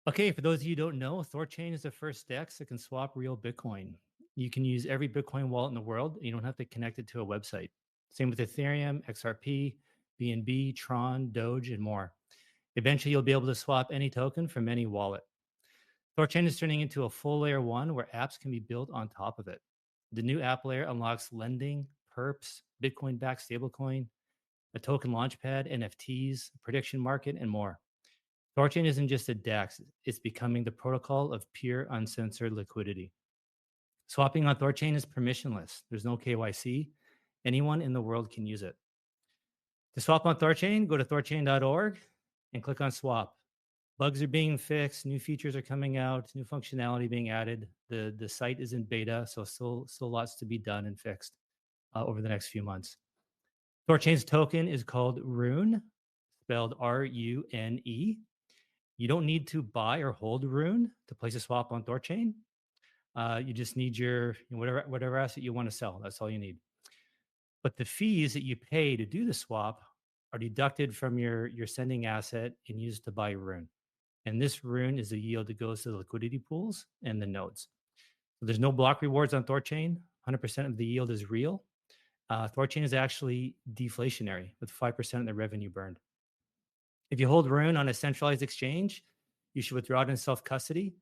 Okay, for those of you who don't know, THORChain is the first DEX that can swap real Bitcoin. You can use every Bitcoin wallet in the world. And you don't have to connect it to a website. Same with Ethereum, XRP, BNB, Tron, Doge, and more. Eventually, you'll be able to swap any token from any wallet. THORChain is turning into a full layer one where apps can be built on top of it. The new app layer unlocks lending, perps, Bitcoin-backed stablecoin, a token launchpad, NFTs, prediction market, and more. THORChain isn't just a DEX, it's becoming the protocol of pure uncensored liquidity. Swapping on THORChain is permissionless. There's no KYC. Anyone in the world can use it. To swap on THORChain, go to thorchain.org and click on swap. Bugs are being fixed, new features are coming out, new functionality being added. The site is in beta, so still lots to be done and fixed over the next few months. THORChain's token is called Rune, spelled RUNE. You don't need to buy or hold Rune to place a swap on THORChain. You just need your whatever asset you want to sell. That's all you need. But the fees that you pay to do the swap are deducted from your sending asset and used to buy Rune. And this Rune is the yield that goes to the liquidity pools and the nodes. So there's no block rewards on THORChain. 100% of the yield is real. THORChain is actually deflationary with 5% of the revenue burned. If you hold Rune on a centralized exchange, you should withdraw it in self-custody.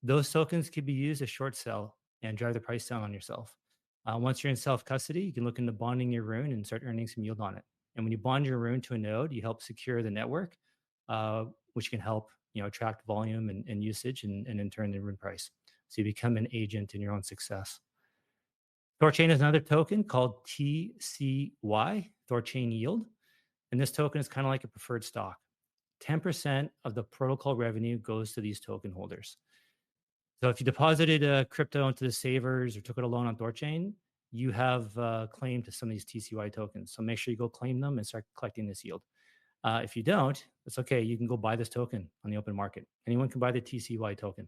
Those tokens could be used as short sell and drive the price down on yourself. Once you're in self-custody, you can look into bonding your Rune and start earning some yield on it. And when you bond your Rune to a node, you help secure the network, which can help attract volume and usage, and in turn the Rune price. So you become an agent in your own success. THORChain is another token called TCY, THORChain Yield. And this token is kind of like a preferred stock. 10% of the protocol revenue goes to these token holders. So if you deposited a crypto into the savers or took out a loan on THORChain, you have claim to some of these TCY tokens. So make sure you go claim them and start collecting this yield. If you don't, it's okay. You can go buy this token on the open market. Anyone can buy the TCY token.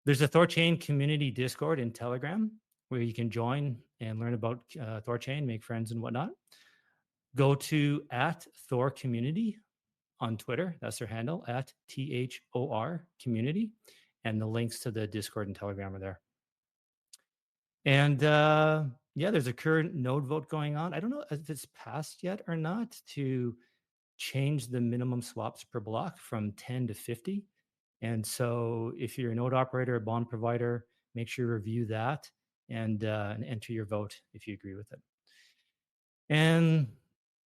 There's a THORChain community Discord and Telegram where you can join and learn about THORChain, make friends and whatnot. Go to @THORcommunity on Twitter. That's their handle, @THOR community. And the links to the Discord and Telegram are there. And yeah, there's a current node vote going on. I don't know if it's passed yet or not to change the minimum swaps per block from 10 to 50. And so if you're a node operator or bond provider, make sure you review that and enter your vote if you agree with it. And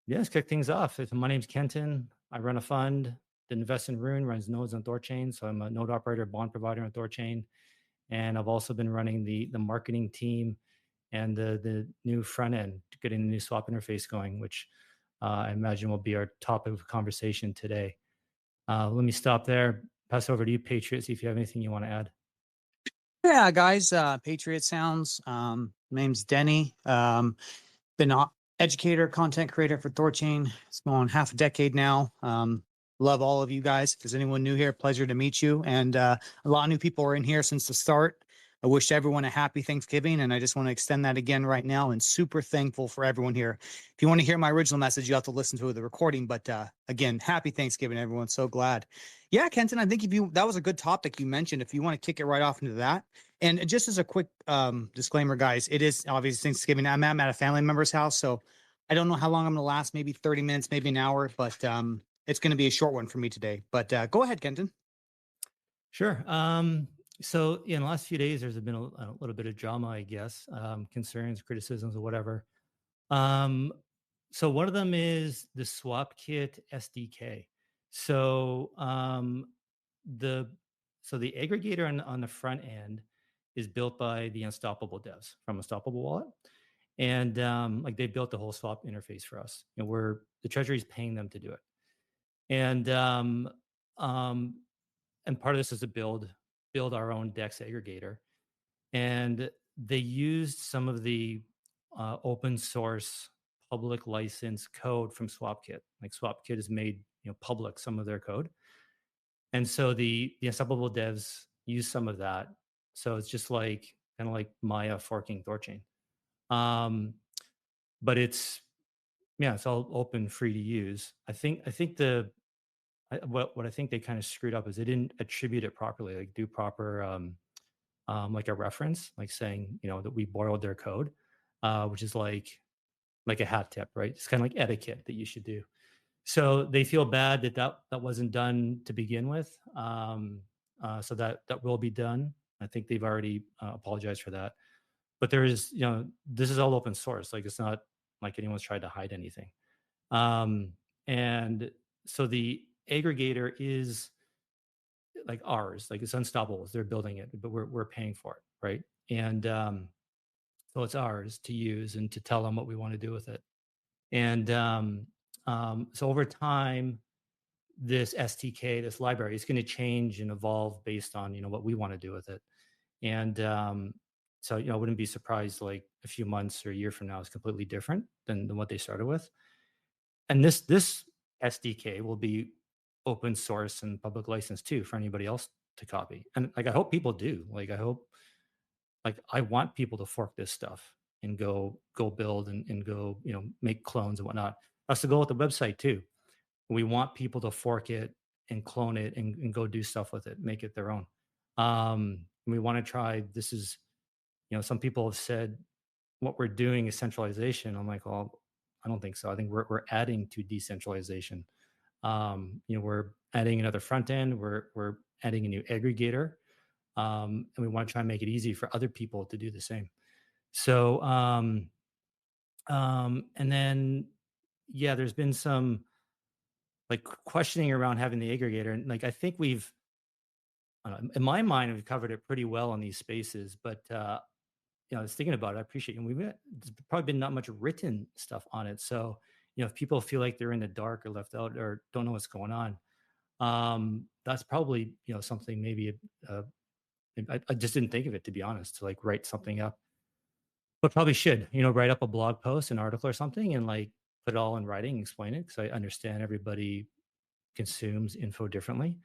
yeah, let's kick things off. My name's Kenton. I run a fund that invests in Rune, runs nodes on THORChain. So I'm a node operator, bond provider on THORChain. And I've also been running the marketing team and the new front end, getting the new swap interface going, which I imagine will be our topic of conversation today. Let me stop there. Pass over to you, Patriot, see if you have anything you want to add. Yeah, guys, Patriot Sounds. Name's Denny. Been an educator, content creator for THORChain. It's going on half a decade now. Love all of you guys. If there's anyone new here, pleasure to meet you. And a lot of new people are in here since the start. I wish everyone a happy Thanksgiving, and I just want to extend that again right now, and super thankful for everyone here. If you want to hear my original message, you have to listen to the recording, but again, happy Thanksgiving, everyone. So glad. Yeah, Kenton, I think that was a good topic you mentioned. If you want to kick it right off into that. And just as a quick disclaimer, guys, it is obviously Thanksgiving. I'm at a family member's house, so I don't know how long I'm going to last, maybe 30 minutes, maybe an hour, but it's going to be a short one for me today. But go ahead, Kenton. Sure. So in the last few days, there's been a little bit of drama, I guess, concerns, criticisms, or whatever. So one of them is the SwapKit SDK. So the aggregator on the front end is built by the Unstoppable devs from Unstoppable Wallet, and like they built the whole swap interface for us, and the treasury is paying them to do it, and part of this is to build our own DEX aggregator. And they used some of the open source public license code from SwapKit. Like SwapKit has made public some of their code. And so the Unstoppable devs use some of that. So it's just like kind of like Maya forking THORChain. But it's all open, free to use. I think the what I think they kind of screwed up is they didn't attribute it properly, like do proper like a reference, like saying that we borrowed their code, which is like a hat tip, right? It's kind of like etiquette that you should do. So they feel bad that that wasn't done to begin with. So that will be done. I think they've already apologized for that. But there is, this is all open source. Like it's not like anyone's tried to hide anything. And so the aggregator is like ours, like it's unstoppable. They're building it, but we're paying for it, right? And so it's ours to use and to tell them what we want to do with it. And so over time, this STK, this library, is going to change and evolve based on what we want to do with it. And so I wouldn't be surprised like a few months or a year from now is completely different than what they started with. And this SDK will be open source and public license too for anybody else to copy. And like I hope people do. Like I hope like I want people to fork this stuff and go build and go make clones and whatnot. That's the goal with the website too. We want people to fork it and clone it and go do stuff with it, make it their own. We want to try. This is some people have said what we're doing is centralization. I'm like, well, I don't think so. I think we're adding to decentralization. We're adding another front end. We're adding a new aggregator, and we want to try and make it easy for other people to do the same. So, and then yeah, there's been some like questioning around having the aggregator, and like I think we've, I don't know, in my mind, we've covered it pretty well in these spaces. But I was thinking about it. I appreciate it. There's probably been not much written stuff on it. So, if people feel like they're in the dark or left out or don't know what's going on, that's probably, something maybe, I just didn't think of it, to be honest, to like write something up, but probably should, write up a blog post, an article or something and like put it all in writing, explain it. Cause I understand everybody consumes info differently.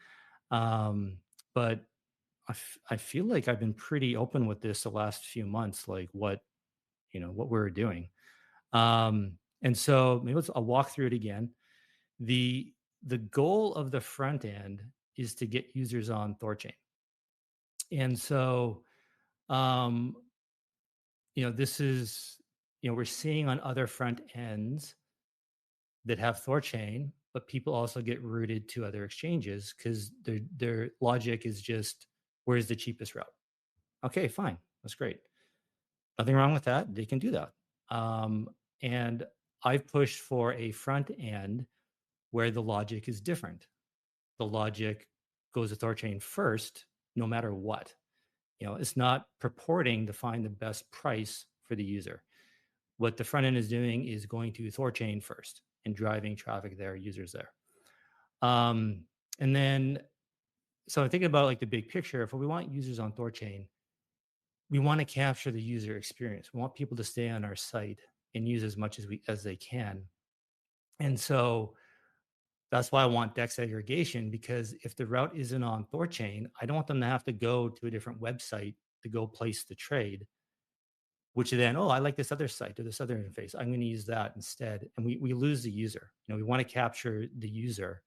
But I feel like I've been pretty open with this the last few months, like what we're doing. And so maybe I'll walk through it again. The goal of the front end is to get users on THORChain. And so um, this is we're seeing on other front ends that have THORChain, but people also get routed to other exchanges because their logic is just where's the cheapest route. Okay, fine, that's great. Nothing wrong with that. They can do that. And I've pushed for a front end where the logic is different. The logic goes to THORChain first, no matter what. It's not purporting to find the best price for the user. What the front end is doing is going to THORChain first and driving traffic there, users there. And then, so I'm thinking about like the big picture. If we want users on THORChain, we want to capture the user experience. We want people to stay on our site and use as much as they can. And so that's why I want DEX aggregation, because if the route isn't on THORChain, I don't want them to have to go to a different website to go place the trade, which then, oh, I like this other site or this other interface. I'm going to use that instead. And we lose the user. We want to capture the user.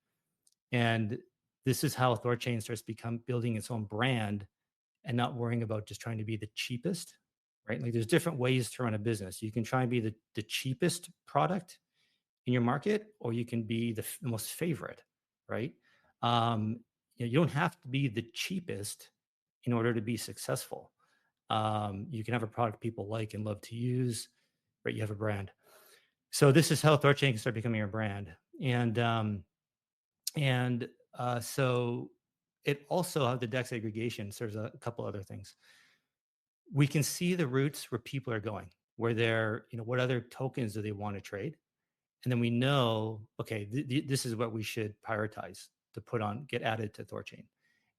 And this is how THORChain starts building its own brand and not worrying about just trying to be the cheapest, right? Like there's different ways to run a business. You can try and be the cheapest product in your market, or you can be the most favorite, right? You don't have to be the cheapest in order to be successful. You can have a product people like and love to use, right? You have a brand. So this is how THORChain can start becoming your brand. So it also have the DEX aggregation. So there's a couple other things. We can see the routes where people are going, where they're, what other tokens do they want to trade? And then we know, okay, this is what we should prioritize to get added to THORChain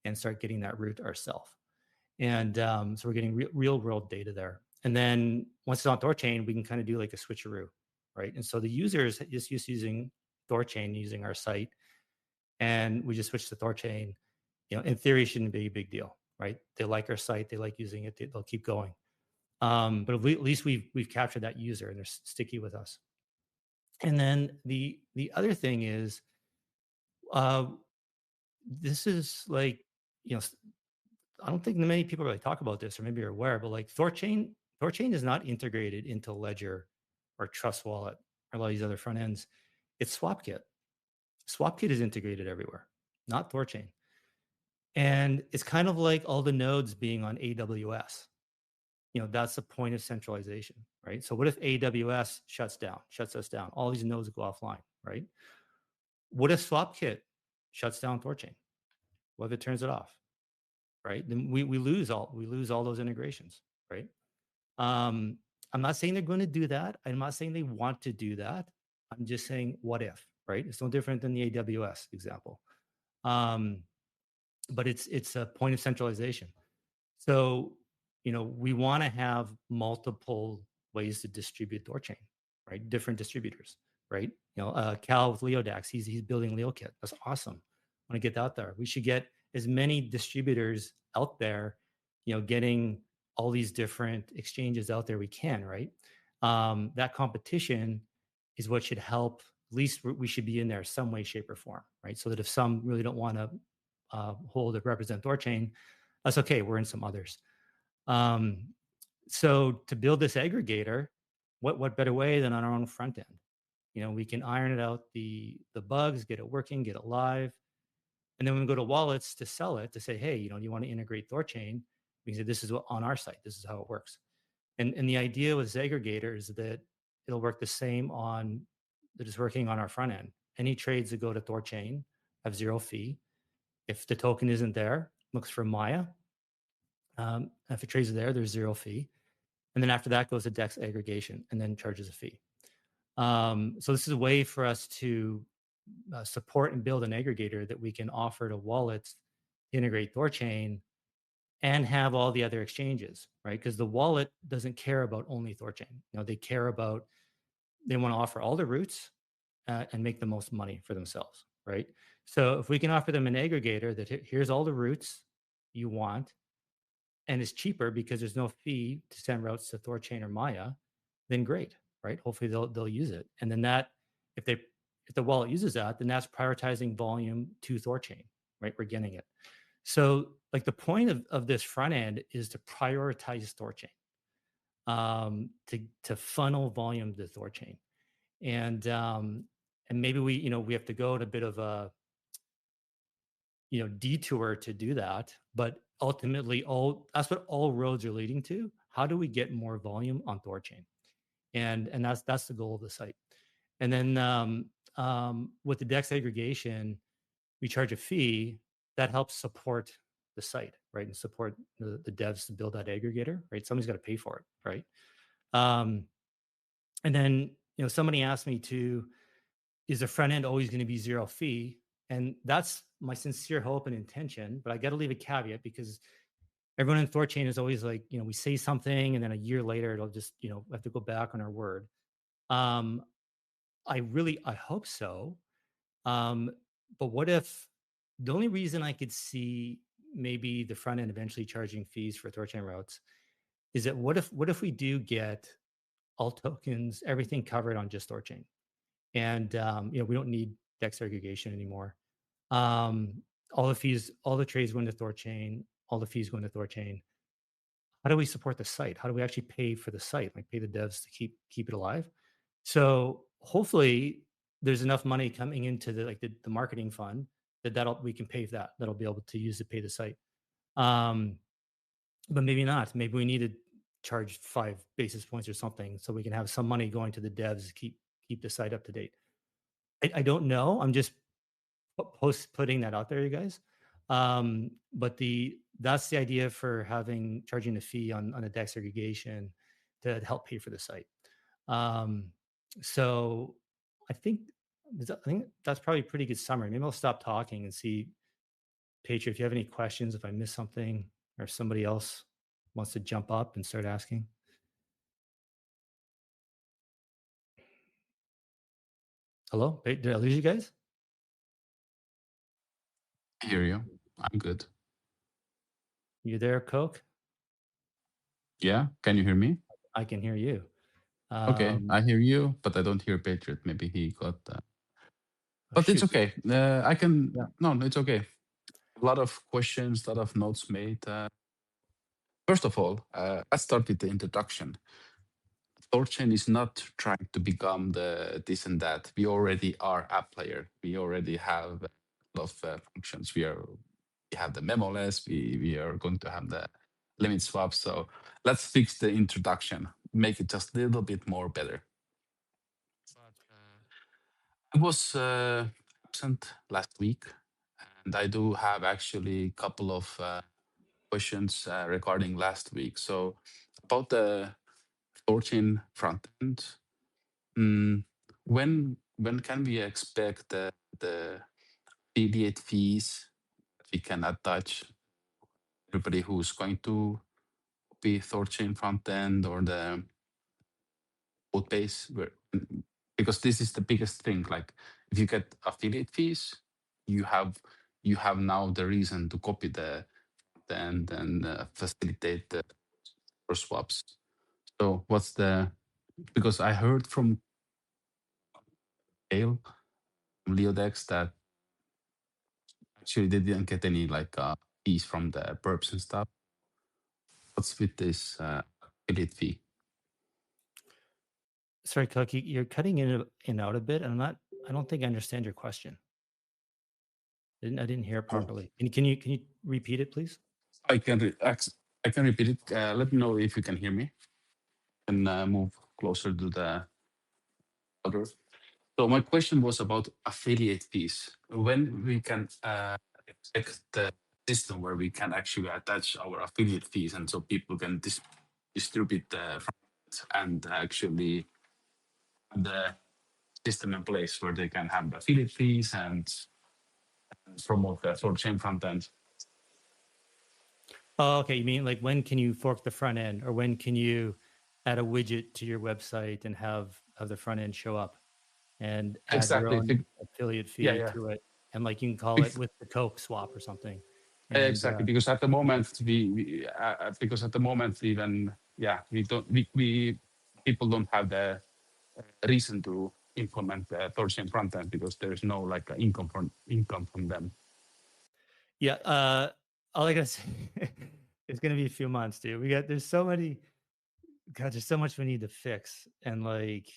and start getting that route ourselves. And so we're getting real world data there. And then once it's on THORChain, we can kind of do like a switcheroo, right? And so the users just using THORChain, using our site, and we just switch to THORChain. In theory, shouldn't be a big deal, right? They like our site, they like using it, they'll keep going. But at least we've captured that user and they're sticky with us. And then the other thing is this is like, you know, I don't think many people really talk about this, or maybe you're aware, but like THORChain is not integrated into Ledger or Trust Wallet or a lot of these other front ends. It's SwapKit. SwapKit is integrated everywhere, not THORChain. And it's kind of like all the nodes being on AWS. That's the point of centralization, right? So what if AWS shuts us down? All these nodes go offline, right? What if SwapKit shuts down THORChain? What if it turns it off? Right? Then we lose all those integrations, right? Um, I'm not saying they're going to do that. I'm not saying they want to do that. I'm just saying what if, right? It's no different than the AWS example. Um, but it's a point of centralization. So, we want to have multiple ways to distribute THORChain, right? Different distributors, right? Cal with Leodax, he's building LeoKit. That's awesome. I want to get that out there. We should get as many distributors out there, getting all these different exchanges out there we can, right? That competition is what should help. At least we should be in there some way, shape, or form, right? So that if some really don't want to hold or represent THORChain, that's okay. We're in some others. Um, so to build this aggregator, what better way than on our own front end? We can iron it out the bugs, get it working, get it live, and then when we go to wallets to sell it, to say, hey, you want to integrate THORChain? We can say this is what, on our site. This is how it works. And the idea with this aggregator is that it'll work the same on that is working on our front end. Any trades that go to THORChain have zero fee. If the token isn't there, looks for Maya. If it trades there, there's zero fee. And then after that goes to DEX aggregation and then charges a fee. So this is a way for us to support and build an aggregator that we can offer to wallets, integrate THORChain, and have all the other exchanges, right? Because the wallet doesn't care about only THORChain. They want to offer all the routes and make the most money for themselves, right? So if we can offer them an aggregator that here's all the routes you want, and it's cheaper because there's no fee to send routes to THORChain or Maya, then great, right? Hopefully they'll use it, and then that if the wallet uses that, then that's prioritizing volume to THORChain, right? We're getting it. So like the point of this front end is to prioritize THORChain, to funnel volume to THORChain, and maybe we have to go on a bit of a detour to do that, but ultimately that's what all roads are leading to. How do we get more volume on THORChain? And that's the goal of the site. And then with the DEX aggregation, we charge a fee that helps support the site, right? And support the devs to build that aggregator, right? Somebody's got to pay for it, right? And then somebody asked me is the front end always going to be zero fee? And that's my sincere hope and intention, but I got to leave a caveat because everyone in THORChain is always like, we say something and then a year later it'll just, have to go back on our word. I hope so. But what if the only reason I could see maybe the front end eventually charging fees for THORChain routes is that what if we do get all tokens, everything covered on just THORChain? And we don't need DEX aggregation anymore. All the trades go into THORChain, all the fees go into THORChain. How do we support the site? How do we actually pay for the site? Like pay the devs to keep it alive? So hopefully there's enough money coming into the marketing fund that we can pay for that. That'll be able to use to pay the site. But maybe not. Maybe we need to charge 5 basis points or something so we can have some money going to the devs to keep the site up to date. I don't know. I'm just putting that out there, you guys. But that's the idea for charging a fee on a DEX aggregation to help pay for the site. So I think that's probably a pretty good summary. Maybe I'll stop talking and see, Patriot, if you have any questions, if I missed something, or if somebody else wants to jump up and start asking. Hello? Did I lose you guys? I hear you. I'm good. You there, Coke? Yeah, can you hear me? I can hear you. Okay, I hear you, but I don't hear Patriot. Maybe he got. But it's Shoot. okay. I can. Yeah. No, it's okay. A lot of questions, a lot of notes made. First of all, let's start with the introduction. THORChain is not trying to become the this and that. We already are app player. We already have a lot of functions. We have the memoless. We are going to have the limit swap. So let's fix the introduction. Make it just a little bit more better. But, I was absent last week, and I do have actually a couple of questions regarding last week. So about the THORChain front end, when can we expect the affiliate fees that we can attach everybody who's going to be THORChain front end or the code base? Because this is the biggest thing. Like if you get affiliate fees, you have now the reason to copy the end and facilitate the swaps. So what's the, because I heard from Kale, from Leodex, that actually they didn't get any like fees from the perps and stuff. What's with this affiliate fee? Sorry, Cook, you're cutting in and out a bit. I don't think I understand your question. I didn't hear it properly. Can you repeat it, please? I can repeat it. Let me know if you can hear me. And move closer to the other. So my question was about affiliate fees. When we can expect the system where we can actually attach our affiliate fees, and so people can distribute the and actually have the system in place where they can have the affiliate fees and promote the THORChain front end. Oh, okay. You mean like when can you fork the front end, or when can you add a widget to your website and have the front end show up and add your own affiliate fee to it, and like you can call it with the Coke swap or something. And, exactly, because at the moment because at the moment even we people don't have the reason to implement the THORChain front end because there is no like income from them. Yeah, all I gotta say, it's gonna be a few months, dude. There's so many, God, there's so much we need to fix, and like,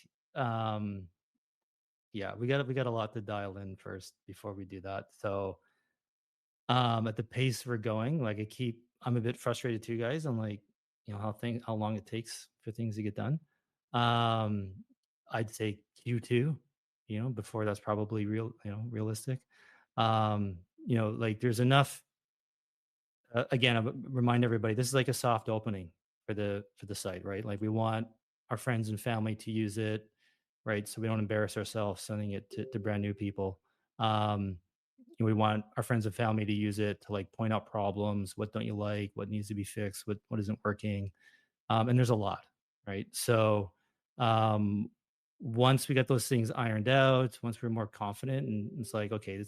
yeah, we got a lot to dial in first before we do that. So, at the pace we're going, like I'm a bit frustrated too, guys, on like, how long it takes for things to get done. Um, I'd say Q2, before that's probably realistic. Like there's enough. Again, I remind everybody, this is like a soft opening for the site, right? Like we want our friends and family to use it, right? So we don't embarrass ourselves sending it to brand new people. We want our friends and family to use it to like point out problems. What don't you like? What needs to be fixed? What isn't working? And there's a lot, right? So um, once we get those things ironed out, once we're more confident, and it's like, okay,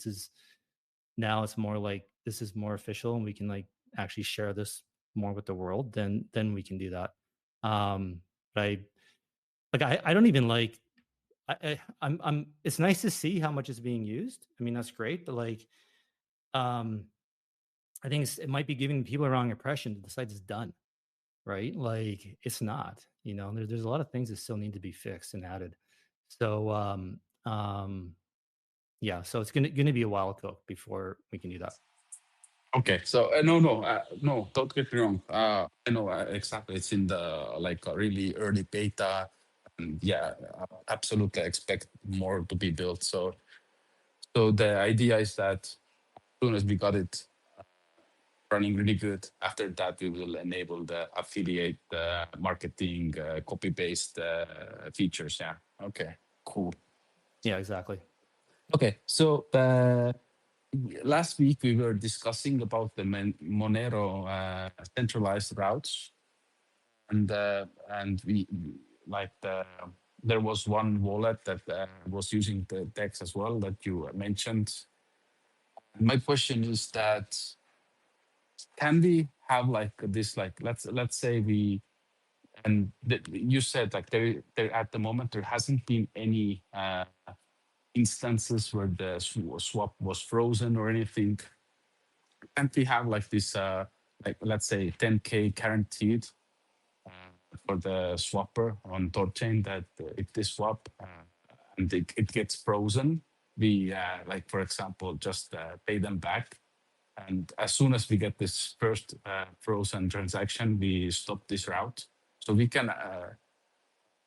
now it's more like this is more official, and we can like actually share this more with the world, then we can do that. But I don't even like, I'm it's nice to see how much is being used. I mean, that's great, but like um I think it might be giving people a wrong impression that the site is done, right? Like it's not. There's a lot of things that still need to be fixed and added. So yeah, so it's gonna be a while, Cook, before we can do that. Okay, so no, don't get me wrong. I know exactly. It's in the like a really early beta, and yeah, absolutely expect more to be built. So the idea is that as soon as we got it running really good, after that we will enable the affiliate marketing copy paste features. Yeah. Okay. Cool. Yeah, exactly. Okay. So last week we were discussing about the Monero centralized routes, and we like there was one wallet that was using the DEX as well that you mentioned. My question is that can we have like this, like let's say we, and you said like there at the moment there hasn't been any instances where the swap was frozen or anything. And we have like this, like let's say 10K guaranteed for the swapper on THORChain, that if they swap and it gets frozen, we like for example just pay them back. And as soon as we get this first frozen transaction, we stop this route. So we can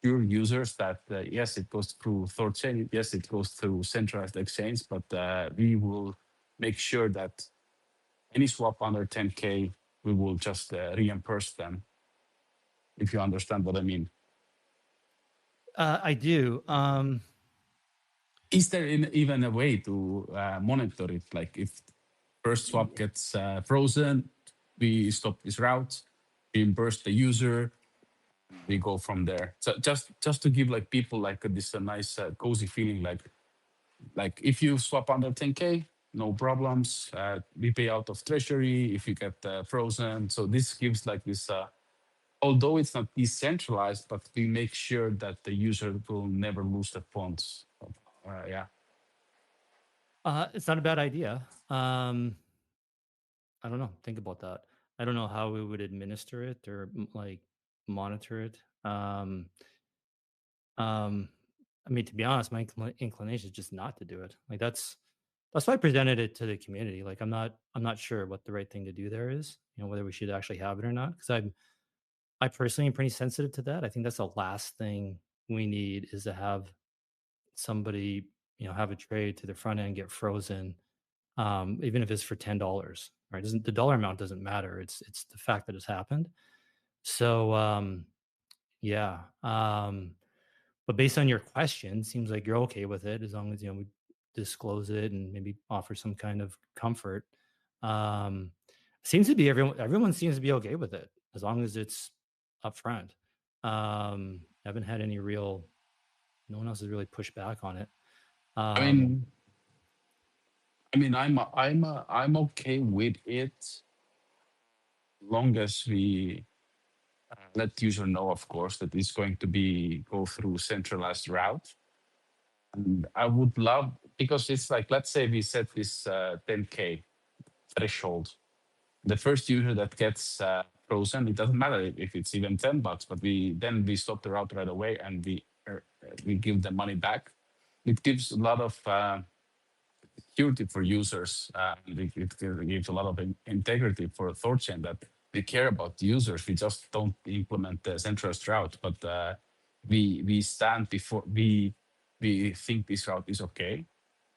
assure users that yes, it goes through THORChain, yes, it goes through centralized exchange, but we will make sure that any swap under 10K, we will just reimburse them, if you understand what I mean. I do. Is there even a way to monitor it? Like if first swap gets frozen, we stop this route, reimburse the user, we go from there. So just to give like people like this a nice cozy feeling, like if you swap under 10K, no problems. We pay out of treasury if you get frozen. So this gives like this. Although it's not decentralized, but we make sure that the user will never lose the funds. Yeah. It's not a bad idea. I don't know. Think about that. I don't know how we would administer it or like monitor it. Um, I mean, to be honest, my inclination is just not to do it. Like that's why I presented it to the community. Like I'm not sure what the right thing to do there is. You know, whether we should actually have it or not. Because I personally am pretty sensitive to that. I think that's the last thing we need is to have somebody, you know, have a trade to the front end get frozen, even if it's for $10. Right? Doesn't the dollar amount doesn't matter. It's the fact that it's happened. So yeah. But based on your question, seems like you're okay with it as long as we disclose it and maybe offer some kind of comfort. Um, seems to be everyone seems to be okay with it as long as it's upfront. Haven't had any real. No one else has really pushed back on it. I Um, mean, I'm okay with it, long as we let the user know, of course, that it's going to be go through centralized route. And I would love, because it's like, let's say we set this 10K threshold. The first user that gets frozen, it doesn't matter if it's even $10, but we stop the route right away and we give the money back. It gives a lot of security for users. It gives a lot of integrity for THORChain, that we care about the users. We just don't implement the centralized route, but we stand before we think this route is okay.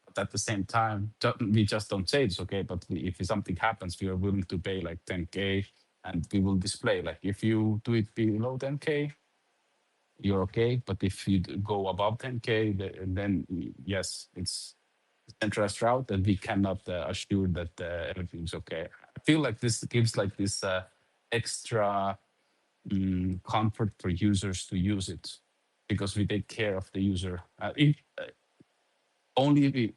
But at the same time, we just don't say it's okay. But if something happens, we are willing to pay like 10K, and we will display like if you do it below 10K, you're okay. But if you go above 10K, then yes, it's centralized route, and we cannot assure that everything's okay. I feel like this gives like this extra comfort for users to use it, because we take care of the user. Only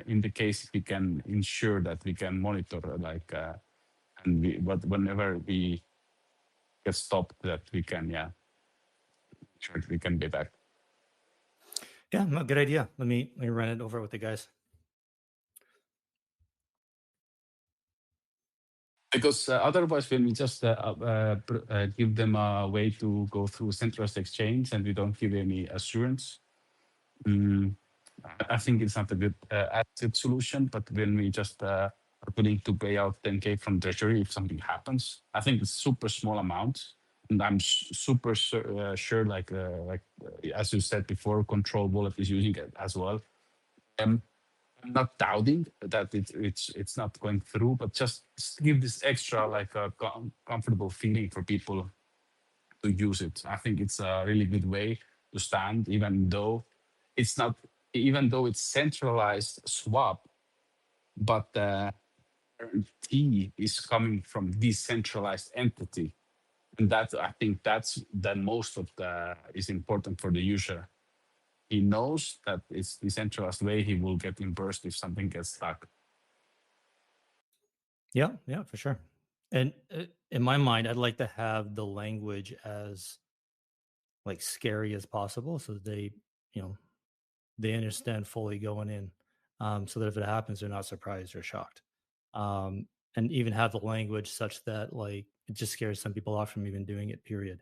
in the case we can ensure that we can monitor like and but whenever we get stopped, that we can sure we can be back. yeah, no, good idea. Let me run it over with the guys. Because otherwise, when we just give them a way to go through centralized exchange and we don't give any assurance, mm, I think it's not a good asset solution. But when we just are willing to pay out 10K from treasury if something happens, I think it's super small amount. And I'm super sure, like as you said before, Control Wallet is using it as well. Um, I'm not doubting that it's not going through, but just give this extra like a comfortable feeling for people to use it. I think it's a really good way to stand, it's not, even though it's centralized swap, but the guarantee is coming from decentralized entity, and that I think that's the most of the is important for the user. He knows that it's decentralized way. He will get reimbursed if something gets stuck. Yeah, yeah, for sure. And in my mind, I'd like to have the language as like scary as possible, so that you know, they understand fully going in, so that if it happens, they're not surprised or shocked. and even have the language such that like it just scares some people off from even doing it. Period.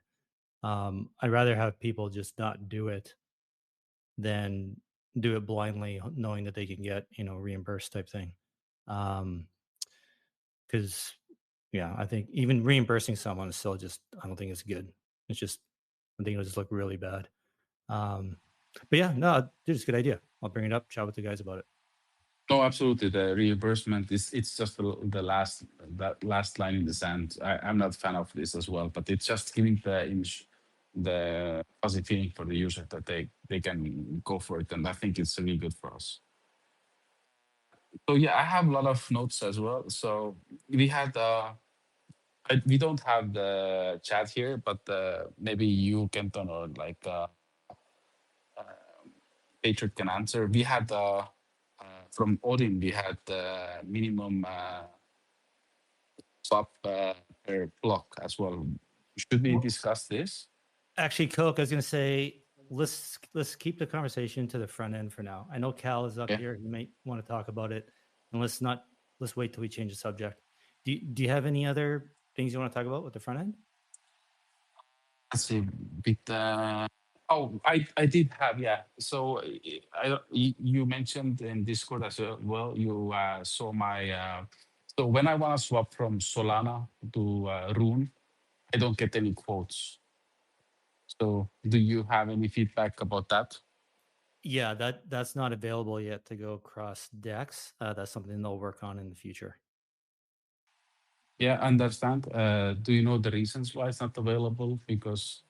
I'd rather have people just not do it than do it blindly, knowing that they can get reimbursed type thing. Because yeah, I think even reimbursing someone is still just I don't think it's good. It's just I think it'll just look really bad. Um, but yeah, no, it's a good idea. I'll bring it up, chat with the guys about it. No, absolutely. The reimbursement is it's just the last that last line in the sand. I'm not a fan of this as well, but it's just giving the fuzzy feeling for the user that they can go for it, and I think it's really good for us. So yeah, I have a lot of notes as well. So we had we don't have the chat here, but maybe you, Kenton, or like Patrick can answer. We had from Odin, we had minimum swap per block as well. Should we discuss this? Actually, Coke, I was going to say let's keep the conversation to the front end for now. I know Cal is up Yeah. here; he might want to talk about it, and let's wait till we change the subject. Do you have any other things you want to talk about with the front end? Let's see. Bit, oh, I did have, yeah. So you mentioned in Discord as well. You saw my. So when I want to swap from Solana to Rune, I don't get any quotes. So do you have any feedback about that? Yeah, that's not available yet to go across decks. That's something they'll work on in the future. Yeah, understand. Do you know the reasons why it's not available? Because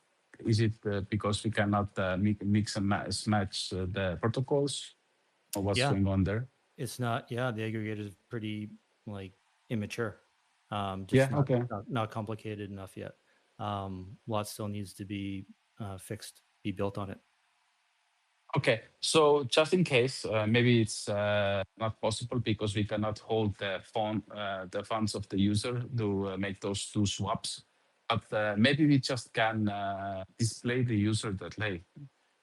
is it because we cannot mix and match the protocols, or what's Yeah, going on there? it's not. Yeah, the aggregator is pretty like immature. Just Yeah. Okay. not complicated enough yet. Lots still needs to be fixed, be built on it. Okay, so just in case, maybe it's not possible because we cannot hold the funds of the user to make those two swaps. But maybe we just can display the user that, hey,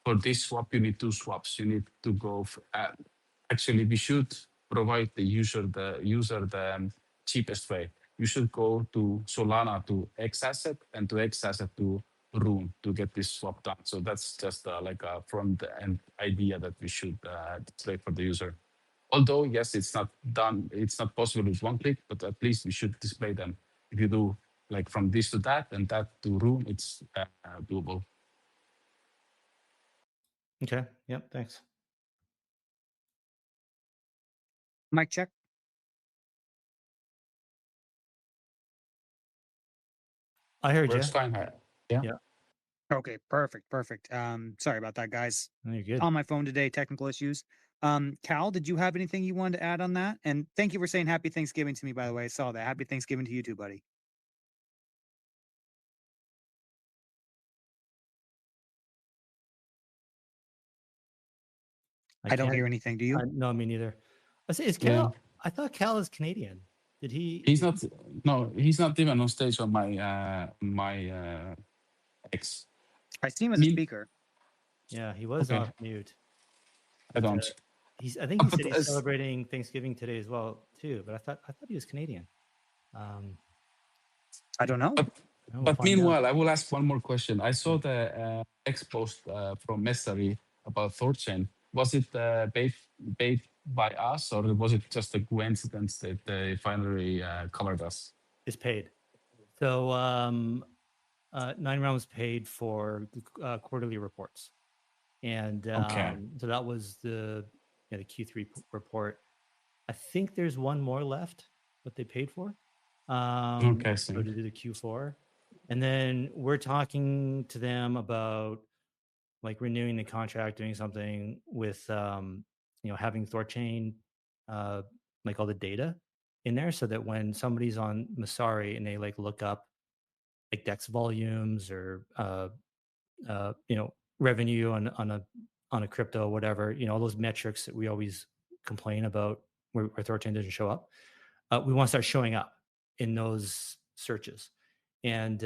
for this swap you need two swaps. You need to go. Actually, we should provide the cheapest way. You should go to Solana to X asset and to X asset to Room to get this swap done. So that's just like a front end idea that we should display for the user. Although yes, it's not done. It's not possible with one click, but at least we should display them. If you do like from this to that and that to Room, it's doable. Okay. Yep. Thanks. Mic check. I heard you. Works fine. Yeah. Yeah. Okay, perfect, perfect. Sorry about that, guys. No, you're good. On my phone today, technical issues. Cal, did you have anything you wanted to add on that? And thank you for saying Happy Thanksgiving to me, by the way. I saw that. Happy Thanksgiving to you too, buddy. I don't can't- hear anything. Do you? No, me neither. I say, is Yeah. Cal? I thought Cal is Canadian. Did he? He's not. No, he's not even on stage on my X. I see him as a Me. speaker. Yeah, he was Okay. off mute. I But, don't. I think he said But he's celebrating Thanksgiving today as well too. But I thought he was Canadian. I don't know. We'll But find out. meanwhile, I will ask one more question. I saw the X post from Messari about THORChain. Was it paid by us, or was it just a coincidence that they finally covered us? Is paid. So 9Realms paid for quarterly reports, and Okay. so that was the Q3 report. I think there's one more left, what they paid for. Okay, I see. So to do the Q4, and then we're talking to them about like renewing the contract, doing something with having THORChain, like all the data in there, so that when somebody's on Masari and they like look up like DEX volumes or revenue on a crypto, whatever, all those metrics that we always complain about where THORChain doesn't show up. We want to start showing up in those searches. And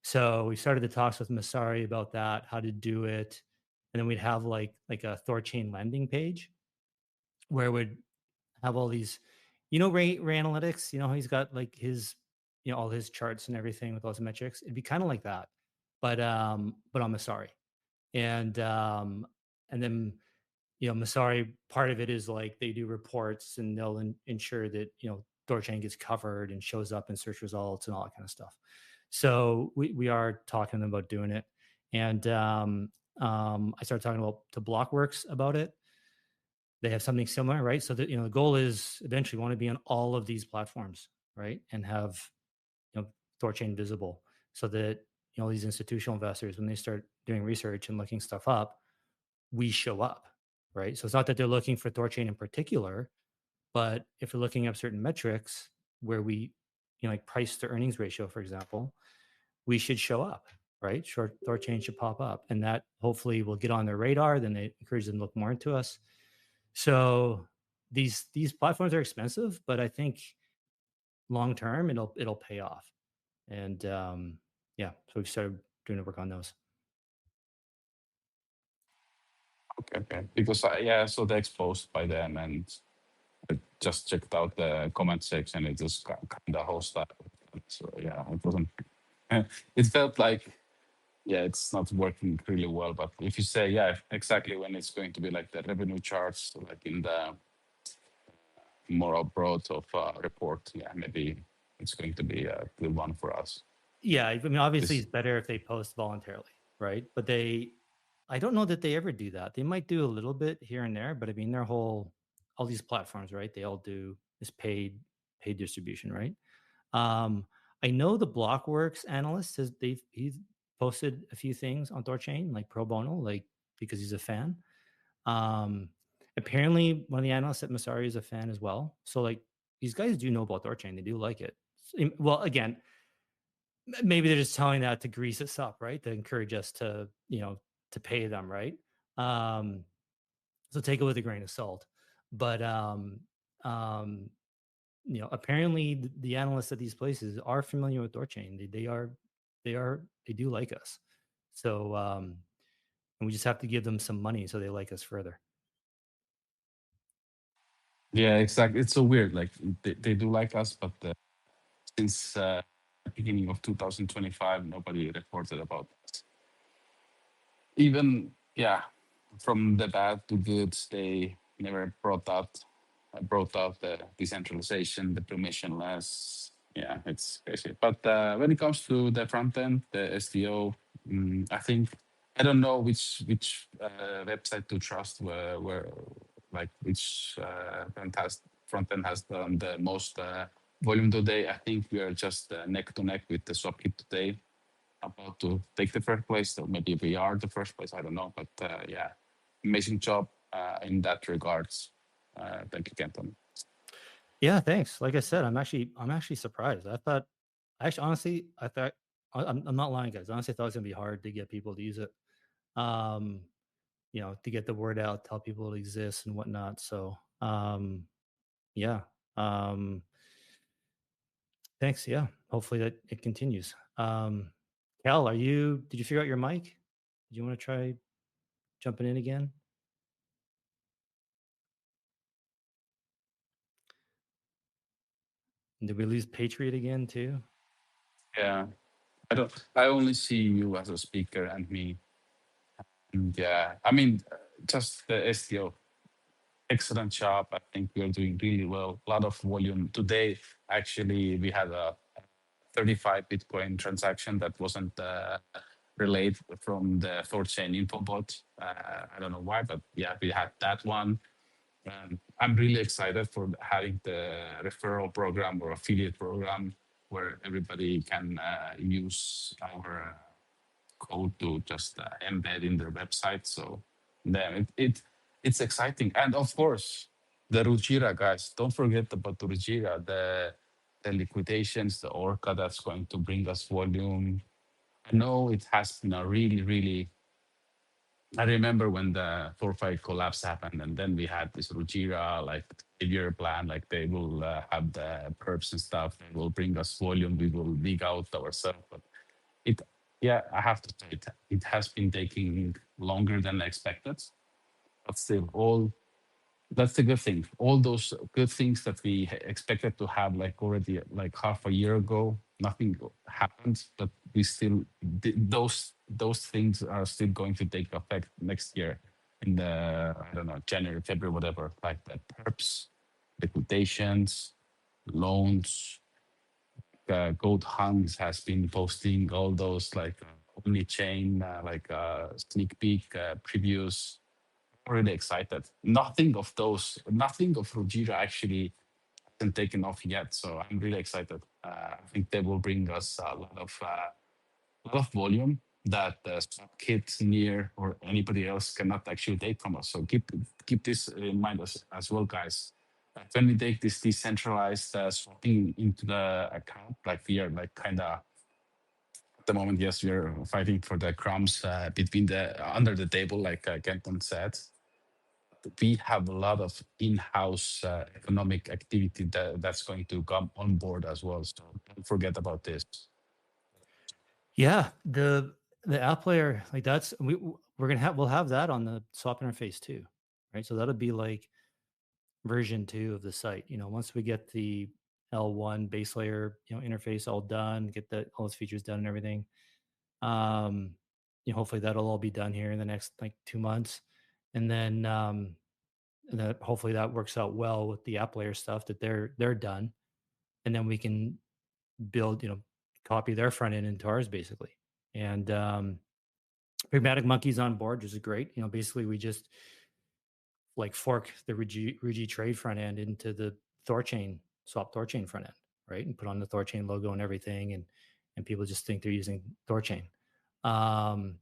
so we started the talks with Masari about that, how to do it. And then we'd have like a THORChain landing page where it would have all these Ray Analytics, how he's got like his, all his charts and everything with all his metrics. It'd be kind of like that, but on Masari. And then Masari, part of it is like they do reports and they'll ensure that THORChain gets covered and shows up in search results and all that kind of stuff. So we are talking to them about doing it, and I started talking to Blockworks about it. They have something similar, right? So that the goal is eventually we want to be on all of these platforms, right, and have THORChain visible, so that these institutional investors, when they start doing research and looking stuff up, we show up, right? So it's not that they're looking for THORChain in particular, but if we're looking up certain metrics where we, like price to earnings ratio, for example, we should show up, right? Short THORChain should pop up, and that hopefully will get on their radar. Then they encourage them to look more into us. So these platforms are expensive, but I think long term it'll pay off. And yeah, so we've started doing the work on those. Okay. Because yeah, so they exposed by them, and I just checked out the comment section. It was kind of hostile. So yeah, it wasn't. It felt like it's not working really well. But if you say exactly when it's going to be like the revenue charts, like in the more broad of report, maybe it's going to be a good one for us. Yeah, I mean, obviously, This, it's better if they post voluntarily, right? But I don't know that they ever do that. They might do a little bit here and there, but I mean, all these platforms, right? They all do this paid distribution, right? Um, I know the Blockworks analyst he's posted a few things on THORChain, like pro bono, like because he's a fan. Apparently, one of the analysts at Masari is a fan as well. So like these guys do know about THORChain. They do like it. Well, again, maybe they're just telling that to grease us up, right? To encourage us to, to pay them, right? So take it with a grain of salt. But um, apparently the analysts at these places are familiar with THORChain. They do like us. So and we just have to give them some money so they like us further. yeah, exactly. It's so weird. Like they do like us, but since beginning of 2025, nobody reported about us. Even from the bad to good, they never brought out the decentralization, the permissionless. Yeah, it's crazy. But when it comes to the front end, the SDO, I think I don't know which website to trust. Where like which front end has done the most volume today. I think we are just neck to neck with the Swapkit today, about to take the first place. So maybe we are the first place. I don't know, but amazing job in that regards. Thank you, Kenton. Yeah, thanks. Like I said, I'm actually surprised. Honestly, I thought I'm not lying, guys. I honestly thought it was gonna be hard to get people to use it. Um, to get the word out, tell people it exists and whatnot. So yeah. Um, thanks. Yeah. Hopefully that it continues. Cal, did you figure out your mic? Did you want to try jumping in again? And did we lose Patriot again too? Yeah, I don't. I only see you as a speaker and me. And yeah, I mean, just the SEO. Excellent job. I think we are doing really well. A lot of volume today. Actually, we had a 35 Bitcoin transaction that wasn't relayed from the THORChain info bot. I don't know why, but yeah, we had that one. I'm really excited for having the referral program or affiliate program where everybody can use our code to just embed in their website. So then it's exciting, and of course the Rujira guys. Don't forget about the Rujira, the liquidations, the Orca that's going to bring us volume. I know it has been a really. I remember when the 4-5 collapse happened, and then we had this Rujira like 5-year plan. Like they will have the perps and stuff. They will bring us volume. We will dig out ourselves. But it, I have to say it has been taking longer than expected. But still, all That's the good thing. All those good things that we expected to have like already like half a year ago, nothing happened, but we still those things are still going to take effect next year in the, I don't know, January, February, whatever, like the perps, liquidations, loans. Gold Hunks has been posting all those like only chain sneak peek previews. Really excited. Nothing of Rujira actually hasn't taken off yet. So I'm really excited. I think they will bring us a lot of volume that Kit, Near, or anybody else cannot actually take from us. So keep this in mind as well, guys. When we take this decentralized swapping into the account, like we are like kind of at the moment, yes, we are fighting for the crumbs between the under the table, like Kenton said. We have a lot of in-house economic activity that's going to come on board as well. So don't forget about this. Yeah, the app layer, like that's we'll have that on the swap interface too, right? So that'll be like version 2 of the site. Once we get the L1 base layer, interface all done, get all those features done and everything. Um, hopefully that'll all be done here in the next like 2 months, and then that hopefully that works out well with the app layer stuff that they're done, and then we can build, copy their front end into ours basically. And Pragmatic Monkey's on board, which is great. Basically we just like fork the Regi trade front end into the THORChain, swap THORChain front end, right? And put on the THORChain logo and everything. And people just think they're using THORChain. But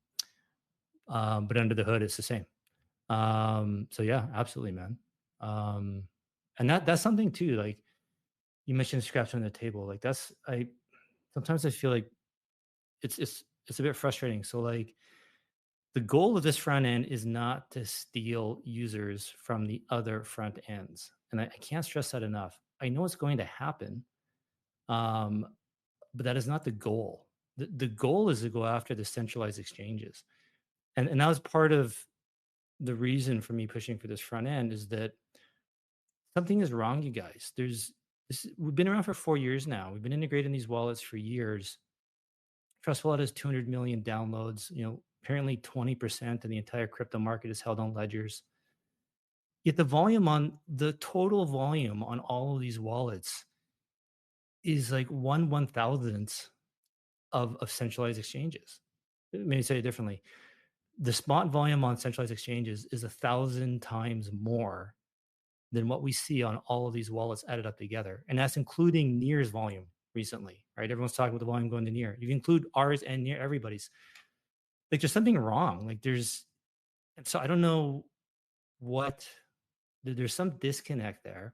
under the hood, it's the same. So yeah, absolutely, man. And that's something too. Like you mentioned, scraps on the table. Like sometimes I feel like it's a bit frustrating. So like the goal of this front end is not to steal users from the other front ends, and I can't stress that enough. I know it's going to happen, um, but that is not the goal. The goal is to go after the centralized exchanges, and that was part of the reason for me pushing for this front end is that something is wrong, you guys. We've been around for 4 years now. We've been integrating these wallets for years. Trust Wallet has 200 million downloads. Apparently 20% of the entire crypto market is held on ledgers. Yet the total volume on all of these wallets is like 1/1000th of centralized exchanges. Let me say it differently. The spot volume on centralized exchanges is 1,000 times more than what we see on all of these wallets added up together. And that's including Near's volume recently, right? Everyone's talking about the volume going to Near. You include ours and Near, everybody's. Like there's something wrong. And so I don't know there's some disconnect there.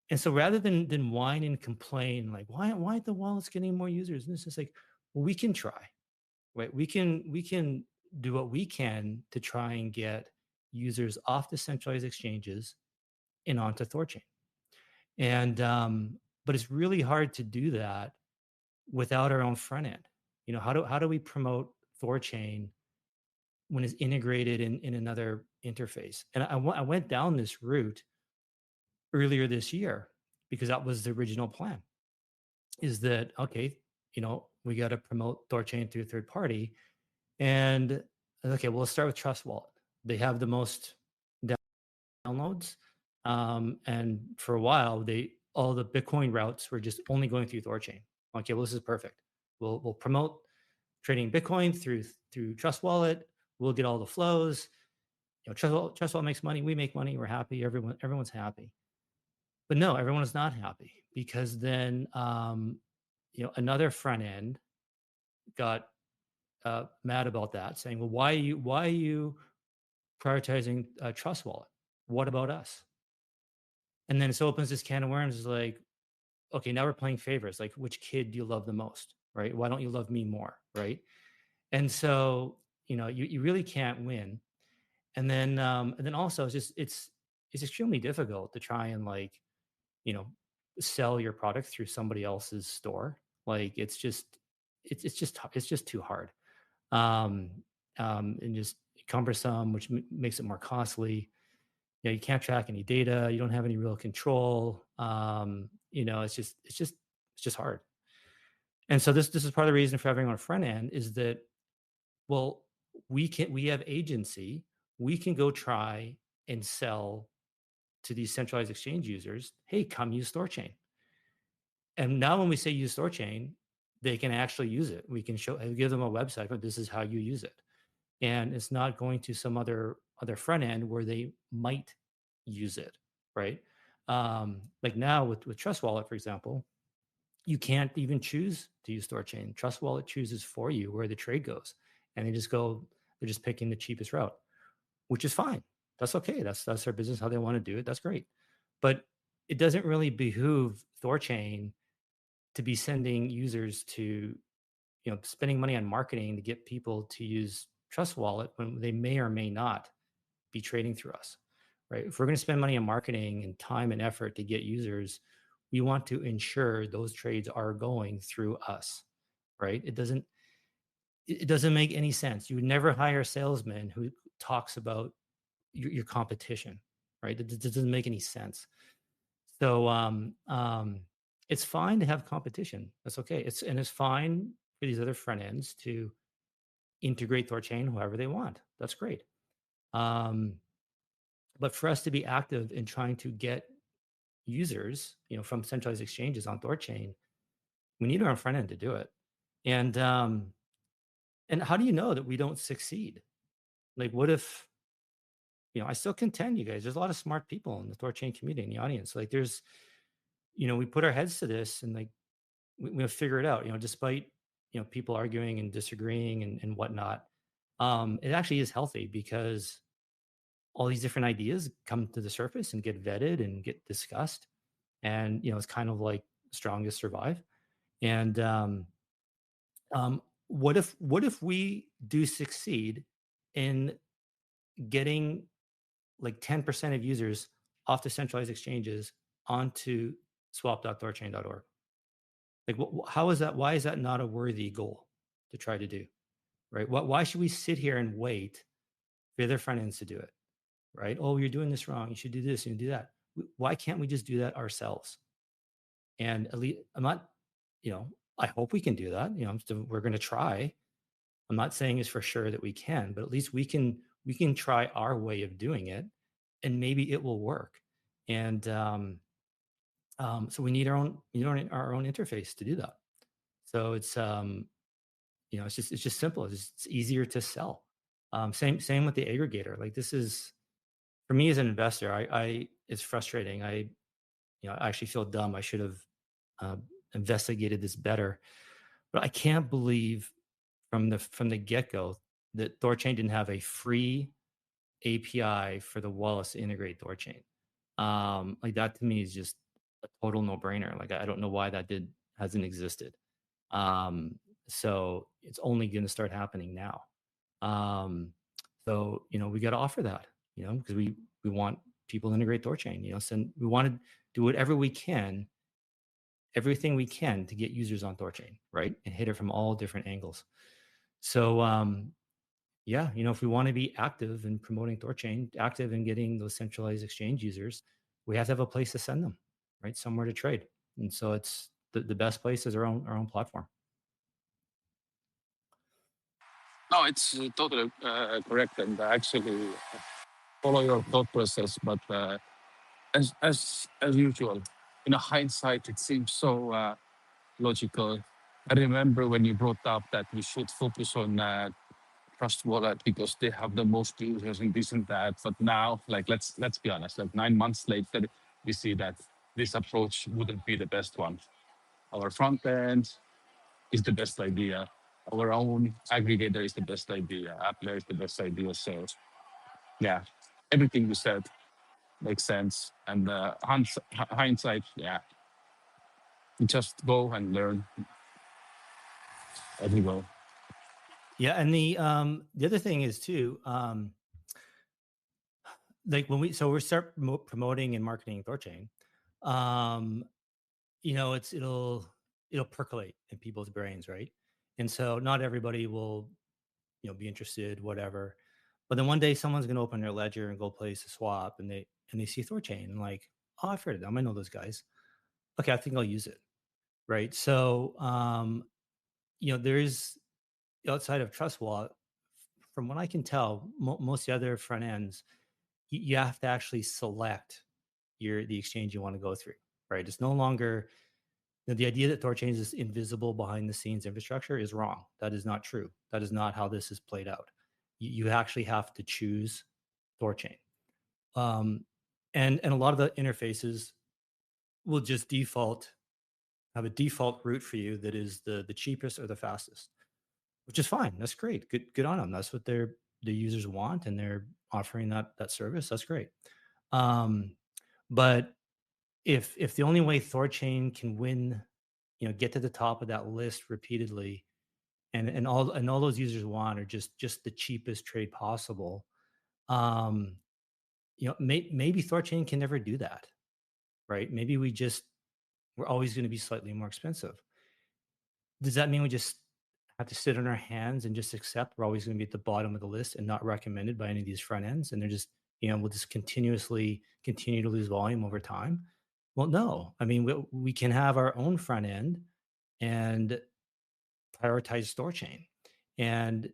And so rather than whine and complain, like why aren't the wallets getting more users? And it's just like, well, we can try, right? We can do what we can to try and get users off the centralized exchanges and onto THORChain. And but it's really hard to do that without our own front end. How do we promote THORChain when it's integrated in another interface? And I went down this route earlier this year because that was the original plan. Is that okay? We got to promote THORChain through a third party, and okay, well, let's start with Trust Wallet. They have the most downloads, and for a while, all the Bitcoin routes were just only going through THORChain. Okay, well, this is perfect. We'll promote trading Bitcoin through Trust Wallet. We'll get all the flows. Trust Wallet makes money. We make money. We're happy. Everyone's happy. But no, everyone is not happy because then another front end got mad about that, saying, "Well, why are you prioritizing Trust Wallet? What about us?" And then it opens this can of worms. Is like, okay, now we're playing favorites. Like, which kid do you love the most, right? Why don't you love me more, right? And so you really can't win. And then also it's extremely difficult to try and you know sell your product through somebody else's store. Like it's just too hard, and just cumbersome, which makes it more costly. You can't track any data. You don't have any real control. It's just hard. And so this is part of the reason for having our front end is that, well, we have agency. We can go try and sell to these centralized exchange users, hey, come use THORChain. And now when we say use THORChain, they can actually use it. We can give them a website, but this is how you use it. And it's not going to some other front end where they might use it, right? Like now with Trust Wallet, for example, you can't even choose to use THORChain. Trust Wallet chooses for you where the trade goes, and they're just picking the cheapest route, which is fine. That's okay. That's their business, how they want to do it. That's great. But it doesn't really behoove THORChain to be sending users to, spending money on marketing to get people to use Trust Wallet when they may or may not be trading through us, right? If we're going to spend money on marketing and time and effort to get users, we want to ensure those trades are going through us, right? It doesn't make any sense. You would never hire a salesman who talks about your competition, right? It doesn't make any sense. So it's fine to have competition. That's okay. It's fine for these other front ends to integrate THORChain however they want. That's great. But for us to be active in trying to get users, from centralized exchanges on THORChain, we need our own front end to do it. And how do you know that we don't succeed? Like, what if, I still contend, you guys, there's a lot of smart people in the THORChain community, in the audience. Like, there's, we put our heads to this and like we'll figure it out, despite, people arguing and disagreeing and whatnot. It actually is healthy because all these different ideas come to the surface and get vetted and get discussed. And, it's kind of like strongest survive. And what if we do succeed in getting like 10% of users off the centralized exchanges onto swap.thorchain.org? Like, how is that? Why is that not a worthy goal to try to do? Right? Why should we sit here and wait for their front ends to do it? Right? Oh, you're doing this wrong. You should do this and do that. Why can't we just do that ourselves? And at least I'm not, I hope we can do that. We're going to try. I'm not saying it's for sure that we can, but at least we can try our way of doing it, and maybe it will work. And so we need our own interface to do that. So it's it's just simple. It's easier to sell. Same with the aggregator. Like, this is, for me as an investor, I it's frustrating. I actually feel dumb. I should have investigated this better, but I can't believe from the get-go that THORChain didn't have a free API for the wallets to integrate THORChain. Like, that to me is just a total no-brainer. Like, I don't know why that hasn't existed. So it's only going to start happening now. So we got to offer that, because we want people to integrate THORChain. We want to do whatever we can, everything we can to get users on THORChain, right, and hit it from all different angles. So yeah, if we want to be active in promoting THORChain, active in getting those centralized exchange users, we have to have a place to send them, right, somewhere to trade. And so it's the best place is our own platform. No, it's totally correct, and I actually follow your thought process. But as usual, hindsight, it seems so logical. I remember when you brought up that we should focus on Trust Wallet because they have the most users and this and that. But now, like, let's be honest, like 9 months later, we see that this approach wouldn't be the best one. Our front end is the best idea. Our own aggregator is the best idea. Appler is the best idea. So yeah, everything you said makes sense. And hindsight, yeah, you just go and learn as you go. Yeah, and the other thing is too, like when we start promoting and marketing THORChain, it'll percolate in people's brains, right? And so not everybody will be interested, whatever. But then one day someone's going to open their ledger and go place a swap, and they see THORChain and like, oh, I've heard of them. I know those guys. Okay, I think I'll use it. Right. So, there's outside of Trust Wallet, from what I can tell, most of the other front ends, you have to actually select the exchange you want to go through. Right. It's no longer the idea that THORChain is this invisible behind the scenes infrastructure is wrong. That is not true. That is not how this is played out. You actually have to choose THORChain. And a lot of the interfaces will just have a default route for you that is the cheapest or the fastest, which is fine. That's great. Good on them. That's what the users want, and they're offering that service. That's great. But if the only way THORChain can win, get to the top of that list repeatedly, and all those users want are just the cheapest trade possible, maybe THORChain can never do that, right? Maybe we're always going to be slightly more expensive. Does that mean we just have to sit on our hands and just accept we're always going to be at the bottom of the list and not recommended by any of these front ends, and they're just, we'll just continue to lose volume over time? Well, no. I mean, we can have our own front end and prioritize THORChain, and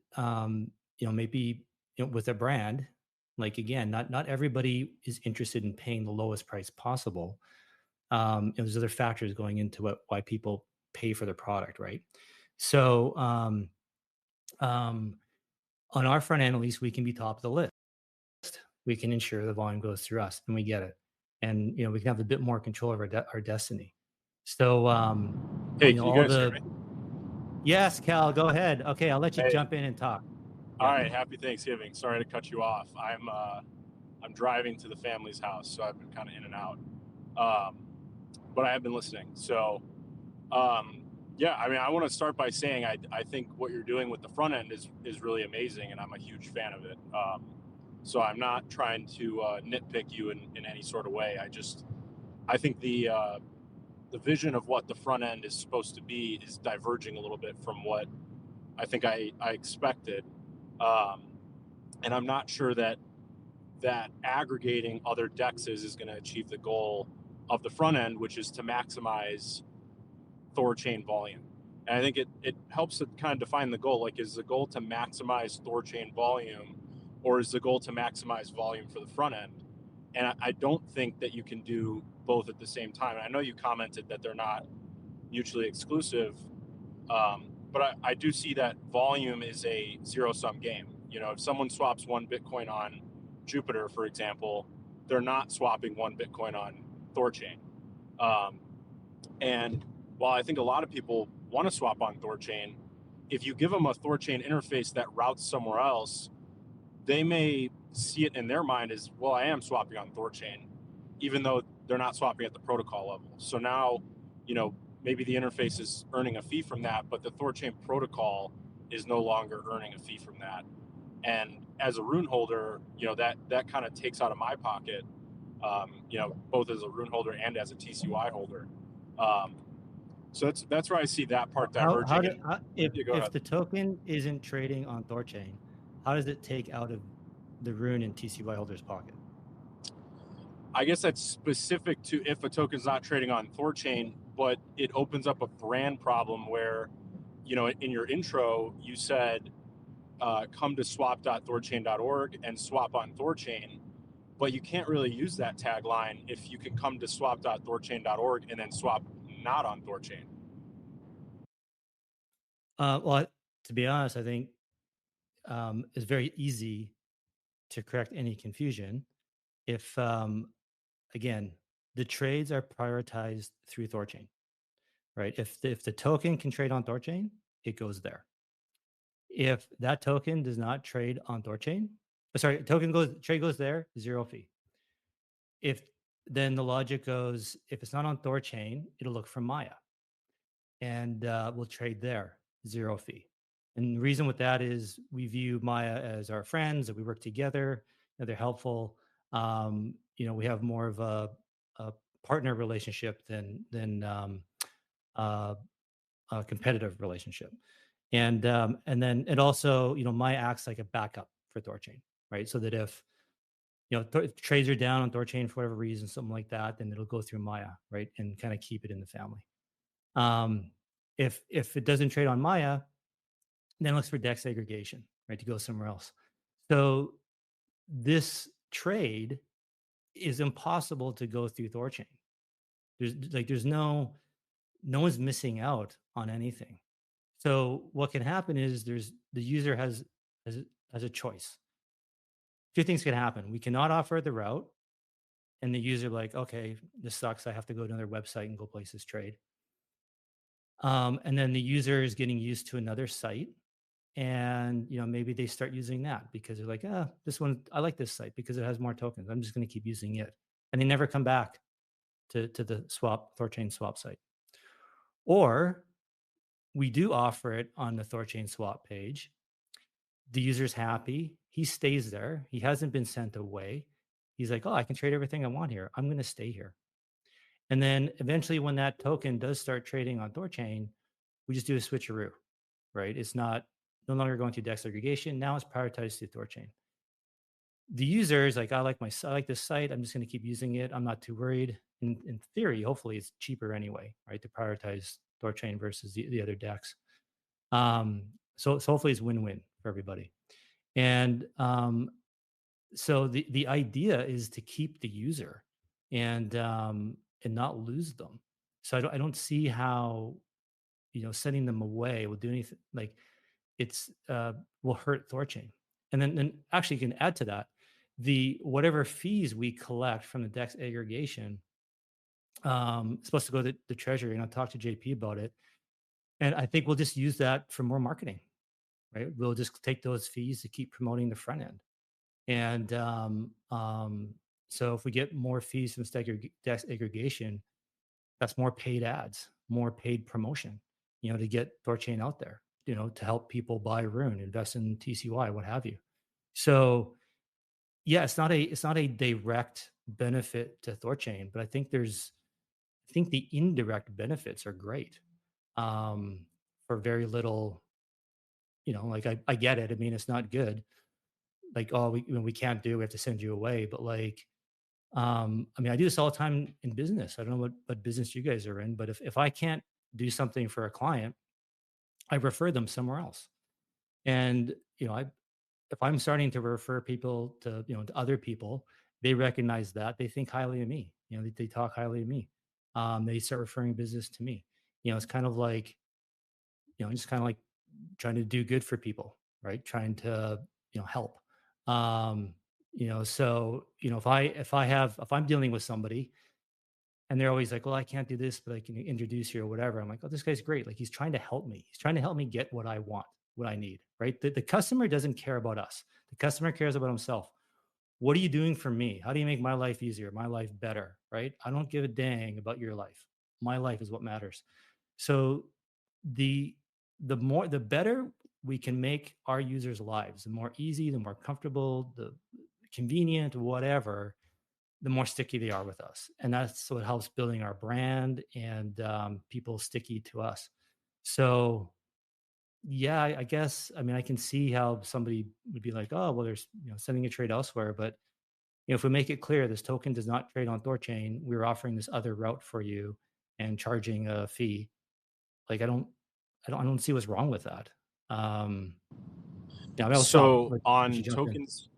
maybe with a brand, like, again, not everybody is interested in paying the lowest price possible. There's other factors going into why people pay for their product, right? So on our front end, at least, we can be top of the list. We can ensure the volume goes through us, and we get it, and we can have a bit more control over our destiny. So Hey, can you guys hear me? Yes, Cal, go ahead. Okay, I'll let you Hey. jump in and talk. All right, happy Thanksgiving. Sorry to cut you off. I'm driving to the family's house, so I've been kind of in and out. But I have been listening. So yeah, I mean, I want to start by saying I think what you're doing with the front end is really amazing, and I'm a huge fan of it. So I'm not trying to nitpick you in any sort of way. I think the vision of what the front end is supposed to be is diverging a little bit from what I think I expected. And I'm not sure that aggregating other dexes is going to achieve the goal of the front end, which is to maximize THORChain volume. And I think it helps to kind of define the goal. Like, is the goal to maximize THORChain volume, or is the goal to maximize volume for the front end? And I don't think that you can do both at the same time. And I know you commented that they're not mutually exclusive, but I do see that volume is a zero-sum game. If someone swaps one Bitcoin on Jupiter, for example, they're not swapping one Bitcoin on THORChain. And while I think a lot of people want to swap on THORChain, if you give them a THORChain interface that routes somewhere else, they may see it in their mind as, well, I am swapping on THORChain, even though they're not swapping at the protocol level. So now, maybe the interface is earning a fee from that, but the THORChain protocol is no longer earning a fee from that. And as a rune holder, that kind of takes out of my pocket, both as a rune holder and as a TCY holder. So that's where I see that part diverging. If the token isn't trading on THORChain, how does it take out of the rune and TCY holder's pocket? I guess that's specific to if a token's not trading on THORChain, but it opens up a brand problem where, in your intro, you said, come to swap.thorchain.org and swap on THORChain, but you can't really use that tagline if you can come to swap.thorchain.org and then swap not on THORChain. Well, to be honest, I think it's very easy to correct any confusion if, again, the trades are prioritized through THORChain, right? If the token can trade on THORChain, it goes there. If that token does not trade on THORChain, trade goes there, zero fee. Then the logic goes, if it's not on THORChain, it'll look for Maya, and we'll trade there, zero fee. And the reason with that is we view Maya as our friends, that we work together, that they're helpful. We have more of a partner relationship than a competitive relationship. And then it also, Maya acts like a backup for THORChain. right? So that if if trades are down on THORChain for whatever reason, something like that, then it'll go through Maya, right, and kind of keep it in the family. If it doesn't trade on Maya, then it looks for DEX aggregation, right, to go somewhere else. So this trade is impossible to go through THORChain. There's no one's missing out on anything. So what can happen is the user has a choice. Two things can happen. We cannot offer the route, and the user like, okay, this sucks. I have to go to another website and go place this trade. And then the user is getting used to another site, and maybe they start using that because they're like, this one, I like this site because it has more tokens. I'm just going to keep using it, and they never come back to the THORChain swap site. Or we do offer it on the THORChain swap page. The user's happy. He stays there. He hasn't been sent away. He's like, oh, I can trade everything I want here. I'm going to stay here. And then eventually when that token does start trading on THORChain, we just do a switcheroo, right? It's no longer going through DEX aggregation. Now it's prioritized through THORChain. The user is like, I like this site. I'm just going to keep using it. I'm not too worried. In theory, hopefully it's cheaper anyway, right? To prioritize THORChain versus the other DEX. So hopefully it's win-win for everybody. And so the idea is to keep the user and not lose them. So I don't see how sending them away will do anything. Like it's will hurt THORChain. And then actually you can add to that the whatever fees we collect from the DEX aggregation. It's supposed to go to the treasury, and I'll talk to JP about it. And I think we'll just use that for more marketing, right? We'll just take those fees to keep promoting the front end. And so if we get more fees from DEX aggregation, that's more paid ads, more paid promotion, to get THORChain out there, to help people buy Rune, invest in TCY, what have you. So yeah, it's not a direct benefit to THORChain, but I think the indirect benefits are great for very little. Like I get it. I mean, it's not good. Like, oh, we can't we have to send you away. But like, I mean, I do this all the time in business. I don't know what business you guys are in, but if I can't do something for a client, I refer them somewhere else. And if I'm starting to refer people to to other people, they recognize that, they think highly of me. They talk highly of me. They start referring business to me. It's kind of like just kind of like trying to do good for people, right? Trying to help. So if I'm dealing with somebody and they're always like, well, I can't do this, but I can introduce you or whatever, I'm like, oh, this guy's great. Like, he's trying to help me. He's trying to help me get what I want, what I need, right? The customer doesn't care about us. The customer cares about himself. What are you doing for me? How do you make my life easier, my life better, right? I don't give a dang about your life. My life is what matters. So the better we can make our users' lives, the more easy, the more comfortable, the convenient, whatever, the more sticky they are with us. And that's what helps building our brand and people sticky to us. So yeah, I guess, I mean, I can see how somebody would be like, oh, well, there's, sending a trade elsewhere. But if we make it clear this token does not trade on THORChain, we're offering this other route for you and charging a fee. Like, I don't see what's wrong with that. Yeah, I'll stop. So Let you on jump in. tokens,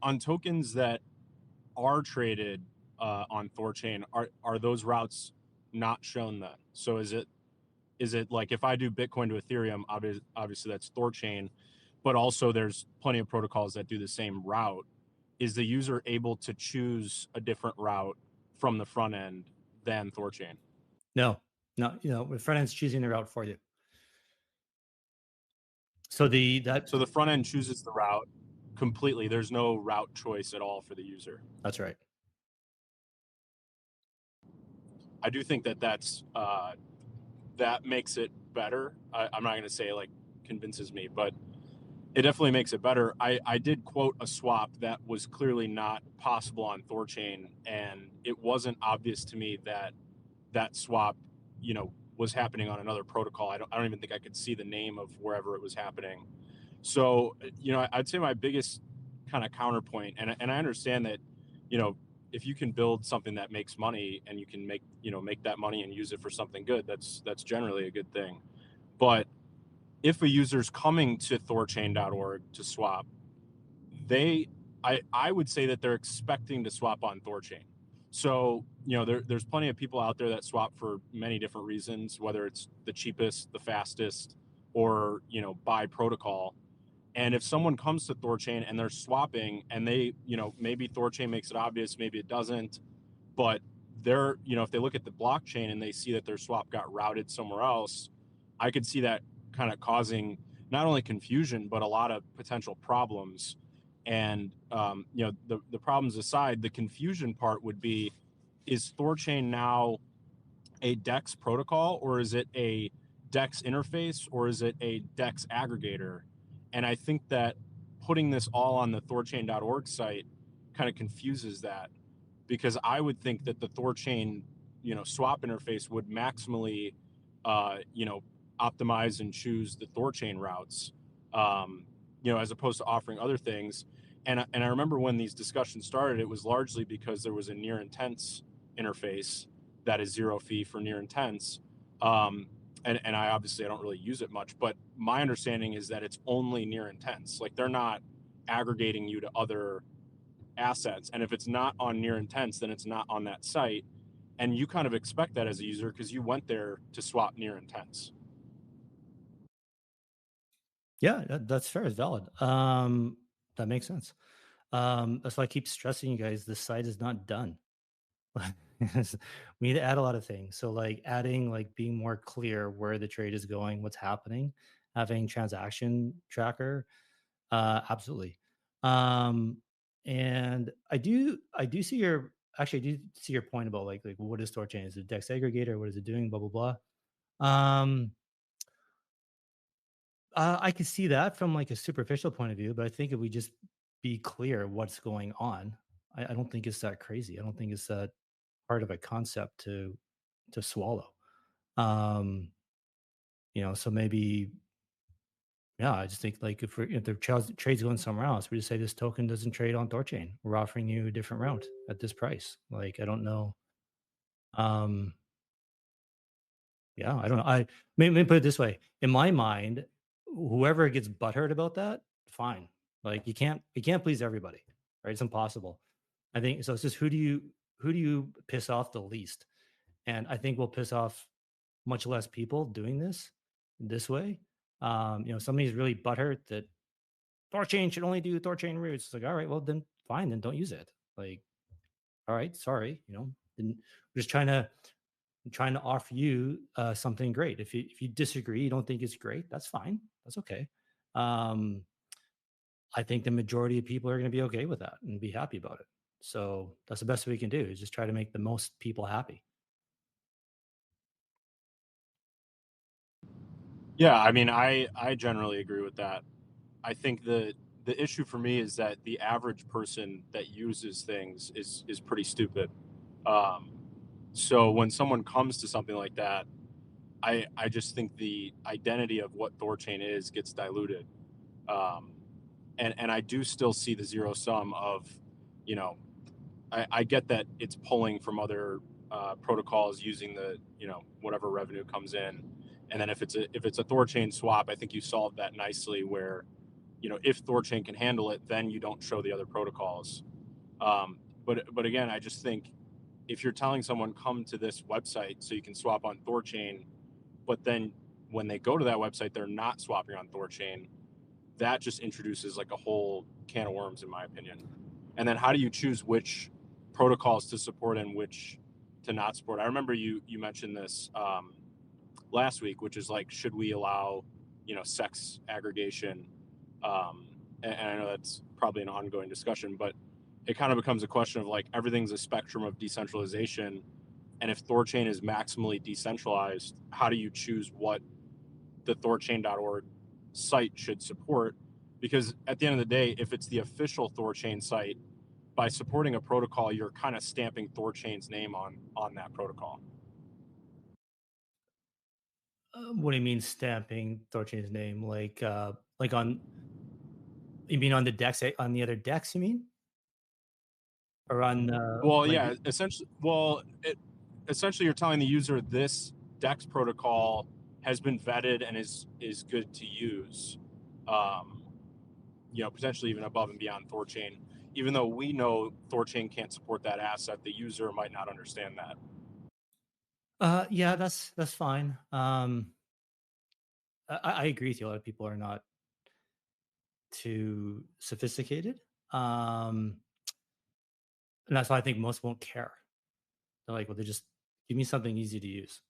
on tokens that are traded on THORChain, are those routes not shown then? So is it like if I do Bitcoin to Ethereum, obviously that's THORChain, but also there's plenty of protocols that do the same route. Is the user able to choose a different route from the front end than THORChain? No, the front end's choosing the route for you. So the front end chooses the route completely. There's no route choice at all for the user. That's right. I do think that's that makes it better. I'm not going to say like convinces me, but it definitely makes it better. I did quote a swap that was clearly not possible on THORChain, and it wasn't obvious to me that swap, was happening on another protocol. I don't even think I could see the name of wherever it was happening. So, I'd say my biggest kind of counterpoint, and I understand that, if you can build something that makes money and you can make that money and use it for something good, that's generally a good thing. But if a user's coming to THORChain.org to swap, I would say that they're expecting to swap on THORChain. So, there's plenty of people out there that swap for many different reasons, whether it's the cheapest, the fastest, or, by protocol. And if someone comes to THORChain and they're swapping and they, maybe THORChain makes it obvious, maybe it doesn't, but they're, if they look at the blockchain and they see that their swap got routed somewhere else, I could see that kind of causing not only confusion, but a lot of potential problems. And, the problems aside, the confusion part would be, is THORChain now a DEX protocol, or is it a DEX interface, or is it a DEX aggregator? And I think that putting this all on the THORChain.org site kind of confuses that, because I would think that the THORChain, swap interface would maximally, optimize and choose the THORChain routes, as opposed to offering other things. And I remember when these discussions started, it was largely because there was a near intense interface that is zero fee for near intense. And I obviously I don't really use it much, but my understanding is that it's only near intense. Like, they're not aggregating you to other assets. And if it's not on near intense, then it's not on that site. And you kind of expect that as a user because you went there to swap near intense. Yeah, that's fair. It's valid. That makes sense. That's why I keep stressing you guys, the site is not done. We need to add a lot of things. So like adding, like being more clear where the trade is going, what's happening, having transaction tracker. Absolutely. And I do see your, actually I do see your point about like what is THORChain? Is it a DEX aggregator? What is it doing? Blah, blah, blah. I could see that from like a superficial point of view, but I think if we just be clear what's going on, I don't think it's that crazy. I don't think it's that hard of a concept to swallow. Um, so maybe, yeah, I just think like if the trade's going somewhere else, we just say this token doesn't trade on THORChain. We're offering you a different route at this price. Like, I don't know. Um, yeah, I don't know. Let me put it this way. In my mind, whoever gets butthurt about that, fine. Like, you can't please everybody, right? It's impossible. I think so. It's just, who do you piss off the least? And I think we'll piss off much less people doing this way. Somebody's really butthurt that THORChain should only do THORChain routes. It's like, all right, well then fine, then don't use it. Like, all right, sorry, then we're just trying to offer you something great. If you disagree, you don't think it's great, that's fine. That's okay. I think the majority of people are going to be okay with that and be happy about it. So that's the best we can do, is just try to make the most people happy. Yeah, I mean, I generally agree with that. I think the issue for me is that the average person that uses things is pretty stupid. Um, so when someone comes to something like that, I just think the identity of what THORChain is gets diluted. Um, and I do still see the zero sum of, you know, I get that it's pulling from other protocols using the, whatever revenue comes in. And then if it's a THORChain swap, I think you solved that nicely where, if THORChain can handle it, then you don't show the other protocols. But again, I just think if you're telling someone come to this website so you can swap on THORChain, but then when they go to that website, they're not swapping on THORChain, that just introduces like a whole can of worms, in my opinion. And then how do you choose which protocols to support and which to not support? I remember you mentioned this last week, which is like, should we allow, sex aggregation? And I know that's probably an ongoing discussion, but it kind of becomes a question of like, everything's a spectrum of decentralization. And if THORChain is maximally decentralized, how do you choose what the THORChain.org site should support? Because at the end of the day, if it's the official THORChain site, by supporting a protocol, you're kind of stamping THORChain's name on that protocol. What do you mean stamping THORChain's name? Like on You mean on the decks, on the other decks, you mean? Or on Well, like yeah, essentially you're telling the user this DEX protocol has been vetted and is good to use. Potentially even above and beyond THORChain. Even though we know THORChain can't support that asset, the user might not understand that. yeah, that's fine. I agree with you. A lot of people are not too sophisticated. And that's why I think most won't care. They're like, well, they just give me something easy to use.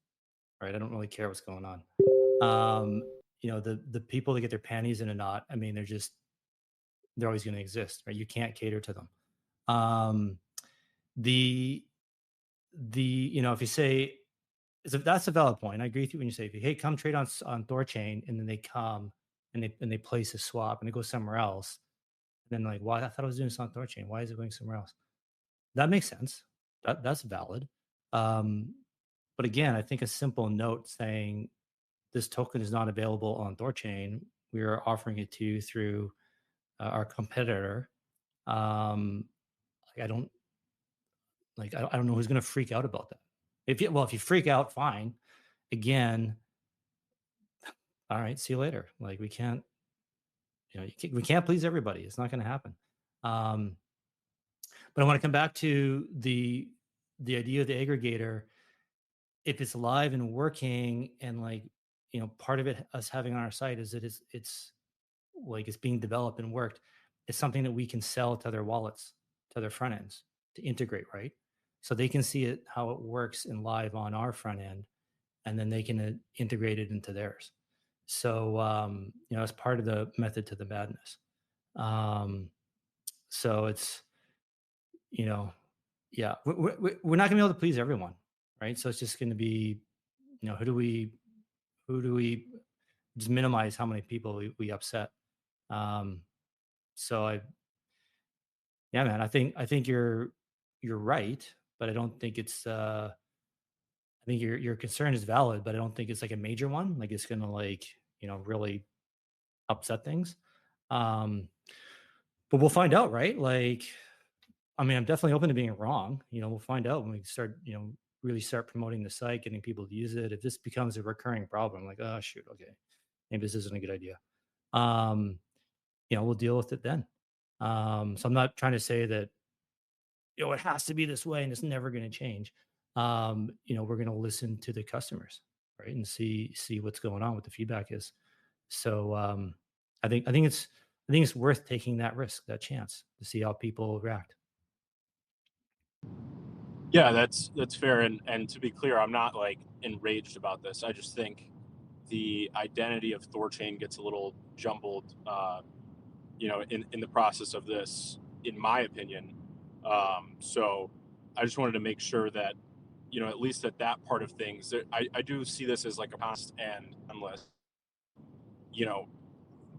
Right. I don't really care what's going on. The people that get their panties in a knot, I mean, they're always going to exist, right? You can't cater to them. The if you say, that's a valid point. I agree with you when you say, hey, come trade on THORChain, and then they come and they place a swap and they go somewhere else. And then like, why? I thought I was doing this on THORChain. Why is it going somewhere else? That makes sense. That's valid. But again, I think a simple note saying this token is not available on THORChain. We are offering it to you through our competitor. I don't know who's going to freak out about that. If you freak out, fine. Again, all right, see you later. Like we can't please everybody. It's not going to happen. But I want to come back to the idea of the aggregator. If it's live and working, and like, part of it, us having on our site, is that it's like it's being developed and worked. It's something that we can sell to other wallets, to their front ends, to integrate, right? So they can see it, how it works in live on our front end, and then they can integrate it into theirs. So it's part of the method to the madness. So it's yeah, we're not gonna be able to please everyone, right? So it's just going to be, who do we just minimize how many people we upset. So yeah, man, I think you're right, but I don't think it's I think your concern is valid, but I don't think it's like a major one. Like it's gonna like, really upset things. But we'll find out, right? Like, I mean, I'm definitely open to being wrong. We'll find out when we start, really start promoting the site, getting people to use it. If this becomes a recurring problem, like, oh shoot, okay, maybe this isn't a good idea. We'll deal with it then. So I'm not trying to say that, it has to be this way and it's never going to change. We're going to listen to the customers, right, and see what's going on, what the feedback is. So I think it's worth taking that risk, that chance, to see how people react. Yeah, that's fair. And to be clear, I'm not like enraged about this. I just think the identity of THORChain gets a little jumbled, in the process of this, in my opinion. So I just wanted to make sure that, at least at that part of things, I do see this as like a cost, and unless,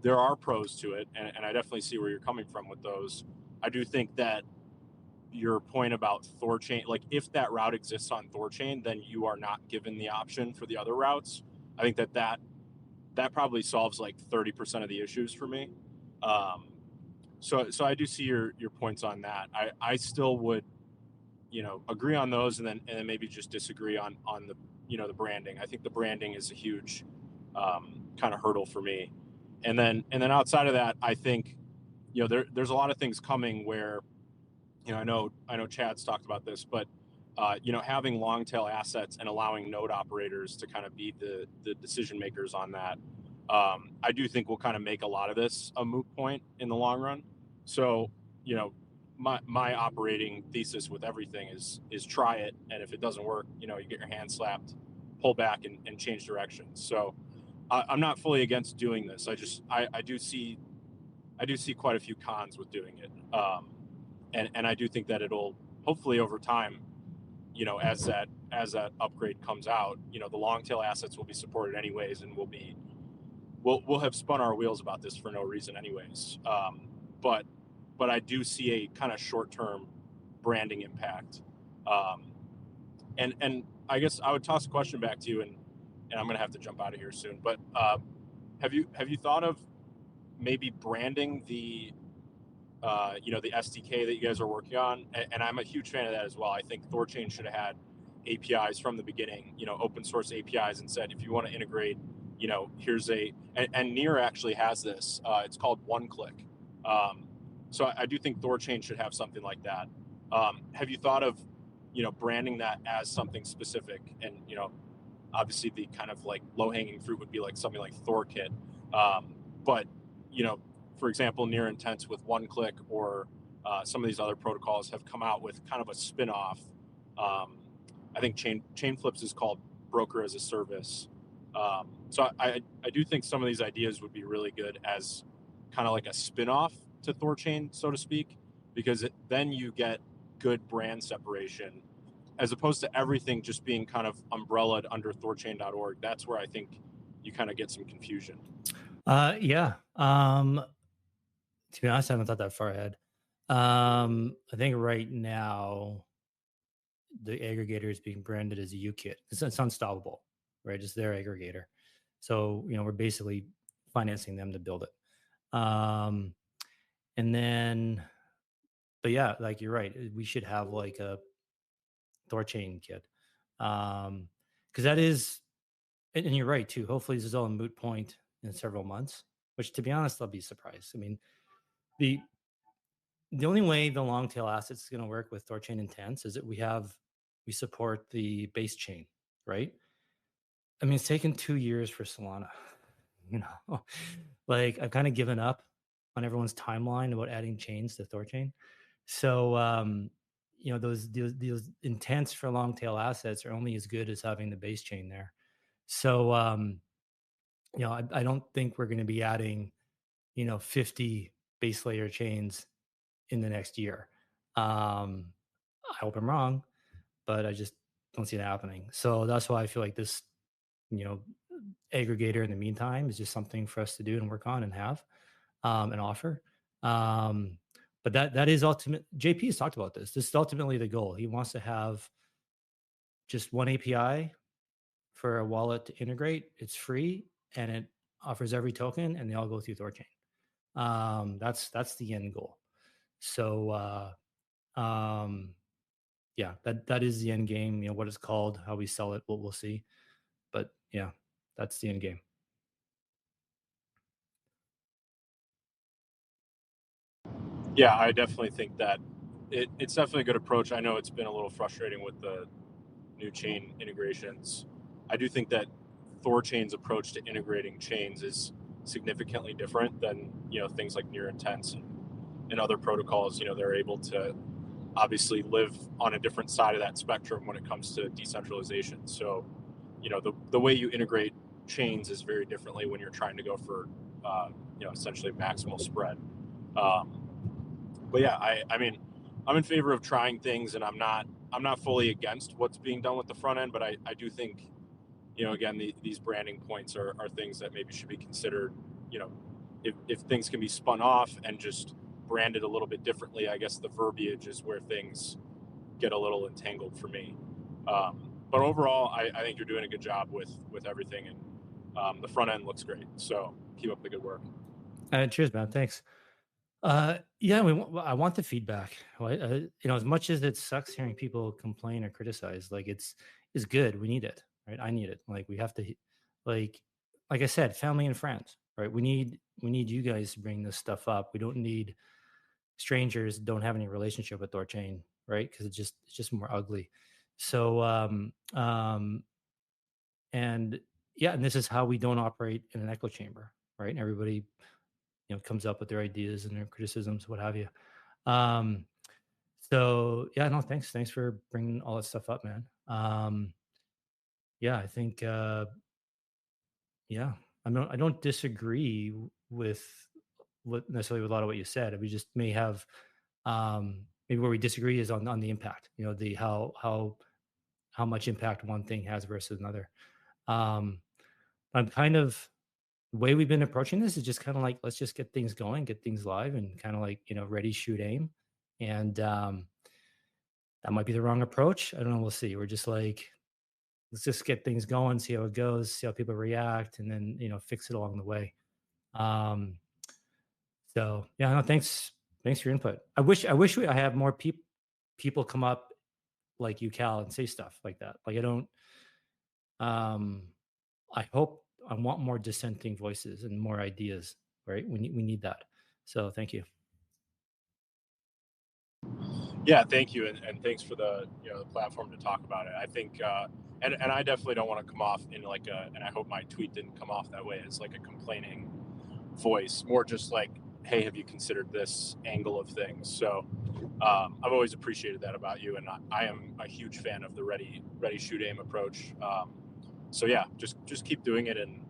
there are pros to it, and I definitely see where you're coming from with those. I do think that your point about THORChain, like if that route exists on THORChain, then you are not given the option for the other routes. I think that probably solves like 30% of the issues for me. So I do see your points on that. I still would, agree on those, and then maybe just disagree on the, the branding. I think the branding is a huge kind of hurdle for me. And then outside of that, I think, there's a lot of things coming where, I know Chad's talked about this, but having long tail assets and allowing node operators to kind of be the decision makers on that, I do think will kind of make a lot of this a moot point in the long run. So, my operating thesis with everything is try it, and if it doesn't work, you get your hand slapped, pull back, and change directions. So I'm not fully against doing this. I do see quite a few cons with doing it. And I do think that it'll hopefully over time, as that upgrade comes out, the long tail assets will be supported anyways, and we'll have spun our wheels about this for no reason anyways. But I do see a kind of short term branding impact. And I guess I would toss a question back to you, and I'm gonna have to jump out of here soon. But have you thought of maybe branding the the SDK that you guys are working on, and I'm a huge fan of that as well. I think THORChain should have had APIs from the beginning, open source APIs, and said, if you want to integrate, here's and Near actually has this. It's called One Click. So I do think THORChain should have something like that. Have you thought of, branding that as something specific? And, obviously the kind of like low hanging fruit would be like something like THORKit. But, for example, Near Intense with One Click or some of these other protocols have come out with kind of a spin-off. I think Chainflips is called Broker as a Service. So I do think some of these ideas would be really good as kind of like a spin-off to THORChain, so to speak, because then you get good brand separation as opposed to everything just being kind of umbrellaed under THORChain.org. That's where I think you kind of get some confusion. Yeah. To be honest, I haven't thought that far ahead. I think right now the aggregator is being branded as a UKIT. It's unstoppable, right? It's their aggregator. So, we're basically financing them to build it. And then, but yeah, like you're right. We should have like a THORChain kit. Because that is, and you're right too. Hopefully this is all a moot point in several months, which to be honest, I'll be surprised. I mean, the only way the long tail assets is going to work with THORChain Intense is that we support the base chain, right? I mean, it's taken 2 years for Solana, like I've kind of given up on everyone's timeline about adding chains to THORChain. So, those intents for long tail assets are only as good as having the base chain there. So, I don't think we're going to be adding, 50 base layer chains in the next year. I hope I'm wrong, but I just don't see it happening. So that's why I feel like this, aggregator in the meantime is just something for us to do and work on and have and offer. But that is ultimate. JP has talked about this. This is ultimately the goal. He wants to have just one API for a wallet to integrate. It's free and it offers every token, and they all go through THORChain. That's the end goal. So yeah, that is the end game. What it's called, how we sell it, what we'll see. But yeah, that's the end game. Yeah, I definitely think that it's definitely a good approach. I know it's been a little frustrating with the new chain integrations. I do think that THORChain's approach to integrating chains is significantly different than things like Near Intense and other protocols. They're able to obviously live on a different side of that spectrum when it comes to decentralization. So the way you integrate chains is very differently when you're trying to go for essentially maximal spread. But yeah, I mean, I'm in favor of trying things, and I'm not fully against what's being done with the front end, but I do think, again, these branding points are things that maybe should be considered. If things can be spun off and just branded a little bit differently, I guess the verbiage is where things get a little entangled for me. But overall, I think you're doing a good job with everything, and the front end looks great. So keep up the good work. Cheers, man. Thanks. Yeah, I want the feedback. Right? As much as it sucks hearing people complain or criticize, like it's good. We need it, right? I need it. Like we have to, like I said, family and friends, right? We need you guys to bring this stuff up. We don't need strangers don't have any relationship with THORChain, right? Because it's just more ugly. So, and yeah, and this is how we don't operate in an echo chamber, right? And everybody comes up with their ideas and their criticisms, what have you. So yeah, no, thanks for bringing all that stuff up, man. Yeah, I think yeah, I don't disagree with necessarily with a lot of what you said. We just may have maybe where we disagree is on the impact, the how much impact one thing has versus another. I'm kind of the way we've been approaching this is just kind of like, let's just get things going, get things live, and kind of like, ready, shoot, aim. And that might be the wrong approach. I don't know. We'll see. We're just like, let's just get things going, see how it goes, see how people react, and then, fix it along the way. So yeah, no, thanks for your input. I have more people come up like you, Cal, and say stuff like that. Like I don't. I hope I want more dissenting voices and more ideas. Right? We need that. So thank you. Yeah, thank you, and thanks for the the platform to talk about it. I think, and I definitely don't want to come off in like a, and I hope my tweet didn't come off that way. It's like a complaining voice, more just like, hey, have you considered this angle of things? So I've always appreciated that about you, and I am a huge fan of the ready, shoot, aim approach. So yeah, just keep doing it, and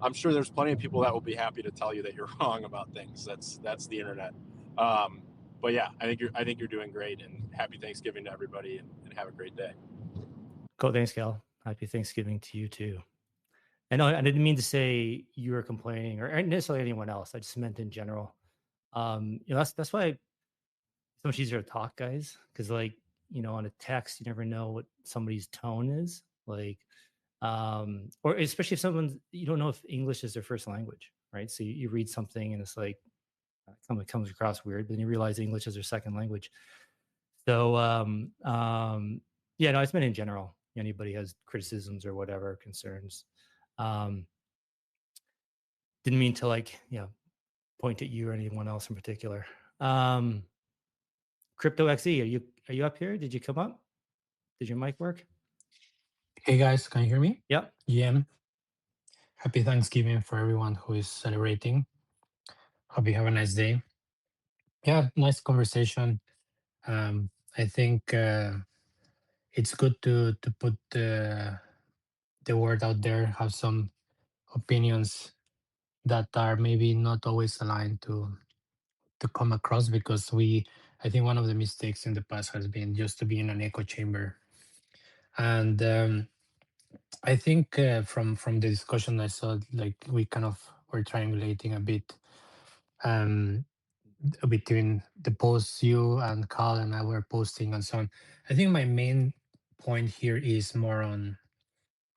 I'm sure there's plenty of people that will be happy to tell you that you're wrong about things. That's the internet. Um, but yeah, I think you're doing great, and happy Thanksgiving to everybody, and have a great day. Cool. Thanks, Cal. Happy Thanksgiving to you too. And I didn't mean to say you were complaining or necessarily anyone else. I just meant in general. That's why it's so much easier to talk, guys, because like on a text, you never know what somebody's tone is. Like, or especially if someone you don't know if English is their first language, right? So you read something and it's like it comes across weird, but then you realize English is their second language. So yeah, no, it's meant in general. Anybody has criticisms or whatever concerns. Um, didn't mean to point at you or anyone else in particular. Crypto XE, are you up here? Did you come up? Did your mic work? Hey guys, can you hear me? Yep. Yeah. Happy Thanksgiving for everyone who is celebrating. Hope you have a nice day. Yeah, nice conversation. I think it's good to put the word out there, have some opinions that are maybe not always aligned to come across, because I think one of the mistakes in the past has been just to be in an echo chamber. And I think from the discussion I saw, like we kind of were triangulating a bit um, between the posts you and Carl and I were posting and so on. I think my main point here is more on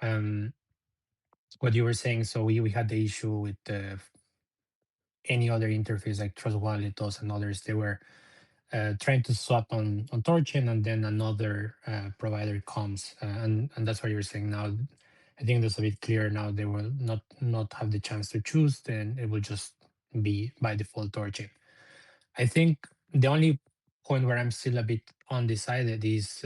um, what you were saying. So we had the issue with any other interface like Trust Wallet, those and others. They were trying to swap on THORChain, and then another provider comes, and that's what you were saying. Now, I think that's a bit clearer. Now they will not have the chance to choose. Then it will just be by default THORChain. I think the only point where I'm still a bit undecided is,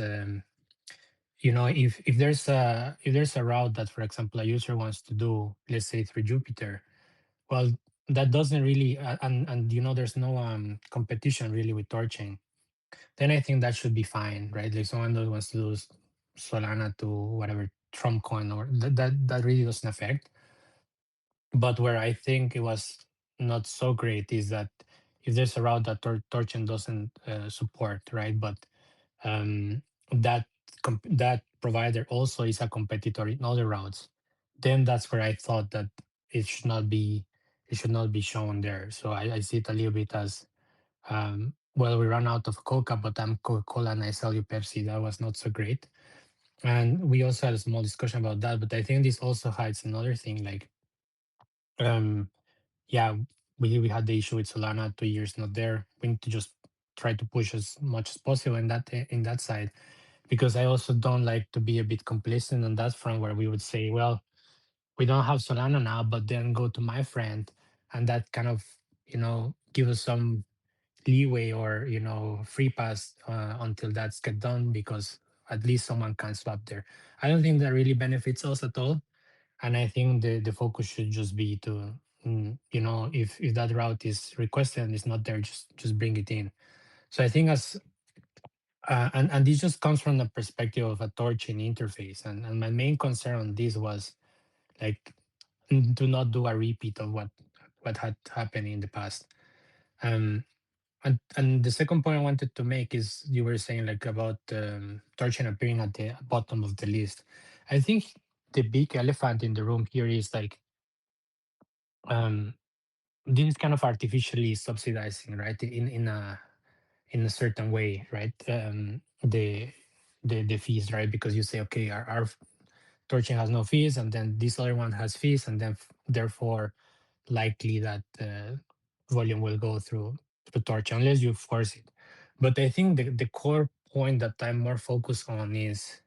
if there's a route that, for example, a user wants to do, let's say through Jupiter, well, that doesn't really, and there's no competition really with THORChain. Then I think that should be fine, right? Like someone that wants to do Solana to whatever Trump coin, or that really doesn't affect. But where I think it was not so great is that if there's a route that THORChain doesn't support, right? But um, that that provider also is a competitor in other routes, then that's where I thought that it should not be shown there. So I see it a little bit as, well, we ran out of Coca, but I'm Coca-Cola and I sell you Pepsi. That was not so great. And we also had a small discussion about that. But I think this also hides another thing. Like, um, yeah, we had the issue with Solana, 2 years not there. We need to just try to push as much as possible in that side, because I also don't like to be a bit complacent on that front, where we would say, well, we don't have Solana now, but then go to my friend, and that kind of give us some leeway, or free pass until that's get done, because at least someone can swap there. I don't think that really benefits us at all, and I think the focus should just be to if that route is requested and it's not there, just bring it in. So I think as and this just comes from the perspective of a THORChain interface, and my main concern on this was, like, do not do a repeat of what had happened in the past. um and the second point I wanted to make is, you were saying like about THORChain appearing at the bottom of the list. I think the big elephant in the room here is, like, um, this is kind of artificially subsidizing, right? In a certain way, right? The fees, right? Because you say, okay, our THORChain has no fees, and then this other one has fees, and then therefore likely that volume will go through THORChain unless you force it. But I think the core point that I'm more focused on is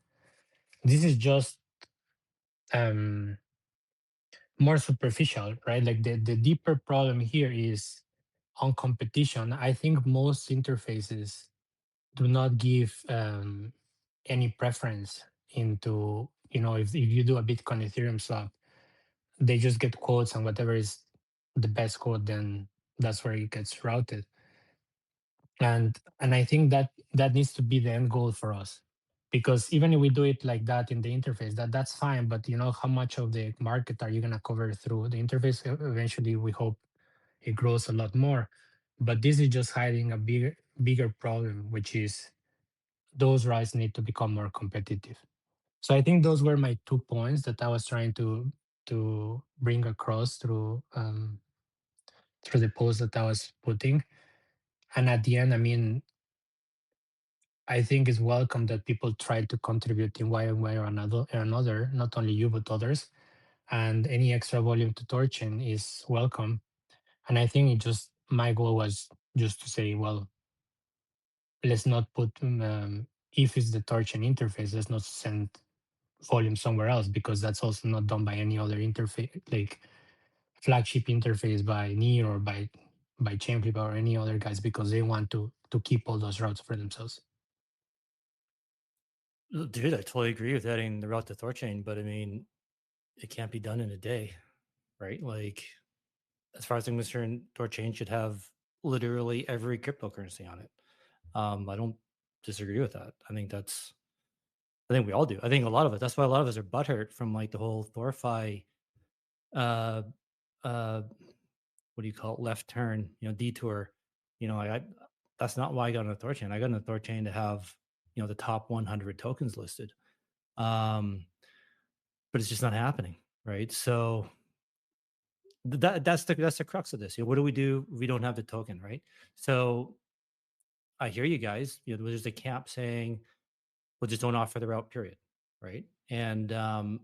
this is just um, more superficial, right? Like the deeper problem here is on competition. I think most interfaces do not give any preference into, if you do a Bitcoin Ethereum swap, they just get quotes, and whatever is the best quote, then that's where it gets routed. And I think that needs to be the end goal for us, because even if we do it like that in the interface, that's fine, but how much of the market are you going to cover through the interface? Eventually we hope it grows a lot more, but this is just hiding a bigger problem, which is those rights need to become more competitive. So I think those were my 2 points that I was trying to bring across through the post that I was putting. And at the end, I mean, I think it's welcome that people try to contribute in one way or another, not only you but others. And any extra volume to THORChain is welcome. And I think my goal was just to say, well, let's not put if it's the THORChain interface, let's not send volume somewhere else, because that's also not done by any other interface, like flagship interface by Near or by Chainflip or any other guys, because they want to keep all those routes for themselves. Dude, I totally agree with adding the route to THORChain, but I mean, it can't be done in a day, right? Like, as far as I'm concerned, THORChain should have literally every cryptocurrency on it. I don't disagree with that. I think we all do. I think a lot of it. That's why a lot of us are butthurt from like the whole THORFi, uh, what do you call it? Left turn, detour. That's not why I got on the THORChain. I got on the THORChain to have, the top 100 tokens listed. But it's just not happening, right? So that's the crux of this. What do? We don't have the token, right? So I hear you guys. There's a camp saying, well, just don't offer the route, period, right? And I'm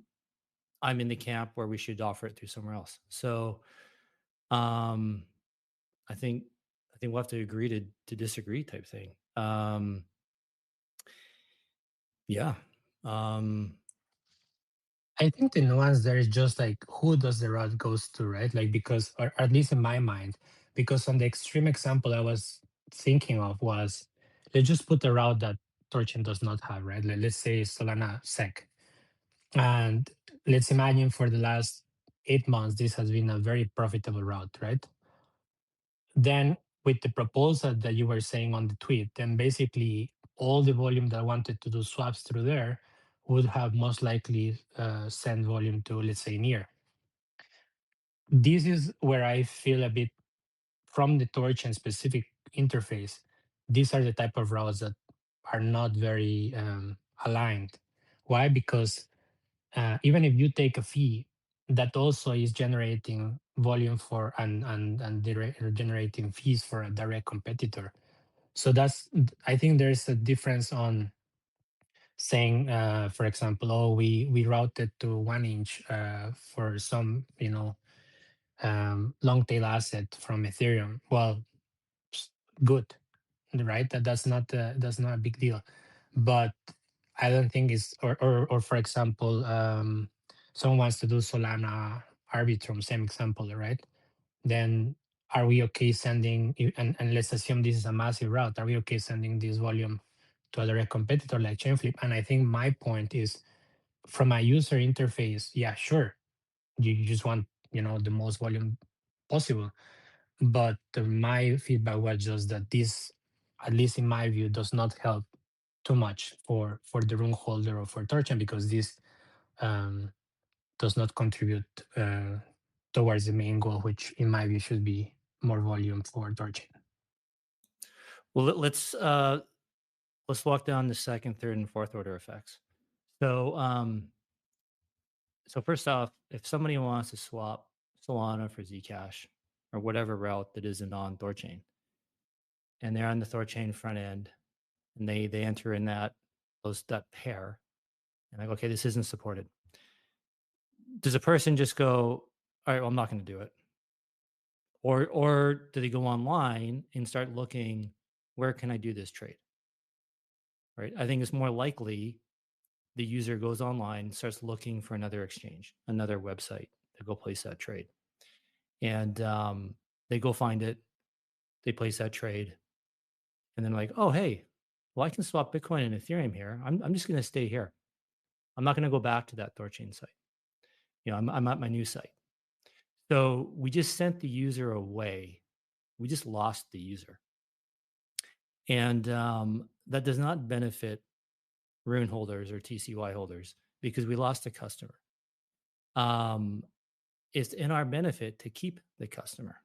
in the camp where we should offer it through somewhere else. So um, I think we'll have to agree to disagree, type thing. Yeah. I think the nuance there is just like who does the route goes to, right? Like, because, or at least in my mind, because on the extreme example I was thinking of was, let's just put a route that THORChain does not have, right? Like, let's say Solana SEC. And let's imagine for the last 8 months, this has been a very profitable route, right? Then with the proposal that you were saying on the tweet, then basically all the volume that wanted to do swaps through there would have most likely send volume to, let's say, Near. This is where I feel a bit from the THORChain specific interface. These are the type of routes that are not very aligned. Why? Because even if you take a fee, that also is generating volume for and generating fees for a direct competitor. So I think there's a difference on saying, for example, oh, we routed to 1inch for some long tail asset from Ethereum. Well, good, right? That's not a big deal, but I don't think it's or for example, someone wants to do Solana Arbitrum, same example, right? Then are we okay sending, and let's assume this is a massive route, are we okay sending this volume to a direct competitor like Chainflip? And I think my point is, from a user interface, yeah, sure, you just want the most volume possible. But my feedback was just that this, at least in my view, does not help too much for the room holder or for THORChain, because this um, does not contribute towards the main goal, which in my view should be more volume for THORChain. Well, let's walk down the second, third, and fourth order effects. So first off, if somebody wants to swap Solana for Zcash or whatever route that isn't on THORChain, and they're on the THORChain front end, and they enter in that pair, and like, okay, this isn't supported. Does a person just go, all right, well, I'm not going to do it? Or do they go online and start looking, where can I do this trade? Right? I think it's more likely the user goes online, starts looking for another exchange, another website to go place that trade. And they go find it, they place that trade, and then like, oh, hey, well, I can swap Bitcoin and Ethereum here. I'm just going to stay here. I'm not going to go back to that THORChain site. I'm at my new site. So we just sent the user away. We just lost the user. And that does not benefit Rune holders or TCY holders because we lost a customer. It's in our benefit to keep the customer.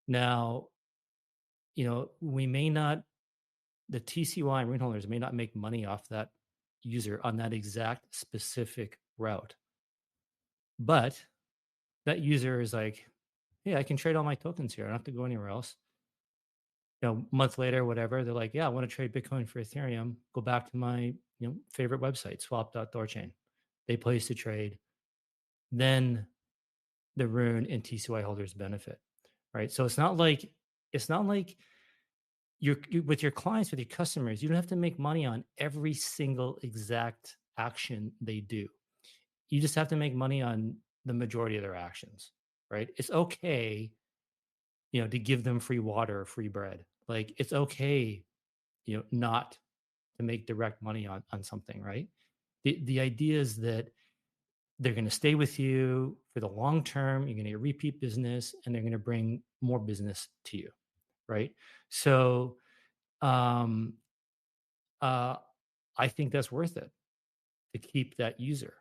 Now, we may not, the TCY and Rune holders may not make money off that user on that exact specific route. But that user is like, hey, I can trade all my tokens here. I don't have to go anywhere else. A month later, whatever, they're like, yeah, I want to trade Bitcoin for Ethereum. Go back to my favorite website, swap.thorchain. They place the trade. Then the Rune and TCY holders benefit, right? So it's not like you're with your clients, with your customers, you don't have to make money on every single exact action they do. You just have to make money on the majority of their actions, right? It's okay, to give them free water, free bread. Like it's okay, not to make direct money on something, right? The idea is that they're going to stay with you for the long term. You're going to get repeat business, and they're going to bring more business to you, right? So, um, I think that's worth it to keep that user,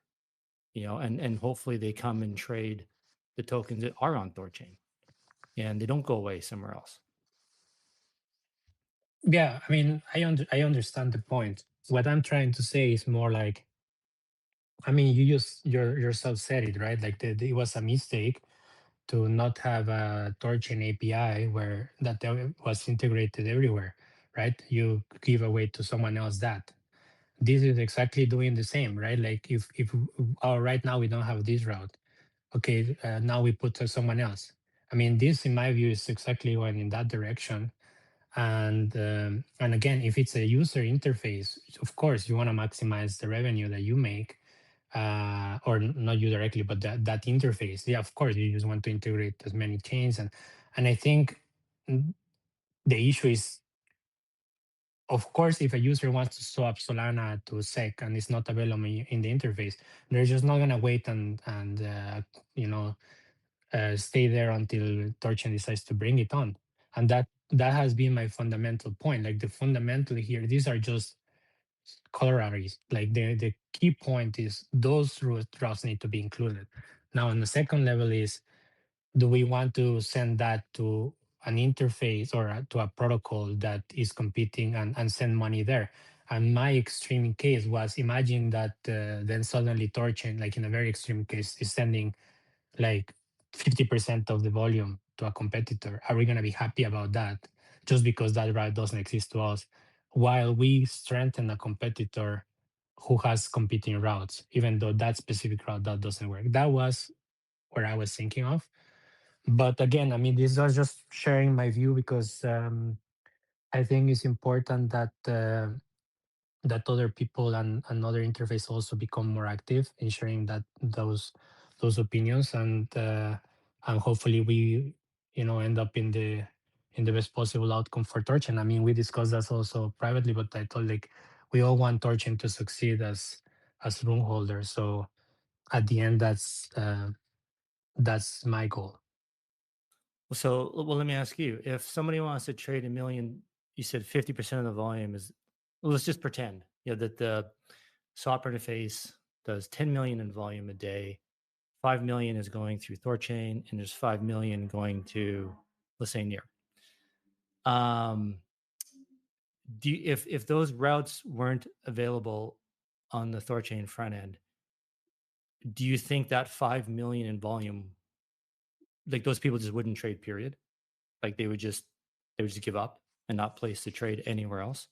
and hopefully they come and trade the tokens that are on THORChain, and they don't go away somewhere else. Yeah, I mean, I understand the point. What I'm trying to say is more like, I mean, you just yourself said it, right? Like it was a mistake to not have a THORChain API where that was integrated everywhere, right? You give away to someone else that. This is exactly doing the same, right? Like if right now we don't have this route, okay, now we put someone else. I mean, this in my view is exactly going in that direction. And again, if it's a user interface, of course you want to maximize the revenue that you make, or not you directly, but that interface. Yeah, of course you just want to integrate as many chains, and I think the issue is, of course, if a user wants to swap Solana to SEC and it's not available in the interface, they're just not gonna wait and you know stay there until THORChain decides to bring it on. And that has been my fundamental point. Like the fundamental here, these are just corollaries. Like the key point is those routes need to be included. Now, on the second level is, do we want to send that to an interface or to a protocol that is competing and send money there? And my extreme case was, imagine that then suddenly THORChain, like in a very extreme case, is sending like 50% of the volume to a competitor. Are we going to be happy about that just because that route doesn't exist to us, while we strengthen a competitor who has competing routes, even though that specific route that doesn't work? That was where I was thinking of. But again, I mean, this was just sharing my view because I think it's important that that other people and other interface also become more active in sharing those opinions, and hopefully we end up in the best possible outcome for THORChain. I mean, we discussed that also privately, but I told, like, we all want THORChain to succeed as room holders. So at the end, that's my goal. So, well, let me ask you: if somebody wants to trade a million, you said 50% of the volume is. Well, let's just pretend, that the swap interface does 10 million in volume a day. 5 million is going through THORChain, and there's 5 million going to, let's say, Near. If those routes weren't available on the THORChain front end, do you think that 5 million in volume, like those people just wouldn't trade, period? Like they would just give up and not place the trade anywhere else?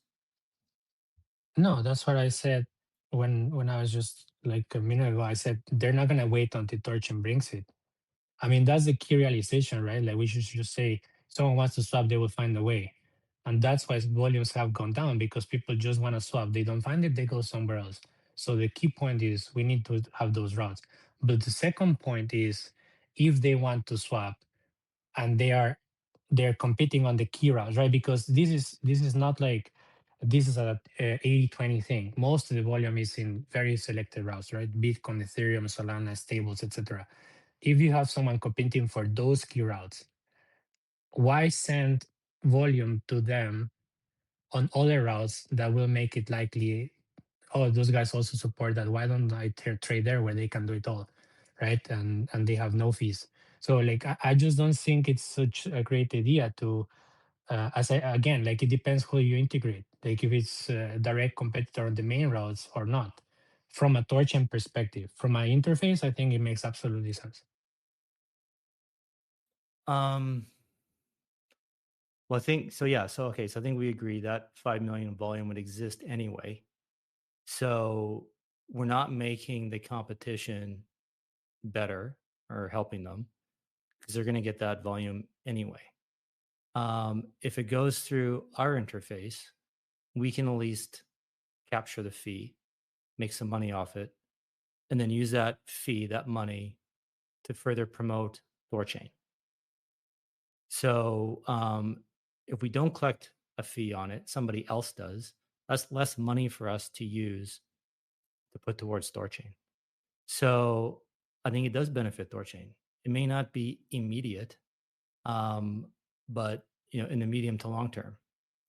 No, that's what I said when I was just like a minute ago. I said they're not gonna wait until THORChain brings it. I mean, that's the key realization, right? Like we should just say, someone wants to swap, they will find a way. And that's why volumes have gone down, because people just want to swap. They don't find it, they go somewhere else. So the key point is we need to have those routes. But the second point is, if they want to swap and they're competing on the key routes, right? Because this is not like this is a 80-20 thing. Most of the volume is in very selected routes, right? Bitcoin, Ethereum, Solana, stables, etc. If you have someone competing for those key routes, why send volume to them on other routes that will make it likely, oh, those guys also support that, why don't I trade there where they can do it all, right? And they have no fees. So like I just don't think it's such a great idea to as I, again, like it depends who you integrate, like if it's a direct competitor on the main routes or not. From a THORChain perspective, from my interface, I think it makes absolutely sense. Well, I think so. Yeah. So okay. So I think we agree that 5 million volume would exist anyway. So we're not making the competition better or helping them, because they're going to get that volume anyway. If it goes through our interface, we can at least capture the fee, make some money off it, and then use that fee, that money, to further promote THORChain. So if we don't collect a fee on it, somebody else does. That's less money for us to use to put towards THORChain. So I think it does benefit THORChain. It may not be immediate, but in the medium to long term,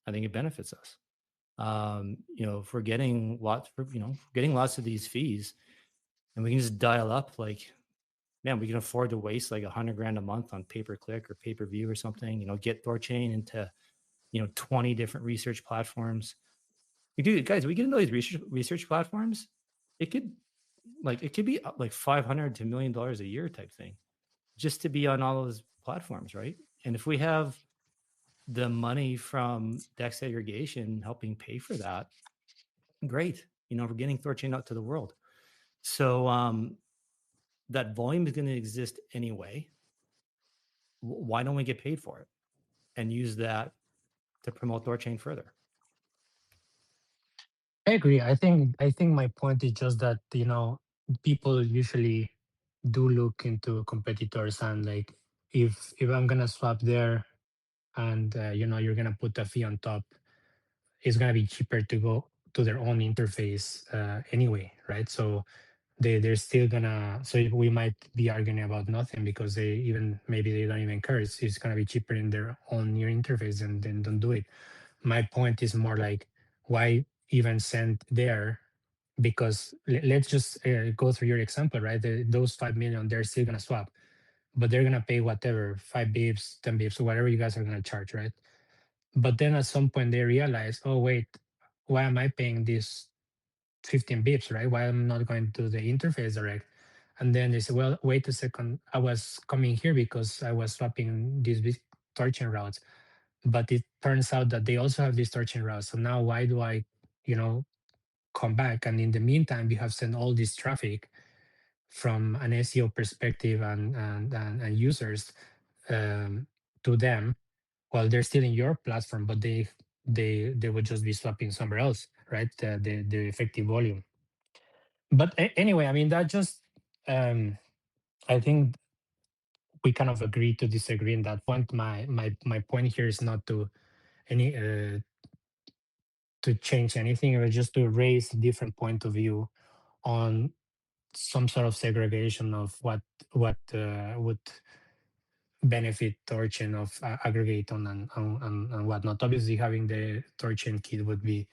I think it benefits us. If we're getting lots of these fees, and we can just dial up, like, man, we can afford to waste like $100,000 a month on pay-per-click or pay-per-view or something. Get THORChain into 20 different research platforms. We do, guys. We get into these research platforms. It could be like $500 to $1 million a year type thing, just to be on all those platforms, right? And if we have the money from DEX aggregation helping pay for that, great. We're getting THORChain out to the world. So that volume is going to exist anyway. Why don't we get paid for it and use that to promote THORChain further? I agree. I think my point is just that people usually do look into competitors, and like if I'm gonna swap there, and you're gonna put a fee on top, it's gonna be cheaper to go to their own interface anyway, right? So they're still gonna. So we might be arguing about nothing, because maybe they don't even care. It's gonna be cheaper in their own new interface, and then don't do it. My point is more like, why even send there? Because let's just go through your example, right? Those 5 million, they're still gonna swap, but they're gonna pay whatever, 5 bips, 10 bips, whatever you guys are gonna charge, right? But then at some point they realize, oh wait, why am I paying this 15 bips, right? Why I'm not going to the interface direct? And then they say, well, wait a second, I was coming here because I was swapping these THORChain routes, but it turns out that they also have these THORChain routes. So now why do I, come back? And in the meantime, you have sent all this traffic from an SEO perspective and users to them, while they're still in your platform, but they would just be swapping somewhere else, right? The effective volume. But anyway, I mean, that just I think we kind of agree to disagree in that point. My point here is not to any to change anything, or just to raise a different point of view on some sort of segregation of what would benefit THORChain of aggregate on and whatnot. Obviously, having the THORChain kit would be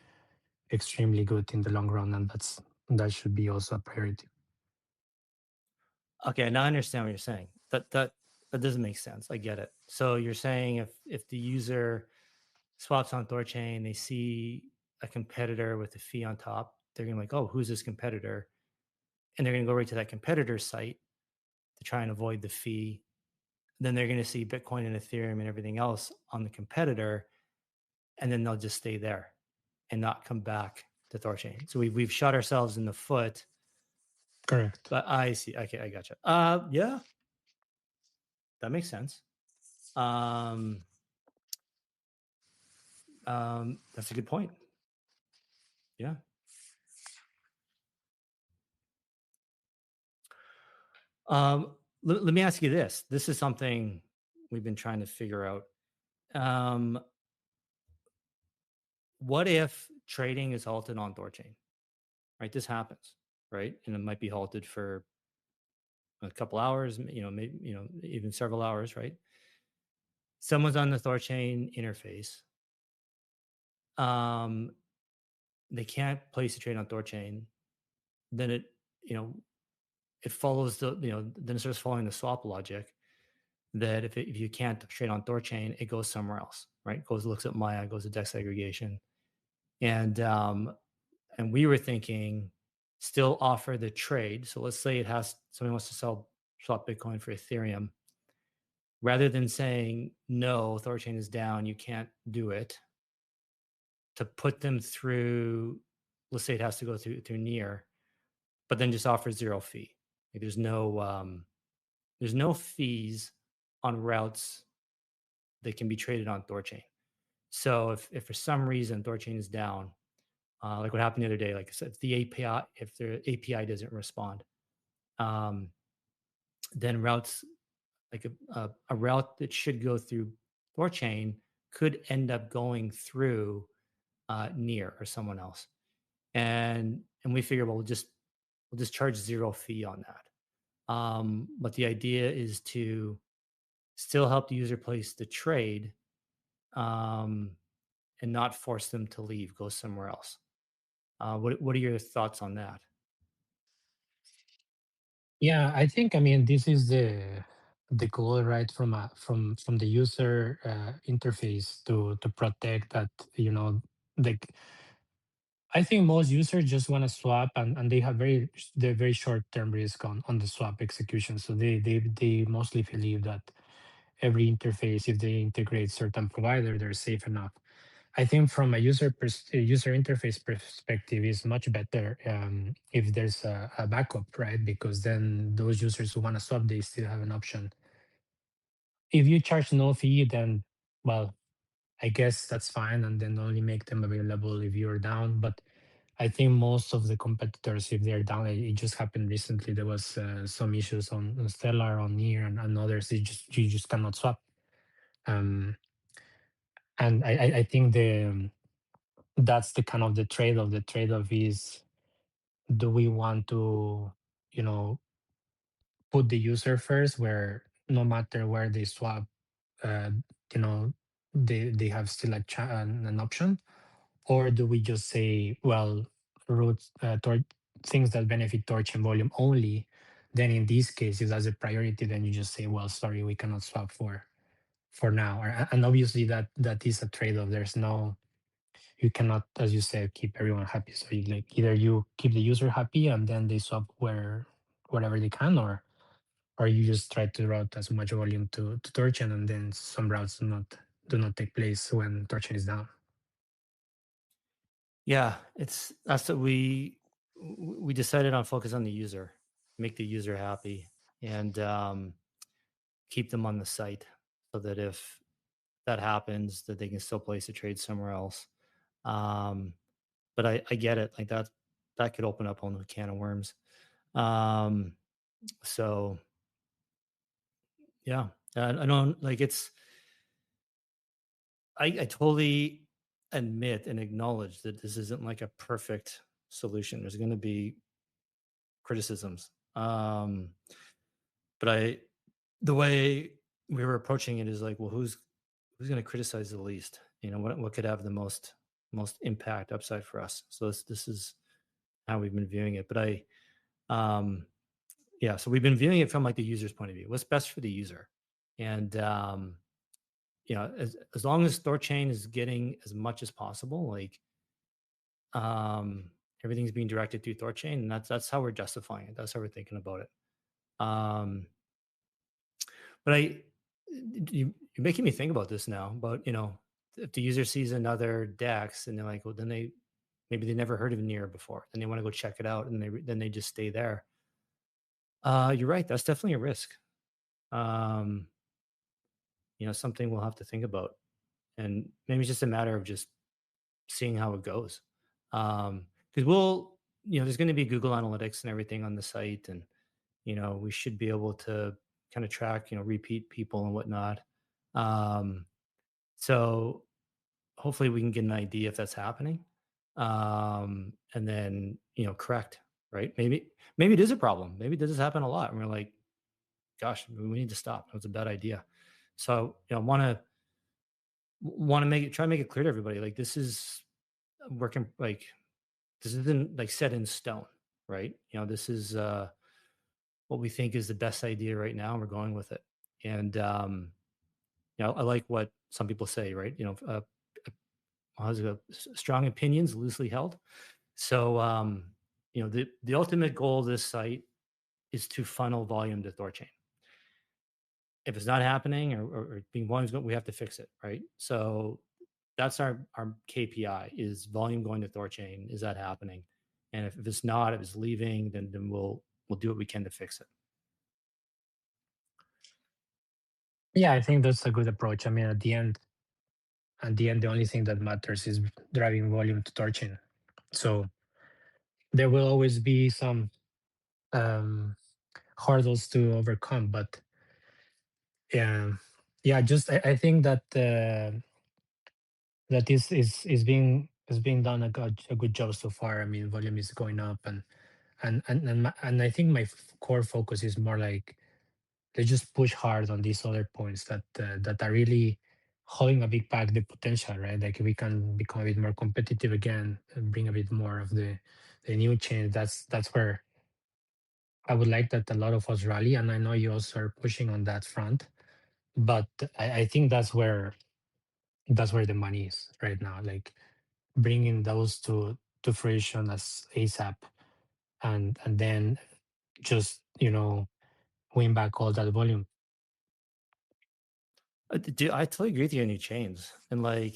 extremely good in the long run, and that should be also a priority. Okay, now I understand what you're saying. That doesn't make sense. I get it. So you're saying if the user swaps on THORChain, they see a competitor with a fee on top, they're gonna be like, oh, who's this competitor? And they're gonna go right to that competitor's site to try and avoid the fee. Then they're gonna see Bitcoin and Ethereum and everything else on the competitor, and then they'll just stay there and not come back to THORChain. So we've shot ourselves in the foot. Correct. But I see. Okay, I gotcha. Yeah. that makes sense. That's a good point. Yeah. Let me ask you this. This is something we've been trying to figure out. What if trading is halted on THORChain? Right, this happens, right, and it might be halted for a couple hours, maybe even several hours, right? Someone's on the THORChain interface. They can't place a trade on THORChain. Then it follows then it starts following the swap logic that if you can't trade on THORChain, it goes somewhere else, right? Looks at Maya, goes to DEX aggregation, and we were thinking still offer the trade. So let's say somebody wants to swap Bitcoin for Ethereum. Rather than saying no, THORChain is down, you can't do it, to put them through, let's say it has to go through near, but then just offer zero fee. Like there's no fees on routes that can be traded on THORChain. So if for some reason THORChain is down, like what happened the other day, like I said, if the API doesn't respond, then routes like a route that should go through THORChain could end up going through near or someone else, and we figure, well, we'll just charge zero fee on that. But the idea is to still help the user place the trade, and not force them to leave, go somewhere else. What are your thoughts on that? Yeah, I mean this is the goal, right, from the user interface to protect that, the I think most users just want to swap, and they have they're very short term risk on the swap execution. So they mostly believe that every interface, if they integrate certain provider, they're safe enough. I think from a user interface perspective, is much better if there's a backup, right? Because then those users who want to swap, they still have an option. If you charge no fee, then, well, I guess that's fine, and then only make them available if you're down. But I think most of the competitors, if they're down, it just happened recently. There was some issues on Stellar, on Near, and others. You just cannot swap. Um, and I think that's the kind of the trade-off. The trade-off is, do we want to, you know, put the user first, where no matter where they swap, uh, you know, they have still an option, or do we just say, well, routes things that benefit torch and volume only? Then in these cases, as a priority, then you just say, well, sorry, we cannot swap for now. And obviously that is a trade-off. There's no, you cannot, as you said, keep everyone happy. So like either you keep the user happy and then they swap wherever they can, or you just try to route as much volume to THORChain, and then some routes do not take place when THORChain is down. Yeah, that's what we decided on. Focus on the user, make the user happy, and keep them on the site, so that if that happens, that they can still place a trade somewhere else. But I get it, like that could open up a whole new can of worms. So yeah, I don't like I totally admit and acknowledge that this isn't like a perfect solution. There's going to be criticisms. But the way we were approaching it is like, well, who's going to criticize the least? What could have the most impact upside for us? So this is how we've been viewing it. But yeah, so we've been viewing it from like the user's point of view. What's best for the user? And as long as THORChain is getting as much as possible, like everything's being directed through THORChain, and that's how we're justifying it. That's how we're thinking about it. But you're making me think about this now. But if the user sees another DEX and they're like, well, then maybe they never heard of Near before, and they want to go check it out, and then they just stay there. You're right. That's definitely a risk. something we'll have to think about. And maybe it's just a matter of just seeing how it goes. Because there's going to be Google Analytics and everything on the site, and we should be able to kind of track, repeat people and whatnot. So hopefully we can get an idea if that's happening, and then correct. Right? Maybe it is a problem. Maybe this has happened a lot, and we're like, gosh, we need to stop. It was a bad idea. So want to try to make it clear to everybody, like, this is working, like, this isn't like set in stone, right? This is what we think is the best idea right now, and we're going with it. And I like what some people say, right? Has strong opinions, loosely held. So the ultimate goal of this site is to funnel volume to THORChain. If it's not happening or being volume's going, we have to fix it, right? So that's our KPI, is volume going to THORChain. Is that happening? And if it's not, if it's leaving, then we'll do what we can to fix it. Yeah, I think that's a good approach. I mean, at the end, the only thing that matters is driving volume to THORChain. So there will always be some um, hurdles to overcome, but just I think that that is being done a good job so far. I mean, volume is going up, and I think my core focus is more like, let's just push hard on these other points that are really holding a big back the potential, right? Like, we can become a bit more competitive again and bring a bit more of the new change. That's where I would like that a lot of us rally, and I know you also are pushing on that front. But I think that's where the money is right now. Like, bringing those to fruition as ASAP, and then just win back all that volume. Dude, I totally agree with you on your chains. And like,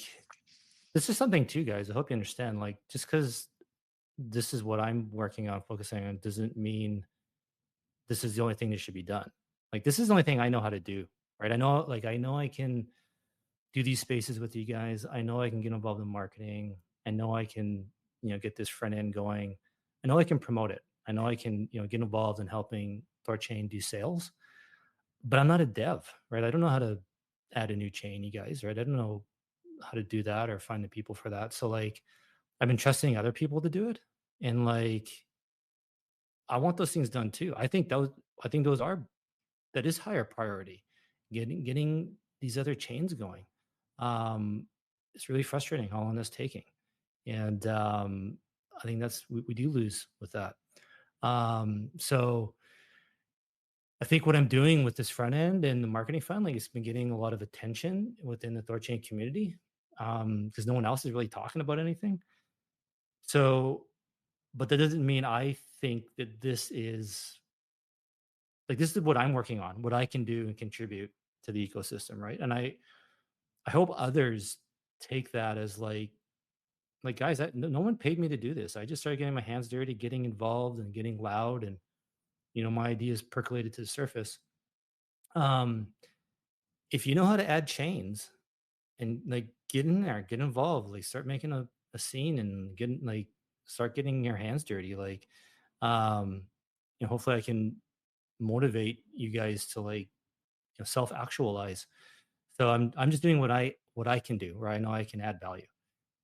this is something too, guys. I hope you understand. Like, just because this is what I'm working on, focusing on, doesn't mean this is the only thing that should be done. Like, this is the only thing I know how to do, right? I know I can do these spaces with you guys. I know I can get involved in marketing. I know I can, get this front end going. I know I can promote it. I know I can, get involved in helping THORChain do sales. But I'm not a dev, right? I don't know how to add a new chain, you guys, right? I don't know how to do that or find the people for that. So like, I've been trusting other people to do it, and like, I want those things done too. I think that is higher priority. Getting these other chains going. It's really frustrating how long that's taking, and I think that's we do lose with that. So I think what I'm doing with this front end and the marketing fund, like, it's been getting a lot of attention within the THORChain community, because no one else is really talking about anything. So, but that doesn't mean I think that this is what I'm working on, what I can do and contribute to the ecosystem, right? And I hope others take that as like guys, no one paid me to do this. I just started getting my hands dirty, getting involved, and getting loud, and my ideas percolated to the surface. Um, if you know how to add chains and like get in there, get involved, like start making a scene and start getting your hands dirty, like um hopefully I can motivate you guys to like self actualize. So I'm just doing what I can do, where I know I can add value,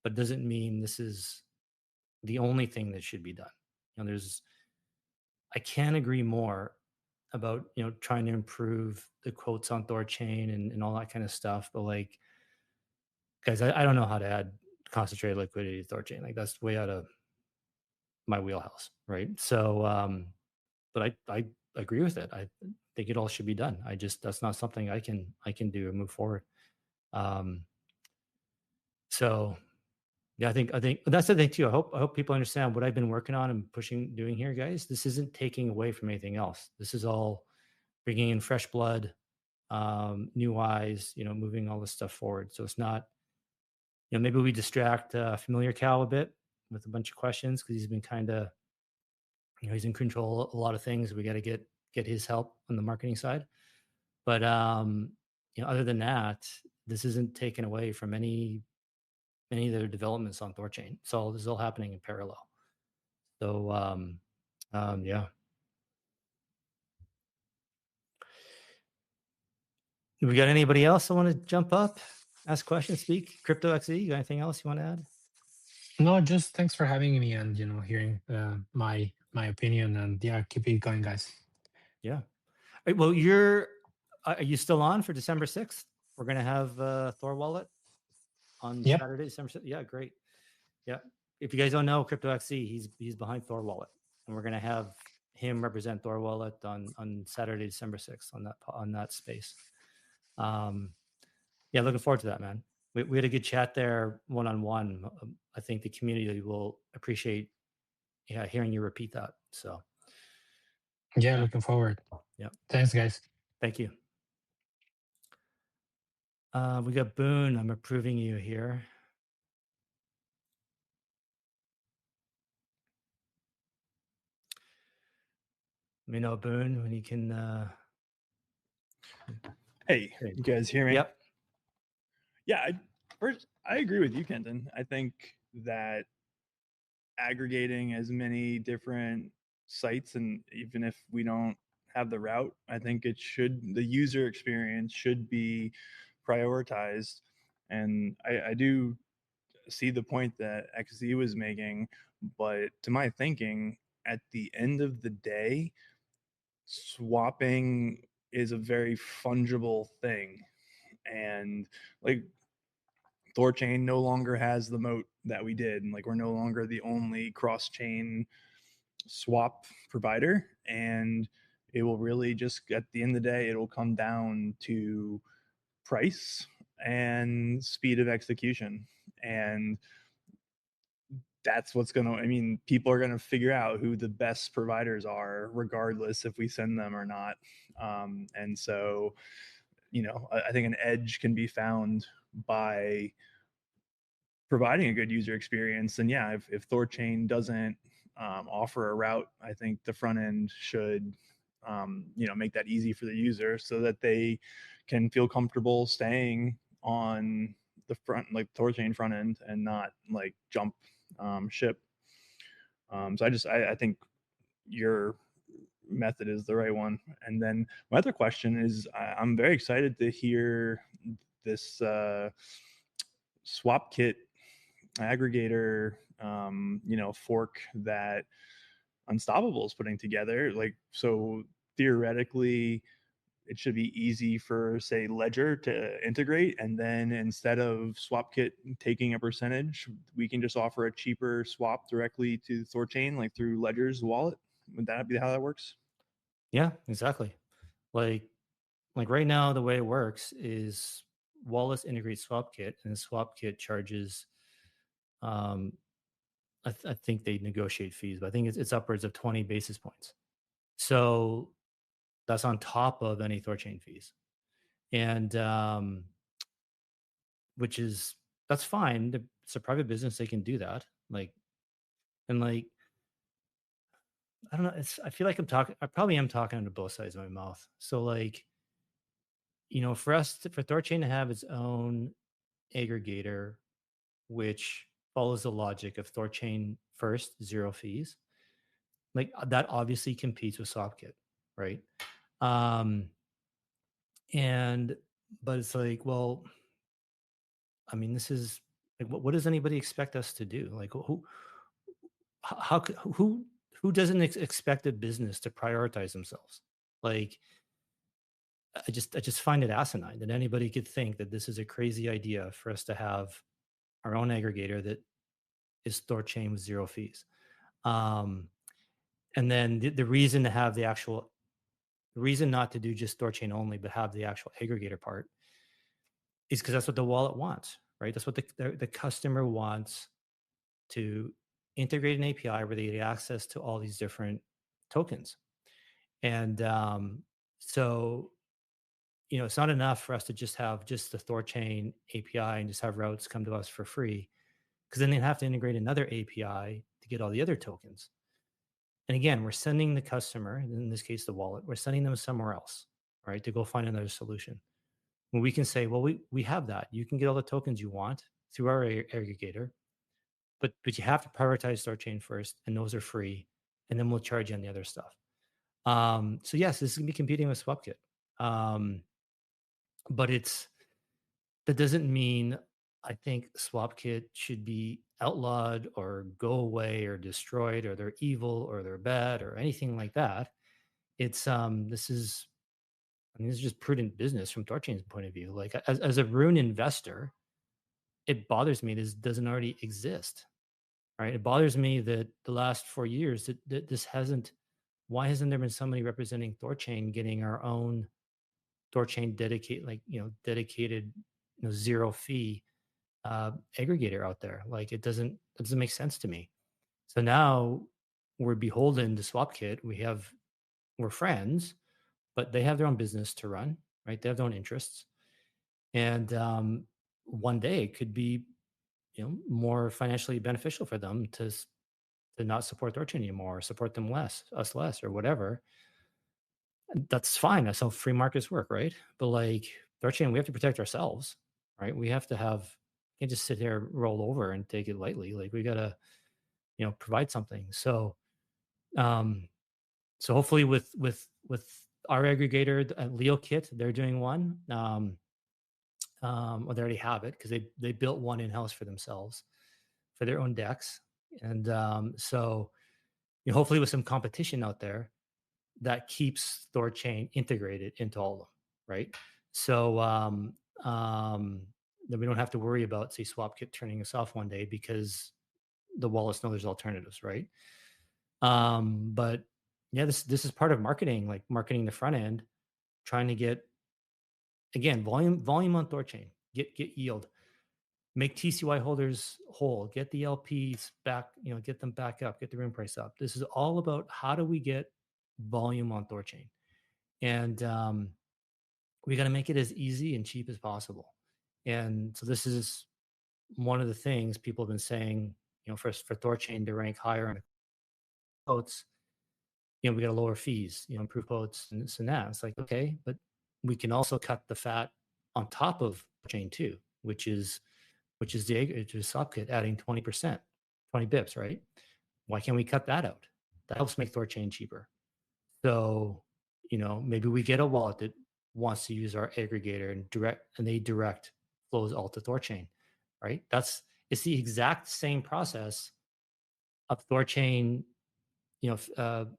but it doesn't mean this is the only thing that should be done. I can't agree more about trying to improve the quotes on THORChain and all that kind of stuff, but like, guys, I don't know how to add concentrated liquidity to THORChain. Like, that's way out of my wheelhouse, right? So but I agree with it. I think it all should be done. That's not something I can do and move forward. So yeah, I think that's the thing too. I hope people understand what I've been working on and doing here, guys. This isn't taking away from anything else. This is all bringing in fresh blood, new eyes, moving all this stuff forward. So it's not, maybe we distract Familiar Cal a bit with a bunch of questions, because he's been kind of, he's in control of a lot of things. We got to get his help on the marketing side. But other than that, this isn't taken away from any of their developments on THORChain. So this is all happening in parallel. So yeah. We got anybody else that want to jump up, ask questions, speak? Crypto XE, you got anything else you want to add? No, just thanks for having me and hearing my opinion, and yeah, keep it going, guys. Yeah. Well, are you still on for December 6th? We're gonna have Thor Wallet on Yep. Saturday, December 6th. Yeah, great. Yeah. If you guys don't know, Crypto XE, he's behind Thor Wallet, and we're gonna have him represent Thor Wallet on Saturday, December 6th on that space. Yeah, looking forward to that, man. We had a good chat there one-on-one. I think the community will appreciate hearing you repeat that. So Yeah, looking forward. yeah. Thanks, guys. Thank you. We got Boone. I'm approving you here. Let me know, Boone, when you can. Hey, you guys hear me? Yep. Yeah, I agree with you, Kenton. I think that aggregating as many different sites, and even if we don't have the route, I think the user experience should be prioritized. And I do see the point that XZ was making, but to my thinking, at the end of the day, swapping is a very fungible thing. And like THORChain no longer has the moat that we did, and like we're no longer the only cross-chain swap provider. And it will really just, at the end of the day, it'll come down to price and speed of execution. And that's what's going to, I mean, people are going to figure out who the best providers are, regardless if we send them or not. And so, I think an edge can be found by providing a good user experience. And yeah, if THORChain doesn't offer a route, I think the front end should, make that easy for the user so that they can feel comfortable staying on the front, like THORChain front end, and not like jump ship. So I think your method is the right one. And then my other question is, I'm very excited to hear this swap kit aggregator fork that Unstoppable is putting together. Like, so theoretically it should be easy for, say, Ledger to integrate, and then instead of SwapKit taking a percentage, we can just offer a cheaper swap directly to THORChain, like through Ledger's wallet. Would that be how that works? Yeah, exactly. Like right now, the way it works is Wallace integrates SwapKit, and SwapKit charges. I think they negotiate fees, but I think it's upwards of 20 basis points. So that's on top of any THORChain fees, and that's fine. It's a private business; they can do that. I don't know. I feel like I probably am talking out of both sides of my mouth. So for THORChain to have its own aggregator, which follows the logic of THORChain first, zero fees, like that obviously competes with SwapKit, right? But it's like, well, I mean, this is like, what does anybody expect us to do? Like, who doesn't expect a business to prioritize themselves? Like, I just find it asinine that anybody could think that this is a crazy idea for us to have our own aggregator that is THORChain with zero fees. And then the reason to have the reason not to do just THORChain only, but have the actual aggregator part is because that's what the wallet wants, right? That's what the customer wants, to integrate an API where they get access to all these different tokens. And so, it's not enough for us to just have just the THORChain API and just have routes come to us for free, because then they'd have to integrate another API to get all the other tokens. And again, we're sending the customer, in this case, the wallet, we're sending them somewhere else, right, to go find another solution. when we can say, well, we have that. You can get all the tokens you want through our aggregator, but you have to prioritize THORChain first, and those are free, and then we'll charge you on the other stuff. So yes, this is gonna be competing with SwapKit. But that doesn't mean I think SwapKit should be outlawed or go away or destroyed or they're evil or they're bad or anything like that. It's this is just prudent business from THORChain's point of view. Like as a Rune investor, it bothers me this doesn't already exist. Right? It bothers me that the last 4 years that this hasn't. Why hasn't there been somebody representing THORChain getting our own THORChain dedicated, zero fee aggregator out there? Like it doesn't make sense to me. So now we're beholden to SwapKit. We're friends, but they have their own business to run, right? They have their own interests, and one day it could be, more financially beneficial for them to not support THORChain anymore, or support them less, us less, or whatever. That's fine. That's how free markets work, right? But like THORChain, we have to protect ourselves, right? We have to can't just sit here, roll over, and take it lightly. Like we gotta, provide something. So, so hopefully with our aggregator, LeoKit, they're doing one. Well, they already have it because they built one in house for themselves for their own decks, and so hopefully with some competition out there, that keeps THORChain integrated into all of them, right? So then we don't have to worry about, say, SwapKit turning us off one day because the wallets know there's alternatives, right? But yeah, this is part of marketing, like marketing the front end, trying to get, again, volume on THORChain, get yield, make TCY holders whole, get the LPs back, get them back up, get the Rune price up. This is all about how do we get volume on THORChain, and we got to make it as easy and cheap as possible. And so this is one of the things people have been saying, for THORChain to rank higher on the quotes, we got to lower fees, improve quotes and this and that. It's like, okay, but we can also cut the fat on top of chain too, which is SwapKit adding 20%, 20 bips, right? Why can't we cut that out? That helps make THORChain cheaper. So, maybe we get a wallet that wants to use our aggregator and they direct flows all to THORChain, right? It's the exact same process of THORChain,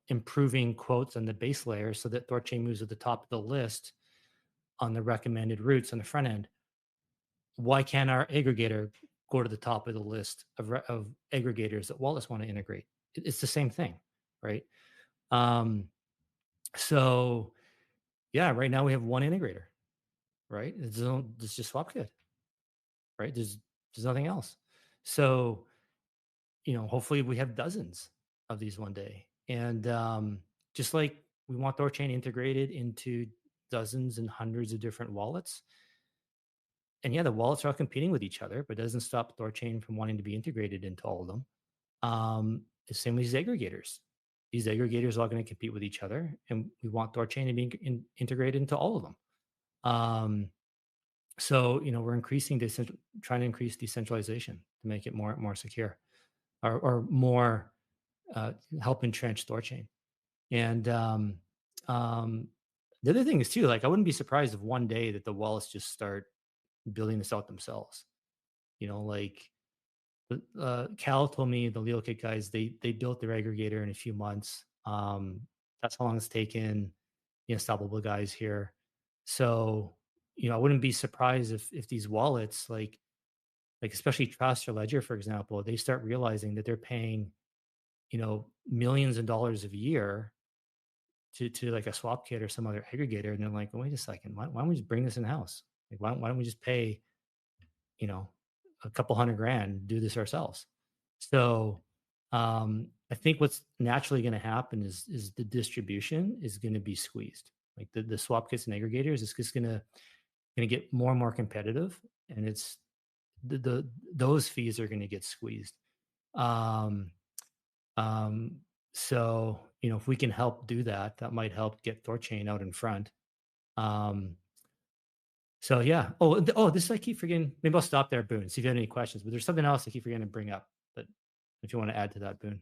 improving quotes on the base layer so that THORChain moves to the top of the list on the recommended routes on the front end. Why can't our aggregator go to the top of the list of aggregators that wallets want to integrate? It's the same thing, right? So yeah, right now we have one integrator, right? It's just SwapKit, right? There's nothing else. So, hopefully we have dozens of these one day. And just like we want THORChain integrated into dozens and hundreds of different wallets. And yeah, the wallets are all competing with each other, but it doesn't stop THORChain from wanting to be integrated into all of them. The same with these aggregators. These aggregators are all going to compete with each other, and we want THORChain to be integrated into all of them. So we're trying to increase decentralization to make it more secure, or more help entrench THORChain. And the other thing is too, like I wouldn't be surprised if one day that the wallets just start building this out themselves. Like Cal told me, the LeoKit guys, they built their aggregator in a few months. That's how long it's taken the Unstoppable guys here. So I wouldn't be surprised if these wallets, like especially Trust or Ledger, for example, they start realizing that they're paying millions of dollars a year to like a SwapKit or some other aggregator, and they're like, wait a second, why don't we just bring this in house? Like why don't we just pay a couple $100,000, do this ourselves? So I think what's naturally going to happen is the distribution is going to be squeezed. Like the SwapKits and aggregators is just going to get more and more competitive, and it's those fees are going to get squeezed. So if we can help do that, that might help get THORChain out in front. So yeah. Oh, this I keep forgetting. Maybe I'll stop there, Boone. See if you have any questions. But there's something else I keep forgetting to bring up. But if you want to add to that, Boone.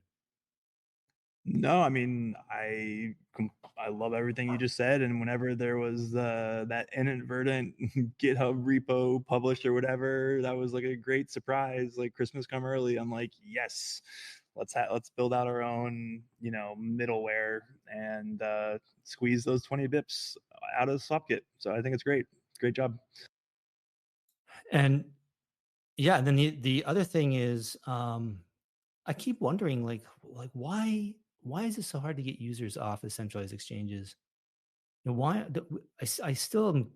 No, I mean, I love everything you just said, and whenever there was that inadvertent GitHub repo published or whatever, that was like a great surprise. Like Christmas come early, I'm like, yes, let's build out our own, middleware and squeeze those 20 bips out of SwapKit. So I think it's great. Great job. And yeah, and then the other thing is, I keep wondering, like why is it so hard to get users off of centralized exchanges? Why? I still am.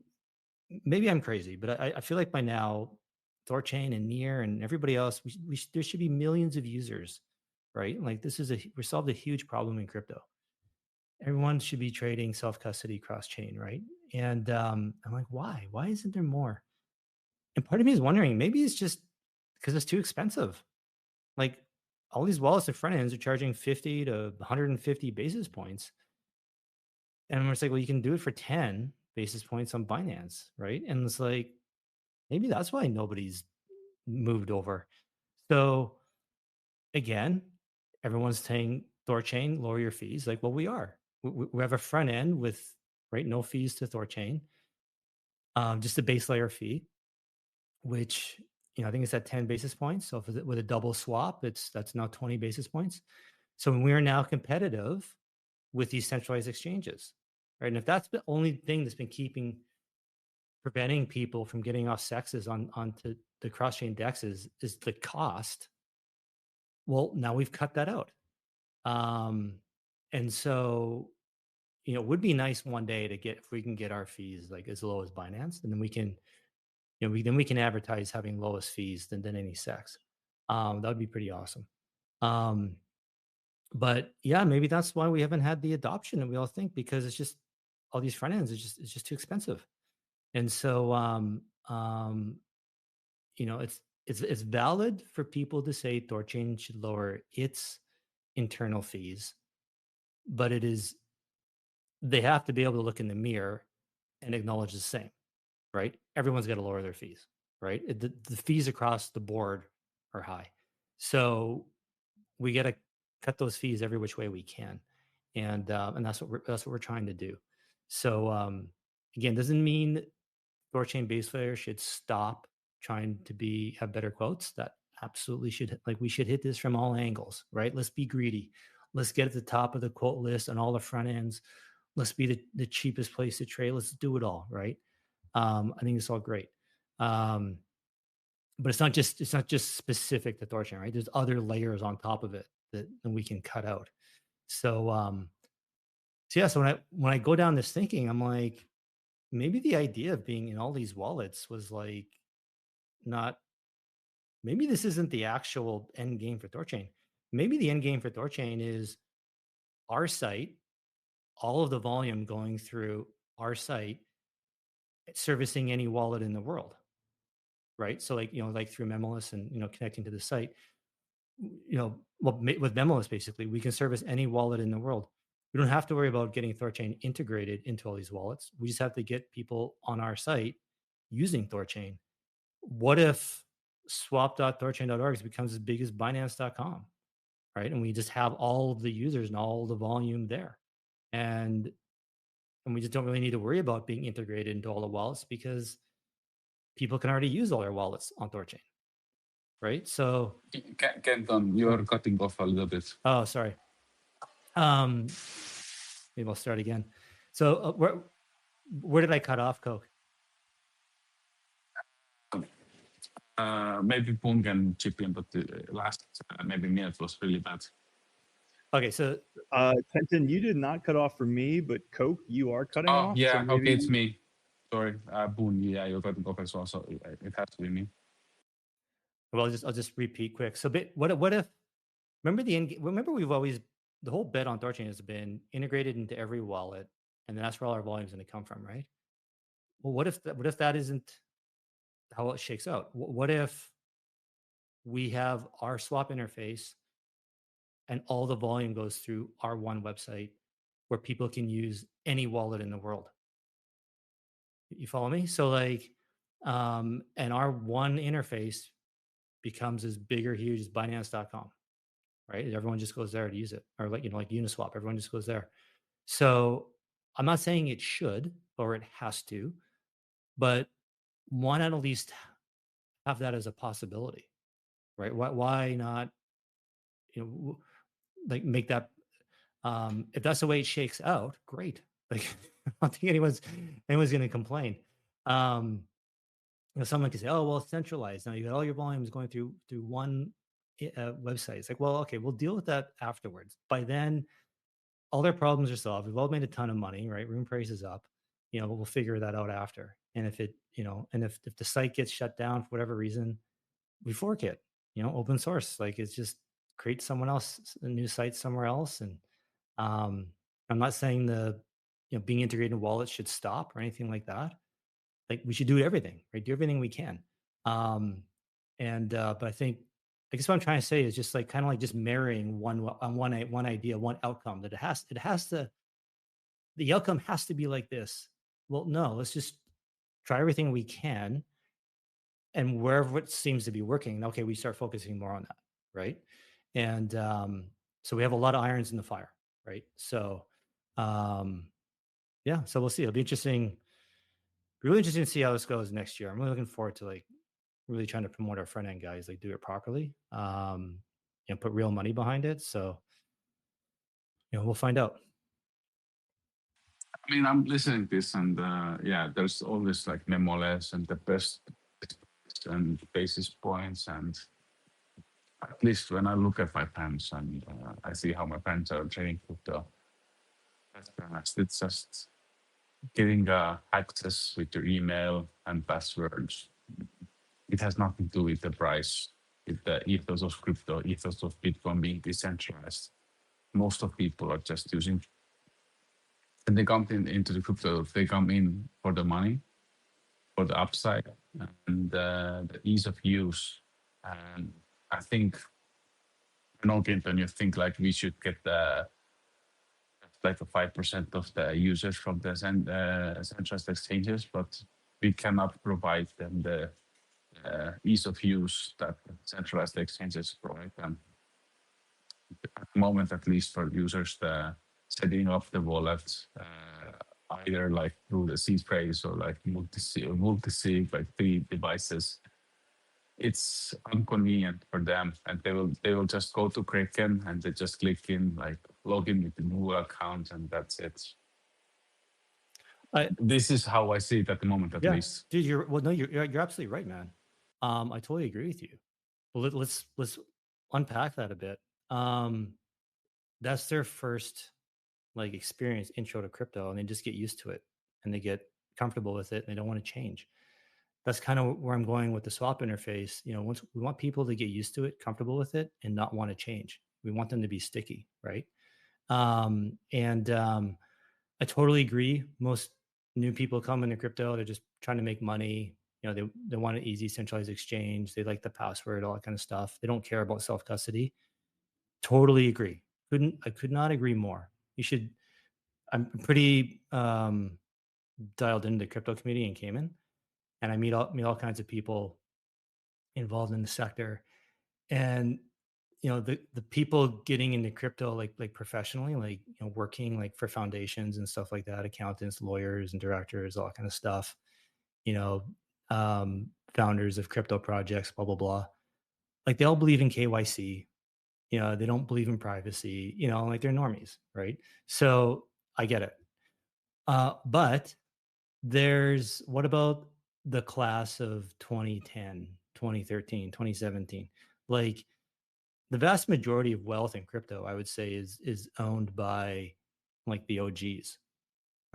Maybe I'm crazy, but I feel like by now, THORChain and Near and everybody else, there should be millions of users, right? Like we solved a huge problem in crypto. Everyone should be trading self custody cross chain, right? And I'm like, why? Why isn't there more? And part of me is wondering, maybe it's just because it's too expensive. Like all these wallets and front ends are charging 50 to 150 basis points. And it's like, well, you can do it for 10 basis points on Binance, right? And it's like, maybe that's why nobody's moved over. So again, everyone's saying THORChain, lower your fees. Like, well, we are. We have a front end with no fees to THORChain, just a base layer fee, which I think it's at 10 basis points. So with a double swap, that's now 20 basis points. So we are now competitive with these centralized exchanges, right? And if that's the only thing that's been preventing people from getting off sexes onto the cross-chain dexes is the cost. Well, now we've cut that out. And so, it would be nice one day if we can get our fees like as low as Binance, and then we can, we can advertise having lowest fees than any sex. That would be pretty awesome. But yeah, maybe that's why we haven't had the adoption that we all think, because it's just all these front ends, it's just too expensive. And so, it's valid for people to say THORChain should lower its internal fees, but they have to be able to look in the mirror and acknowledge the same, right? Everyone's got to lower their fees, right? The fees across the board are high. So we got to cut those fees every which way we can. And that's what we're trying to do. So again, doesn't mean THORChain base layer should stop trying to have better quotes. That absolutely should, like, we should hit this from all angles, right? Let's be greedy. Let's get at the top of the quote list on all the front ends. Let's be the cheapest place to trade. Let's do it all, right? I think it's all great. But it's not just specific to THORChain, right? There's other layers on top of it that we can cut out. So so when I go down this thinking, I'm like, maybe the idea of being in all these wallets was like maybe this isn't the actual end game for THORChain. Maybe the end game for THORChain is our site, all of the volume going through our site, servicing any wallet in the world, right? So like through Memolus and connecting to the site, with Memolus basically we can service any wallet in the world. We don't have to worry about getting THORChain integrated into all these wallets. We just have to get people on our site using THORChain. What if swap.thorchain.org becomes as big as Binance.com, right? And we just have all of the users and all the volume there. And we just don't really need to worry about being integrated into all the wallets, because people can already use all their wallets on THORChain, right? So Kenton, you are cutting off a little bit. Oh, sorry. Maybe I'll start again. So where did I cut off, Coke? Maybe Boone can chip in, but the last maybe minute was really bad. Okay, so Kenton, you did not cut off for me, but Coke, you are cutting off. Oh yeah, so maybe... okay, it's me. Sorry, Boone. Yeah, you're cutting off as well, so it has to be me. Well, I'll just repeat quick. So, what if remember we've always, the whole bet on THORChain has been integrated into every wallet, and that's where all our volume is going to come from, right? Well, what if that isn't how it shakes out? What if we have our swap interface and all the volume goes through our one website where people can use any wallet in the world? You follow me? So like, And our one interface becomes as big or huge as Binance.com, right? Everyone just goes there to use it, or like like Uniswap, everyone just goes there. So I'm not saying it should or it has to, but why not at least have that as a possibility, right? Why not, like make that, if that's the way it shakes out, great. Like I don't think anyone's going to complain. Um, someone could say, "Oh, well, it's centralized. Now you got all your volumes going through one website." It's like, well, okay, we'll deal with that afterwards. By then, all their problems are solved. We've all made a ton of money, right? Room price is up. But we'll figure that out after. And if it, and if the site gets shut down for whatever reason, we fork it. Open source. Like it's just create someone else a new site somewhere else. And I'm not saying the being integrated in wallets should stop or anything like that. Like we should do everything, right? Do everything we can. But I think I guess what I'm trying to say is just like kind of like just marrying one idea, one outcome that it has to the outcome has to be like this. Well, no, let's just try everything we can, and wherever it seems to be working, okay, we start focusing more on that, right? And so we have a lot of irons in the fire, right? So yeah, so we'll see. It'll be interesting, really interesting to see how this goes next year. I'm really looking forward to like really trying to promote our front end guys, like do it properly, put real money behind it. So we'll find out. I mean, I'm listening to this, and yeah, there's always like memoless and the best and basis points, and at least when I look at my pants and I see how my pants are trading crypto, that's fast. It's just getting access with your email and passwords. It has nothing to do with the price, with the ethos of crypto, ethos of Bitcoin being decentralized. Most of people are just using, and they come into the crypto, they come in for the money, for the upside, and the ease of use. And I think, I know, Kenton, you think like we should get like a 5% of the users from the centralized exchanges, but we cannot provide them the ease of use that centralized exchanges provide them. At the moment, at least for users, the setting up the wallet, either like through the seed phrase or like multi-sig, like 3 devices, it's inconvenient for them, and they will just go to Kraken and they just click in, like log in with the new account, and that's it. This is how I see it at the moment, at least. Dude, you're absolutely right, man. I totally agree with you. Well, let's unpack that a bit. That's their first like experience, intro to crypto, and they just get used to it and they get comfortable with it and they don't want to change. That's kind of where I'm going with the swap interface. Once we want people to get used to it, comfortable with it, and not want to change. We want them to be sticky, right? I totally agree. Most new people come into crypto, they're just trying to make money. They want an easy centralized exchange. They like the password, all that kind of stuff. They don't care about self custody. Totally agree. I could not agree more. You should. I'm pretty dialed into the crypto community in Cayman, and I meet all kinds of people involved in the sector, and the people getting into crypto like professionally, like working like for foundations and stuff like that, accountants, lawyers, and directors, all that kind of stuff. Founders of crypto projects, blah blah blah. Like they all believe in KYC. They don't believe in privacy. Like they're normies, right? So I get it. But what about the class of 2010, 2013, 2017? Like the vast majority of wealth in crypto, I would say, is owned by like the OGs,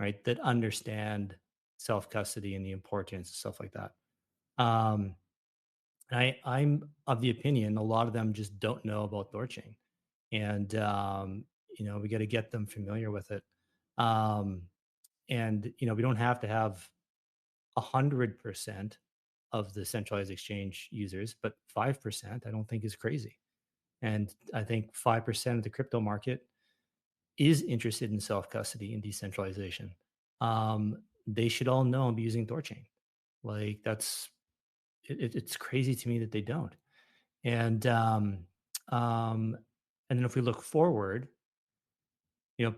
right? That understand self custody and the importance and stuff like that. I'm of the opinion a lot of them just don't know about THORChain, and we got to get them familiar with it. We don't have to have 100% of the centralized exchange users, but 5% I don't think is crazy. And I think 5% of the crypto market is interested in self custody and decentralization. They should all know and be using THORChain. Like it's crazy to me that they don't. And um, and then if we look forward, you know,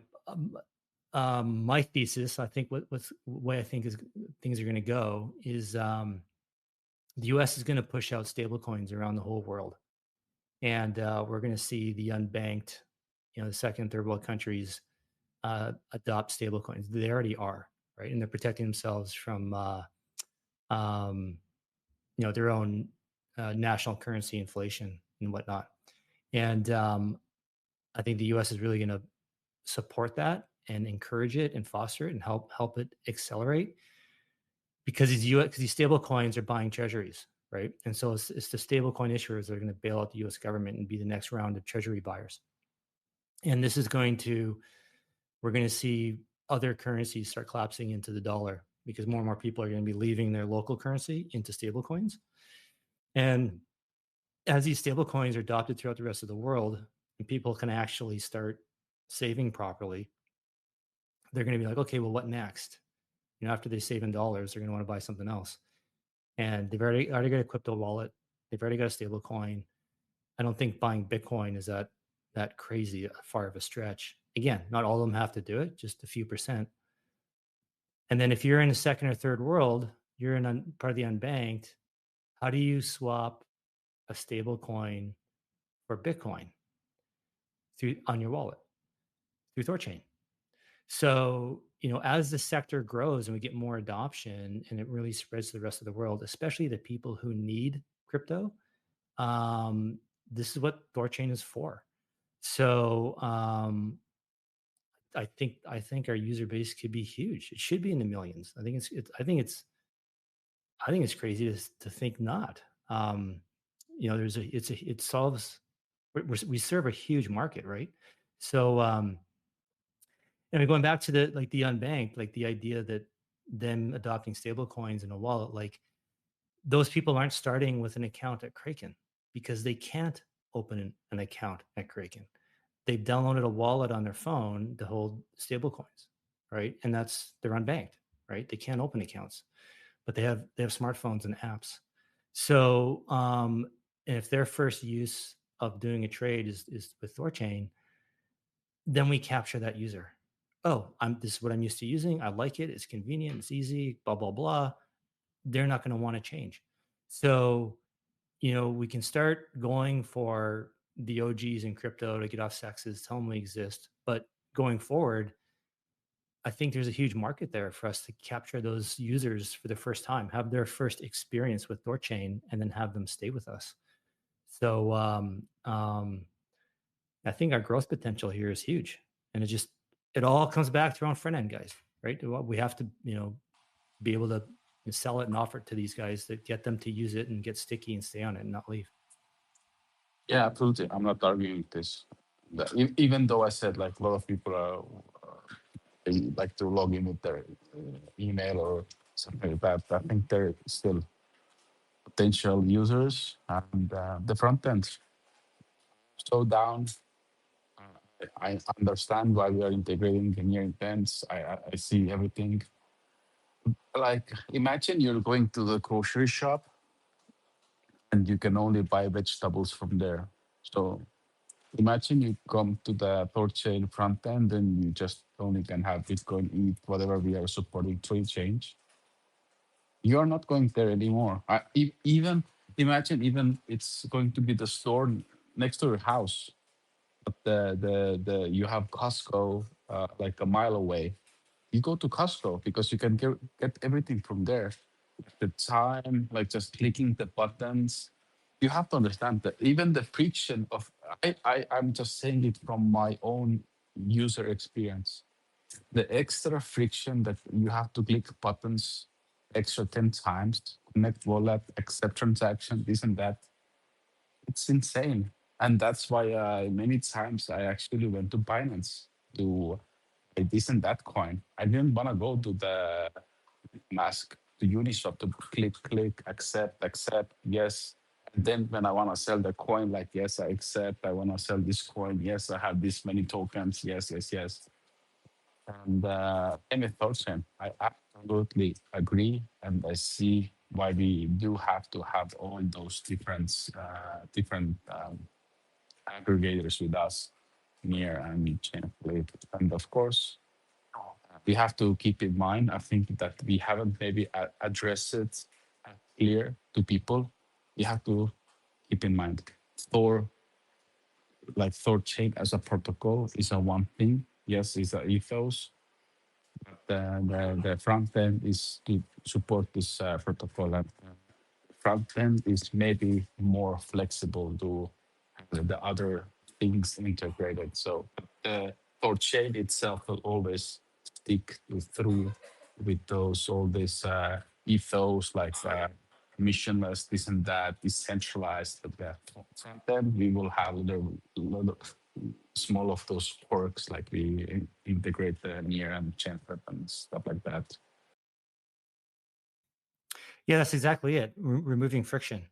my thesis, I think what's the way I think is things are going to go is the U.S. is going to push out stablecoins around the whole world, and we're going to see the unbanked, the second, third world countries adopt stablecoins. They already are, right, and they're protecting themselves from um, their own national currency inflation and whatnot. And I think the U.S. is really going to support that and encourage it and foster it and help it accelerate because these stable coins are buying treasuries, right? And so it's the stable coin issuers that are going to bail out the U.S. government and be the next round of treasury buyers. And this is we're going to see other currencies start collapsing into the dollar because more and more people are going to be leaving their local currency into stable coins. And as these stable coins are adopted throughout the rest of the world and people can actually start saving properly, they're going to be like, okay, well, what next? After they save in dollars, they're going to want to buy something else. And they've already got a crypto wallet. They've already got a stable coin. I don't think buying Bitcoin is that crazy far of a stretch. Again, not all of them have to do it, just a few percent. And then if you're in a second or third world, you're in part of the unbanked. How do you swap a stable coin for Bitcoin on your wallet through THORChain? So, as the sector grows and we get more adoption and it really spreads to the rest of the world, especially the people who need crypto, this is what THORChain is for. So, I think our user base could be huge. It should be in the millions. I think it's crazy to think not. It solves. We serve a huge market, right? So, going back to the unbanked, like the idea that them adopting stable coins in a wallet, like those people aren't starting with an account at Kraken because they can't open an account at Kraken. They've downloaded a wallet on their phone to hold stable coins, right? And they're unbanked, right? They can't open accounts, but they have smartphones and apps. So if their first use of doing a trade is with THORChain, then we capture that user. Oh, this is what I'm used to using. I like it. It's convenient. It's easy. Blah blah blah. They're not going to want to change. So, we can start going for the OGs in crypto to get off sexes, tell them we exist. But going forward, I think there's a huge market there for us to capture those users for the first time, have their first experience with THORChain, and then have them stay with us. So I think our growth potential here is huge, and it all comes back to our own front end guys, right? We have to be able to sell it and offer it to these guys to get them to use it and get sticky and stay on it and not leave. Yeah, absolutely. I'm not arguing with this. Even though I said like a lot of people are they like to log in with their email or something like that, I think they're still potential users, and the front end so down. I understand why we are integrating the near intents. I see everything. Like imagine you're going to the grocery shop and you can only buy vegetables from there. So imagine you come to the THORChain front end and you just only can have Bitcoin, eat whatever we are supporting trade change. You're not going there anymore. Even imagine even it's going to be the store next to your house, but the you have Costco like a mile away. You go to Costco because you can get everything from there. The time, like just clicking the buttons. You have to understand that even the friction of I'm just saying it from my own user experience. The extra friction that you have to click buttons extra 10 times, connect wallet, accept transaction, this and that. It's insane. And that's why many times I actually went to Binance to buy this and that coin. I didn't want to go to the mask to Uniswap to click, accept, yes. And then when I want to sell the coin, like, yes, I accept, I want to sell this coin. Yes, I have this many tokens. Yes. And with THORChain, I absolutely agree. And I see why we do have to have all those different aggregators with us near and chain plate. And of course, we have to keep in mind, I think that we haven't maybe addressed it clear to people. You have to keep in mind Thor, like THORChain as a protocol is a one thing. Yes, it's a ethos. The front end is to support this protocol, and front end is maybe more flexible to the other things integrated. So the THORChain itself will always stick through with those all this ethos like missionless, this and that, decentralized. But the front end, we will have the small of those quirks like we integrate the near and chain and stuff like that. Yeah, that's exactly it. Removing friction.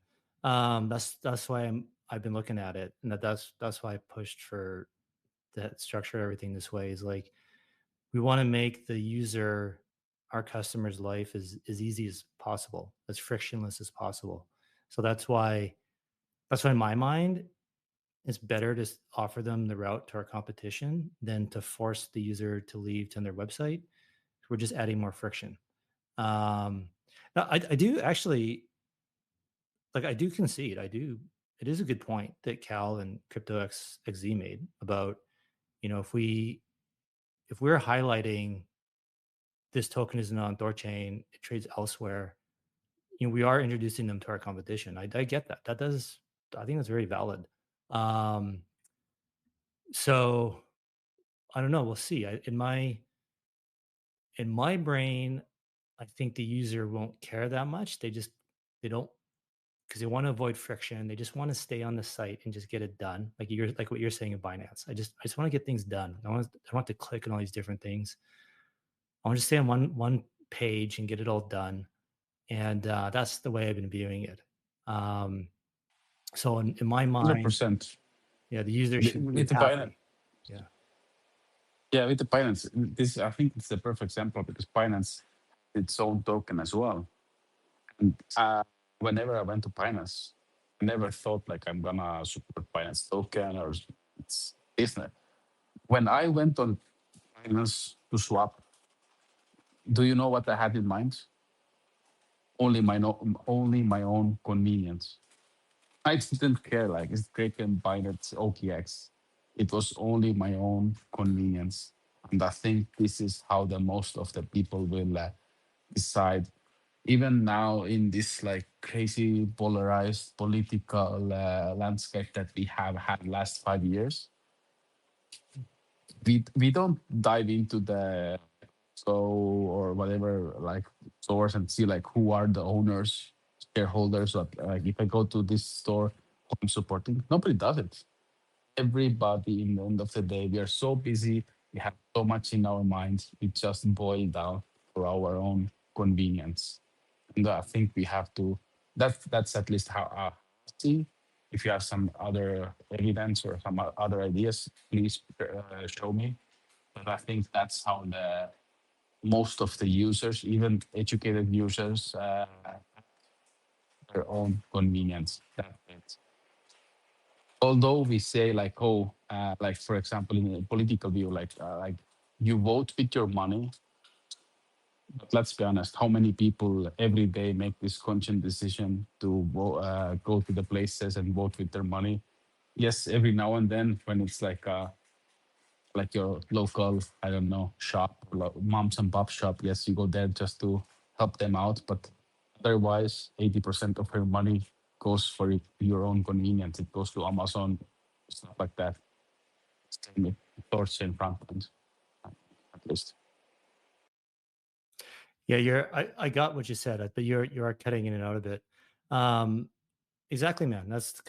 That's why I've been looking at it, and that's why I pushed for that structure everything this way. Is like we want to make the user, our customer's life as easy as possible, as frictionless as possible. So that's why in my mind, it's better to offer them the route to our competition than to force the user to leave to their website. We're just adding more friction. Now I do actually, like, I do concede. It is a good point that Cal and CryptoXZ made about, if we're highlighting this token is not on THORChain, it trades elsewhere, we are introducing them to our competition. I get that. I think that's very valid. So I don't know. We'll see. In my brain, I think the user won't care that much. They don't, because they want to avoid friction. They just want to stay on the site and just get it done. Like what you're saying in Binance. I just want to get things done. I don't want to click on all these different things. I want to stay on one page and get it all done. And that's the way I've been viewing it. So in my mind, 100%. yeah, the user should be With the happy. Binance. Yeah. Yeah, with the Binance, this I think it's the perfect example because Binance its own token as well. And whenever I went to Binance, I never thought like I'm gonna support Binance token or it's business. When I went on Binance to swap, do you know what I had in mind? Only my own convenience. I didn't care like it's Kraken, Binance, OKX. It was only my own convenience, and I think this is how the most of the people will decide. Even now in this like crazy polarized political landscape that we have had last 5 years, we don't dive into the so or whatever like stores and see like who are the owners, shareholders. Like if I go to this store, who I'm supporting, nobody does it. Everybody in the end of the day, we are so busy. We have so much in our minds. We just boil down for our own convenience. And I think we have to. That's at least how I see. If you have some other evidence or some other ideas, please show me. But I think that's how the most of the users, even educated users, their own convenience. That's it. Although we say like, oh, like for example, in a political view, like you vote with your money. But let's be honest, how many people every day make this conscious decision to go to the places and vote with their money? Yes, every now and then when it's like your local, I don't know, shop, moms and pop shop. Yes, you go there just to help them out. But otherwise, 80% of your money goes for your own convenience. It goes to Amazon, stuff like that. Same with THORSday front end, at least. Yeah, I got what you said, but you are cutting in and out a bit. Exactly, man. That's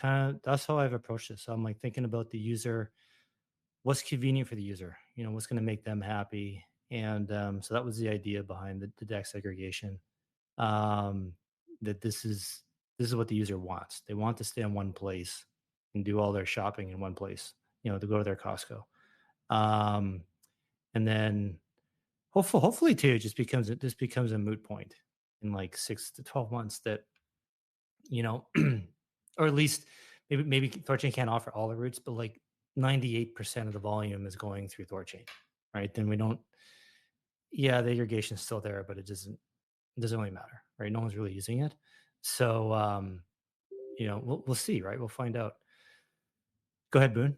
how I've approached this. So I'm like thinking about the user, what's convenient for the user, what's going to make them happy. And so that was the idea behind the DEX segregation. That this is what the user wants. They want to stay in one place and do all their shopping in one place, to go to their Costco. And then hopefully too, this becomes a moot point. in like 6 to 12 months that, or at least maybe THORChain can't offer all the routes, but like 98% of the volume is going through THORChain, right? Then we don't, yeah, the irrigation is still there, but it doesn't really matter, right? No one's really using it. So, we'll see, right? We'll find out. Go ahead, Boone.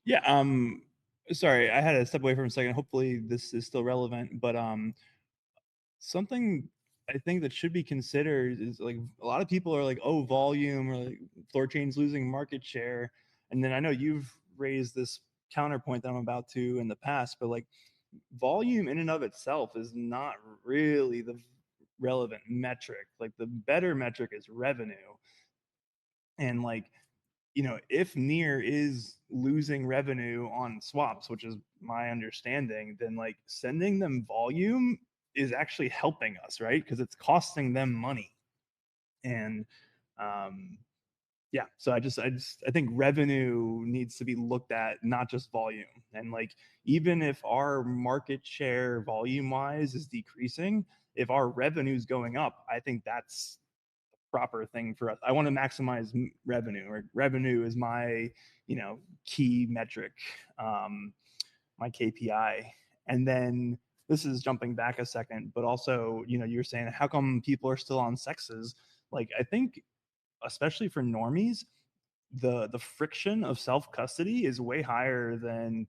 Yeah. Sorry, I had to step away for a second. Hopefully this is still relevant, but something I think that should be considered is like a lot of people are like, oh, volume, or like THORChain's losing market share. And then I know you've raised this counterpoint that I'm about to in the past, but like volume in and of itself is not really the relevant metric. Like the better metric is revenue. And like, if Near is losing revenue on swaps, which is my understanding, then like sending them volume is actually helping us, right? Because it's costing them money. And yeah, so I think revenue needs to be looked at, not just volume. And like, even if our market share volume wise is decreasing, if our revenue is going up, I think that's proper thing for us. I want to maximize revenue, or revenue is my, key metric, my KPI. And then this is jumping back a second, but also, you're saying how come people are still on sexes? Like, I think, especially for normies, the friction of self custody is way higher than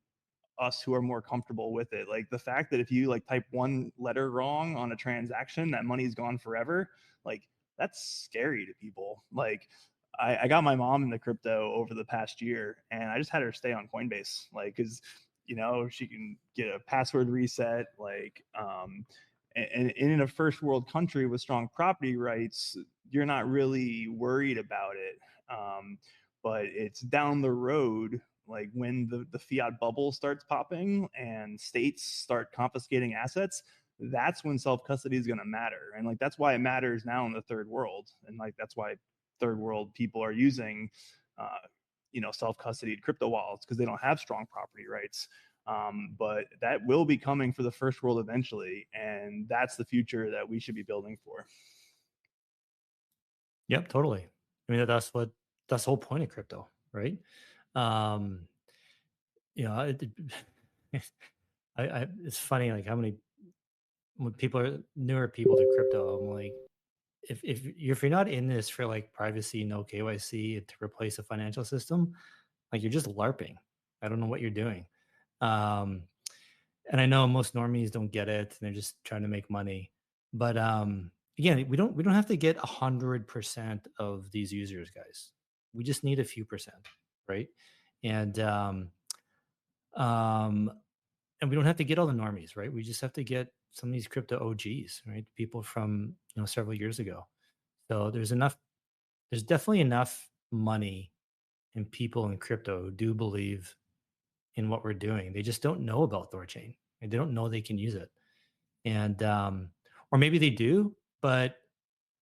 us who are more comfortable with it. Like the fact that if you like type one letter wrong on a transaction, that money's gone forever. Like that's scary to people. Like I got my mom into crypto over the past year, and I just had her stay on Coinbase, like, cause she can get a password reset, like, and in a first world country with strong property rights, you're not really worried about it. But it's down the road, like when the fiat bubble starts popping and states start confiscating assets, that's when self-custody is going to matter. And like that's why it matters now in the third world. And like that's why third world people are using self-custodied crypto wallets, because they don't have strong property rights. But that will be coming for the first world eventually, and that's the future that we should be building for. Yep, totally. I mean, that's the whole point of crypto, right? Um, it's funny, like how many when people are newer people to crypto, I'm like, if you're not in this for like privacy, no KYC to replace a financial system, like you're just LARPing. I don't know what you're doing. And I know most normies don't get it, and they're just trying to make money. But again, we don't have to get 100% of these users, guys. We just need a few percent, right? And um, and we don't have to get all the normies, right? We just have to get some of these crypto OGs, right? People from several years ago. So there's definitely enough money and people in crypto who do believe in what we're doing. They just don't know about THORChain, and they don't know they can use it. And or maybe they do, but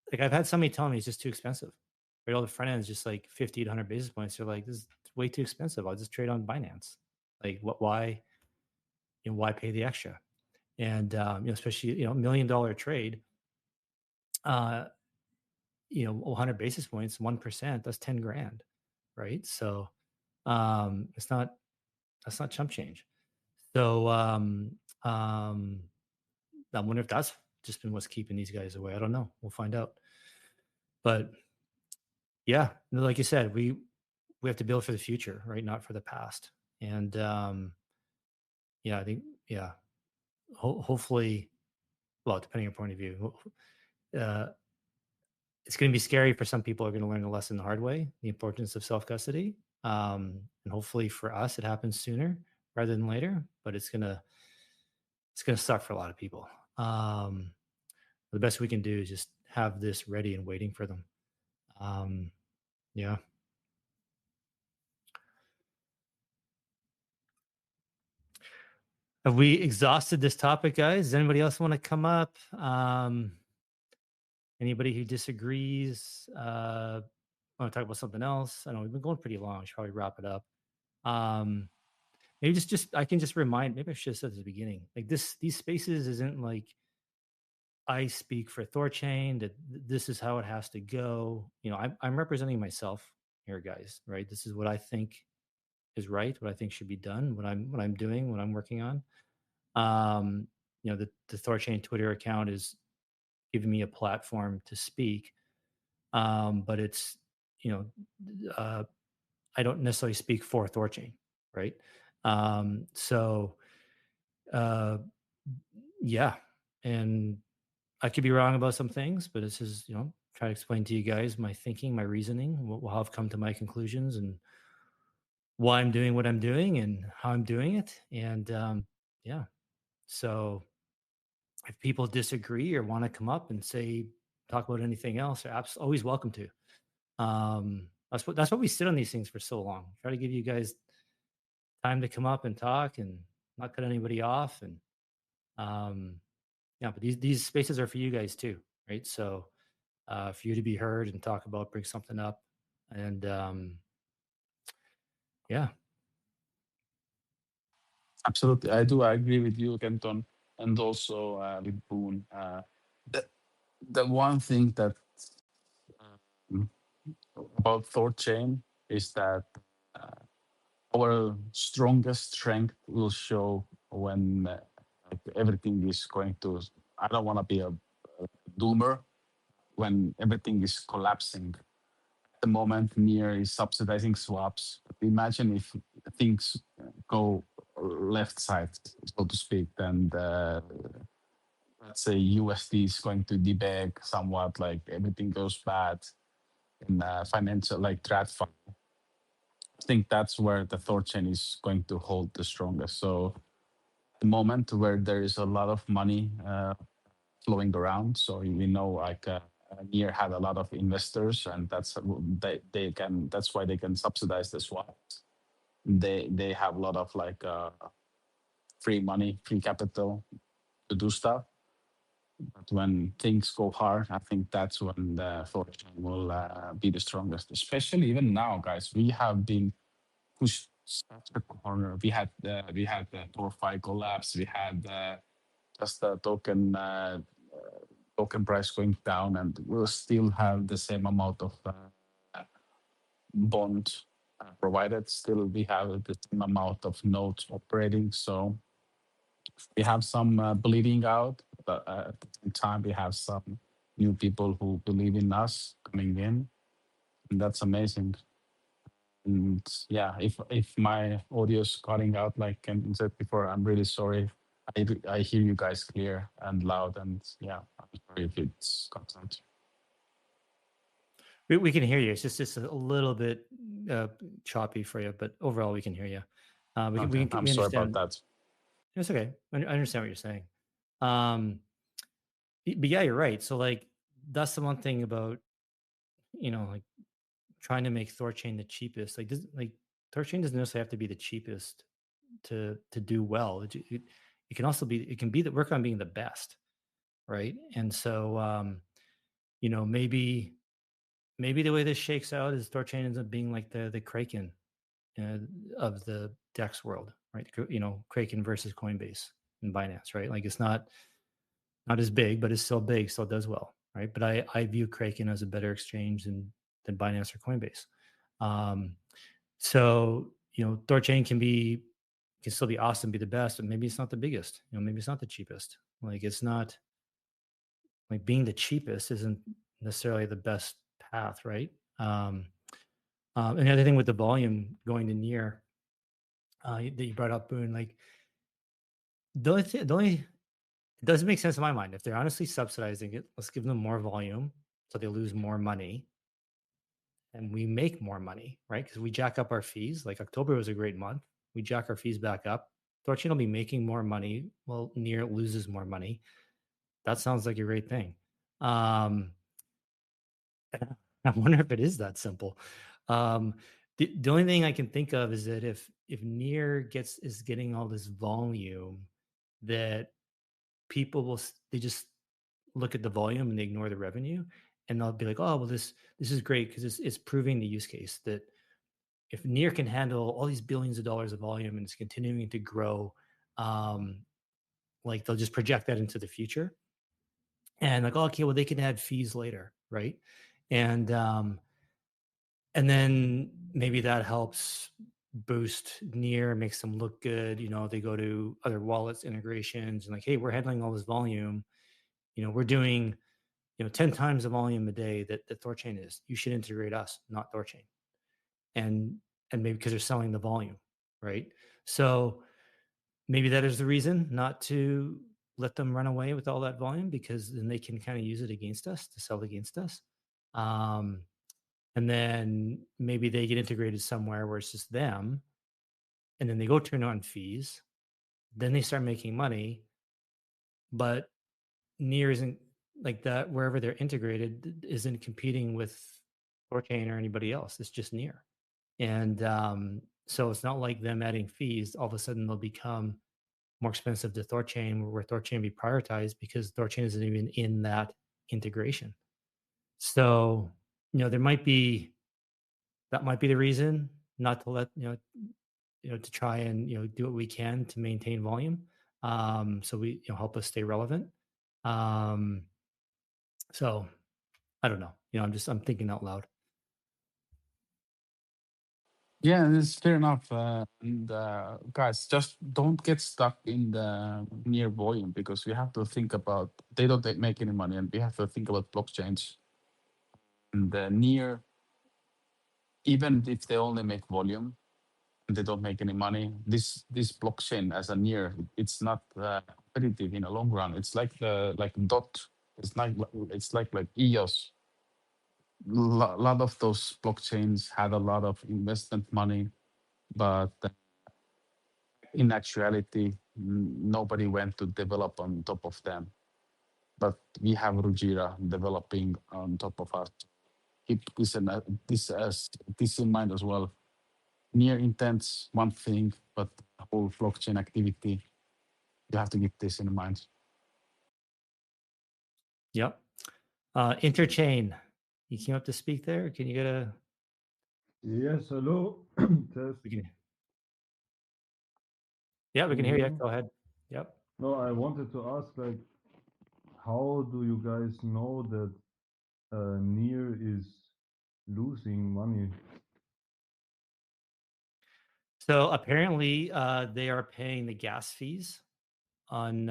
like I've had somebody tell me it's just too expensive. Right, all the front end is just like 50 to 100 basis points. They're like, this is way too expensive. I'll just trade on Binance. Like, what? Why? Why pay the extra? And especially $1 million trade. 100 basis points, 1%. That's 10 grand, right? So that's not chump change. So I wonder if that's just been what's keeping these guys away. I don't know. We'll find out. But yeah, like you said, we have to build for the future, right? Not for the past. And I think hopefully, well, depending on your point of view, it's going to be scary for some people who are going to learn the lesson the hard way, the importance of self custody. And hopefully for us, it happens sooner rather than later. But it's gonna suck for a lot of people. The best we can do is just have this ready and waiting for them. Yeah. Have we exhausted this topic, guys? Does anybody else want to come up? Anybody who disagrees? Want to talk about something else? I know we've been going pretty long. I should probably wrap it up. Maybe just I can just remind. Maybe I should have said at the beginning. Like these spaces isn't like I speak for THORChain, that this is how it has to go. I'm representing myself here, guys, right? This is what I think is right, what I think should be done, what I'm doing, what I'm working on. The THORChain Twitter account is giving me a platform to speak. But it's, you know, I don't necessarily speak for THORChain, right? So uh yeah. And I could be wrong about some things, but this is, try to explain to you guys my thinking, my reasoning, how I've come to my conclusions, and why I'm doing what I'm doing and how I'm doing it. And yeah. So if people disagree or want to come up and talk about anything else, they're always welcome to. That's what we sit on these things for so long. Try to give you guys time to come up and talk and not cut anybody off. And um, yeah, but these spaces are for you guys too, right? So for you to be heard and talk about, bring something up, and yeah. Absolutely, I do agree with you, Kenton, and also with Boone. The, the one thing that um, about THORChain is that our strongest strength will show when like everything is going to. I don't want to be a doomer when everything is collapsing. At the moment, Near is subsidizing swaps. But imagine if things go left side, so to speak, then let's say USD is going to debag somewhat, like everything goes bad in financial, like TradFi. I think that's where the THORChain is going to hold the strongest. So the moment where there is a lot of money flowing around, so we know like Near had a lot of investors, and they can that's why they can subsidize the swaps. They have a lot of like free money, free capital to do stuff. But when things go hard, I think that's when the THORChain will be the strongest. Especially even now, guys, we have been pushed such a corner. We had the THORFi collapse. We had just the token price going down, and we'll still have the same amount of bond provided. Still, we have the same amount of nodes operating. So we have some bleeding out, but at the same time, we have some new people who believe in us coming in, and that's amazing. And yeah, if my audio is cutting out, like Ken said before, I'm really sorry. I hear you guys clear and loud, and yeah, I'm sorry if it's cut out. We can hear you. It's just a little bit choppy for you, but overall we can hear you. Okay, I'm We sorry about understand. that. It's okay. I understand what you're saying. Um, but yeah, you're right. So like that's the one thing about, like trying to make THORChain the cheapest. Like THORChain doesn't necessarily have to be the cheapest to do well. It can also be, it can be that work on being the best, right? And so maybe the way this shakes out is THORChain ends up being like the Kraken uh, of the DEX world, right? Kraken versus Coinbase and Binance, right? Like it's not as big, but it's still big, still does well, right? But I view Kraken as a better exchange than Binance or Coinbase. So THORChain can still be awesome, be the best, but maybe it's not the biggest. Maybe it's not the cheapest. Like it's not like being the cheapest isn't necessarily the best path, right? And the other thing with the volume going to Near that you brought up, Boone, like the only it doesn't make sense in my mind if they're honestly subsidizing it. Let's give them more volume so they lose more money and we make more money, right? Because we jack up our fees. Like October was a great month. We jack our fees back up. THORChain will be making more money. Well, Near loses more money. That sounds like a great thing. I wonder if it is that simple. The only thing I can think of is that if Near is getting all this volume, that people they just look at the volume and they ignore the revenue, and they'll be like, oh well, this is great because it's proving the use case that if Near can handle all these billions of dollars of volume and it's continuing to grow, like they'll just project that into the future. and like, okay, well, they can add fees later, right? And then maybe that helps boost Near, makes them look good. They go to other wallets integrations and like, hey, we're handling all this volume. We're doing 10 times the volume a day that THORChain is. You should integrate us, not THORChain. And maybe because they're selling the volume, right? So maybe that is the reason not to let them run away with all that volume, because then they can kind of use it against us to sell against us. And then maybe they get integrated somewhere where it's just them, and then they go turn on fees. Then they start making money, but Near isn't like that. Wherever they're integrated isn't competing with THORChain or anybody else. It's just Near, and so it's not like them adding fees. All of a sudden, they'll become more expensive to THORChain, where THORChain be prioritized because THORChain isn't even in that integration. So there might be that might be the reason not to let to try and do what we can to maintain volume, so we help us stay relevant. um so I don't know, I'm thinking out loud. Yeah, it's fair enough. And guys, just don't get stuck in the near volume, because we have to think about they don't make any money, and we have to think about blockchains. And the near, even if they only make volume and they don't make any money, this blockchain as a near, it's not competitive in the long run. It's like the like dot. It's like EOS. Lot of those blockchains had a lot of investment money, but in actuality, nobody went to develop on top of them. But we have Rujira developing on top of us. Keep this in mind as well. Near intents one thing, but the whole blockchain activity, you have to keep this in mind. Yep. Interchain, you came up to speak there. Can you get a Yes, hello. Test. we can Yeah, we Can can you hear hear you. me? Go ahead. Yep. No, I wanted to ask, like, how do you guys know that Near is losing money? So apparently they are paying the gas fees on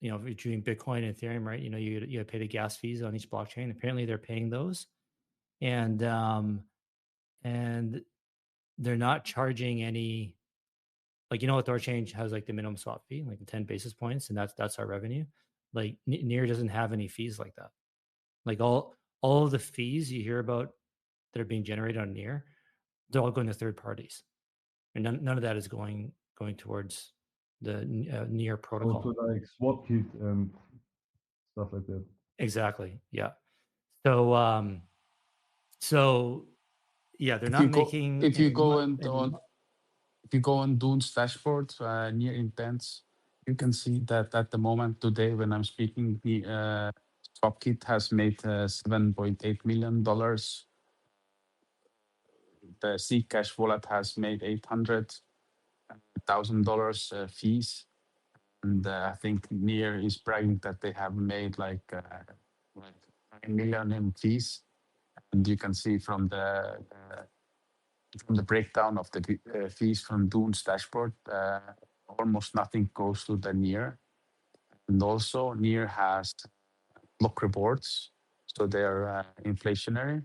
if you're doing Bitcoin and Ethereum, right? You pay the gas fees on each blockchain. Apparently they're paying those. And and they're not charging any, like, what THORChain has, like the minimum swap fee, like the 10 basis points, and that's our revenue. Like Near doesn't have any fees like that. Like all of the fees you hear about that are being generated on Near, they're all going to third parties, and none of that is going towards the Near So protocol. to like swap kit and stuff like that. Exactly. Yeah. So yeah, they're not making If you go any. if you go on Dune's dashboard, near intents, you can see that at the moment today, when I'm speaking, the SwapKit has made $7.8 million. The Zcash wallet has made $800,000 fees, and I think Near is bragging that they have made like 9 million in fees. And you can see from the breakdown of the fees from Dune's dashboard, almost nothing goes to the Near. And also, Near has block rewards, so they're inflationary.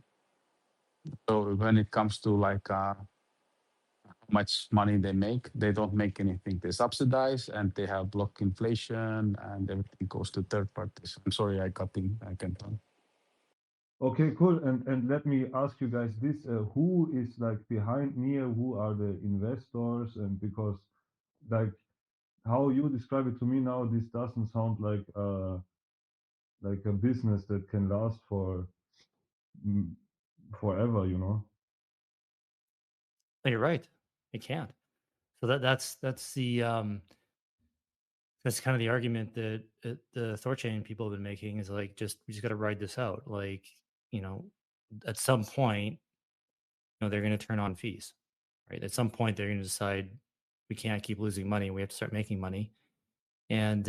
So when it comes to like how much money they make, they don't make anything. They subsidize and they have block inflation, and everything goes to third parties. I'm sorry, I cut in, Kenton. Okay, cool. And let me ask you guys this: who is like behind Near? Who are the investors? And because like how you describe it to me now, this doesn't sound like a business that can last for forever, you know. No, you're right. It can't. So that's that's kind of the argument that the THORChain people have been making, is like, we just got to ride this out. Like, at some point, they're going to turn on fees, right? At some point, they're going to decide we can't keep losing money. We have to start making money. And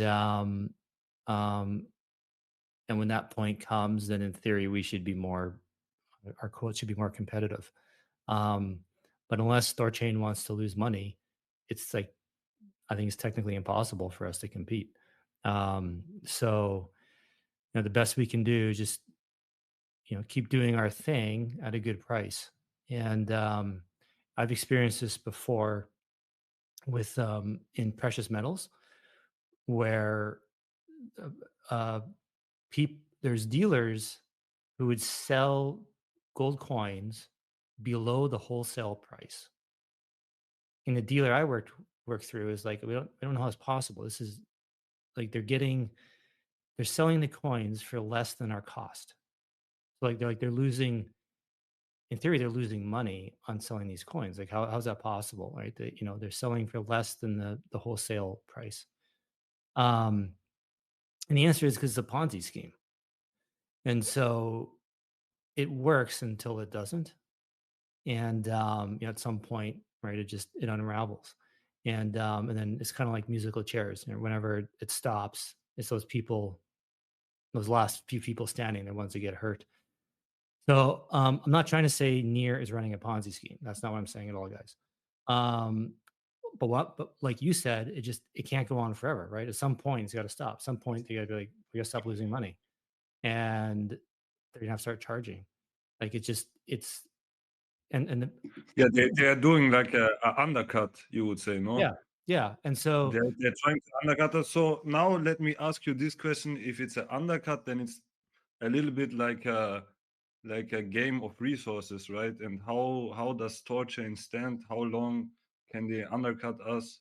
And when that point comes, then in theory, we should be more, our quotes should be more competitive. Um, but unless THORChain wants to lose money, it's like, I think it's technically impossible for us to compete. So, the best we can do is just, keep doing our thing at a good price. And I've experienced this before with in precious metals, where uh, uh, there's dealers who would sell gold coins below the wholesale price. And the dealer I worked through is like, we don't know how it's possible. This is like they're selling the coins for less than our cost. So they're losing, in theory, they're losing money on selling these coins. Like how's that possible, right? They're selling for less than the wholesale price. Um, and the answer is because it's a Ponzi scheme. And so it works until it doesn't. And at some point, right, it unravels. And then it's kind of like musical chairs. Whenever it stops, it's those last few people standing, the ones that get hurt. So I'm not trying to say Near is running a Ponzi scheme. That's not what I'm saying at all, guys. Um, but like you said, it can't go on forever, right? At some point, it's got to stop. At some point, they got to be like, we got to stop losing money, and they're gonna have to start charging. Like it's and Yeah, they are doing like a undercut, you would say, no? yeah, and so They're trying to undercut us. So now let me ask you this question: if it's an undercut, then it's a little bit like a game of resources, right? And how does THORChain stand? How long can they undercut us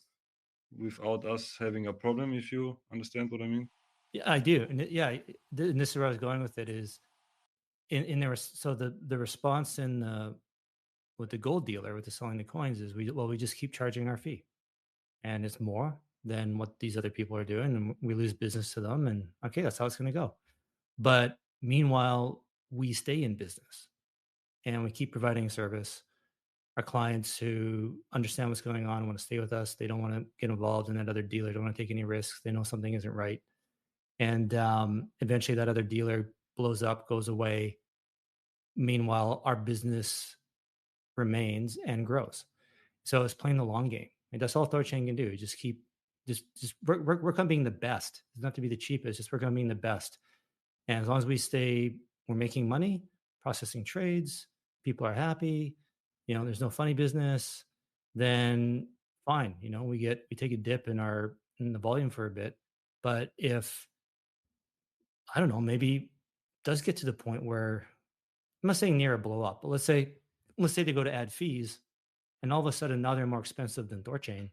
without us having a problem? If you understand what I mean? yeah, I do, and and this is where I was going with it is in there. So the response with the gold dealer with the selling the coins is we just keep charging our fee, and it's more than what these other people are doing, and we lose business to them, and okay, that's how it's going to go. But meanwhile, we stay in business and we keep providing service. Our clients who understand what's going on want to stay with us. They don't want to get involved in that other dealer. Don't want to take any risks. They know something isn't right, and eventually that other dealer blows up, goes away. Meanwhile, our business remains and grows. So it's playing the long game. And that's all THORChain can do. Just keep just work on being the best. It's not to be the cheapest, just work on being the best. And as long as we're making money, processing trades, people are happy, there's no funny business, then fine. We take a dip in the volume for a bit. But if I don't know, maybe it does get to the point where I'm not saying Near a blow up, but let's say they go to add fees, and all of a sudden now they're more expensive than THORChain.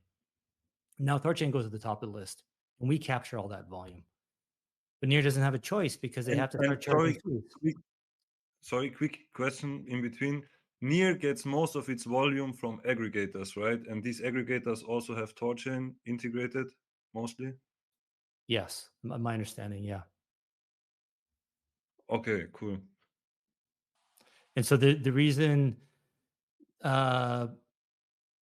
Now THORChain goes to the top of the list, and we capture all that volume. But Near doesn't have a choice because they have to start charging fees. Quick question in between. Near gets most of its volume from aggregators, right? And these aggregators also have THORChain integrated mostly? Yes, my understanding, yeah. Okay, cool. And so the reason uh,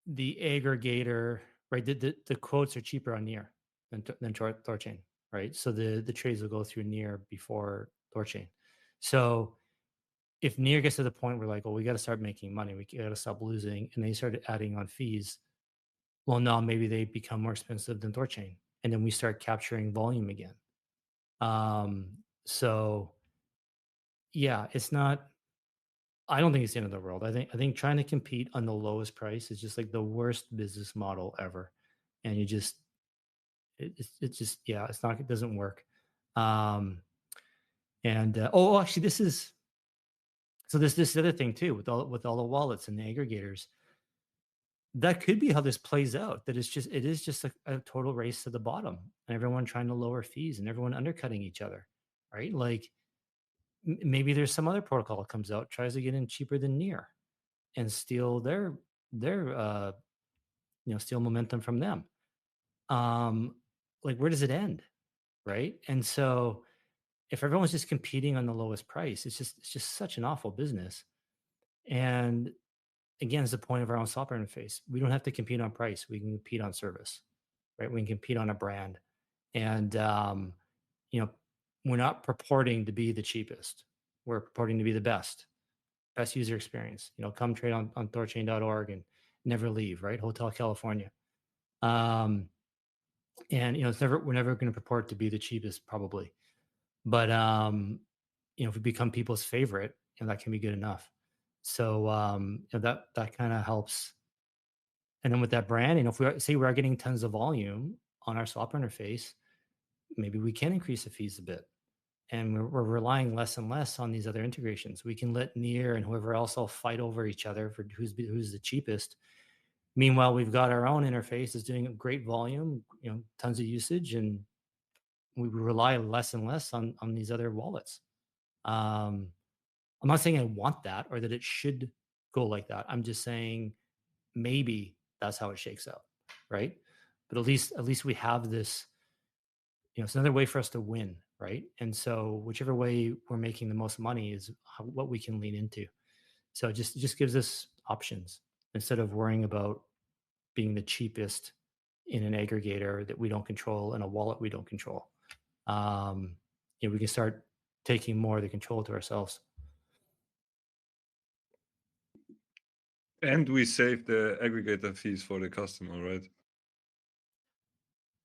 the aggregator, right, the quotes are cheaper on Near than THORChain, right? So the trades will go through Near before THORChain. So if Near gets to the point where like, well, we got to start making money, we got to stop losing, and they started adding on fees, well, now maybe they become more expensive than THORChain, and then we start capturing volume again. So yeah, it's not. I don't think it's the end of the world. I think trying to compete on the lowest price is just like the worst business model ever, and it's just yeah, it doesn't work. Um, and actually, this other thing too with all the wallets and the aggregators. That could be how this plays out. That it is just a total race to the bottom, and everyone trying to lower fees and everyone undercutting each other, right? Like maybe there's some other protocol that comes out, tries to get in cheaper than Near, and steal their steal momentum from them. Um, like where does it end, right? And so if everyone's just competing on the lowest price, it's just such an awful business. And again, it's the point of our own software interface. We don't have to compete on price. We can compete on service, right? We can compete on a brand. And we're not purporting to be the cheapest. We're purporting to be the best user experience. Come trade on THORChain.org and never leave, right? Hotel California. And we're never going to purport to be the cheapest, probably. But if we become people's favorite, that can be good enough. So that kind of helps. And then with that brand, if we say we're getting tons of volume on our swap interface, maybe we can increase the fees a bit. And we're relying less and less on these other integrations. We can let Near and whoever else all fight over each other for who's the cheapest. Meanwhile, we've got our own interface is doing a great volume, tons of usage, and we rely less and less on these other wallets. I'm not saying I want that or that it should go like that. I'm just saying maybe that's how it shakes out, right? But at least we have this. It's another way for us to win, right? And so whichever way we're making the most money is what we can lean into. So it just gives us options instead of worrying about being the cheapest in an aggregator that we don't control and a wallet we don't control. We can start taking more of the control to ourselves. And we save the aggregator fees for the customer, right?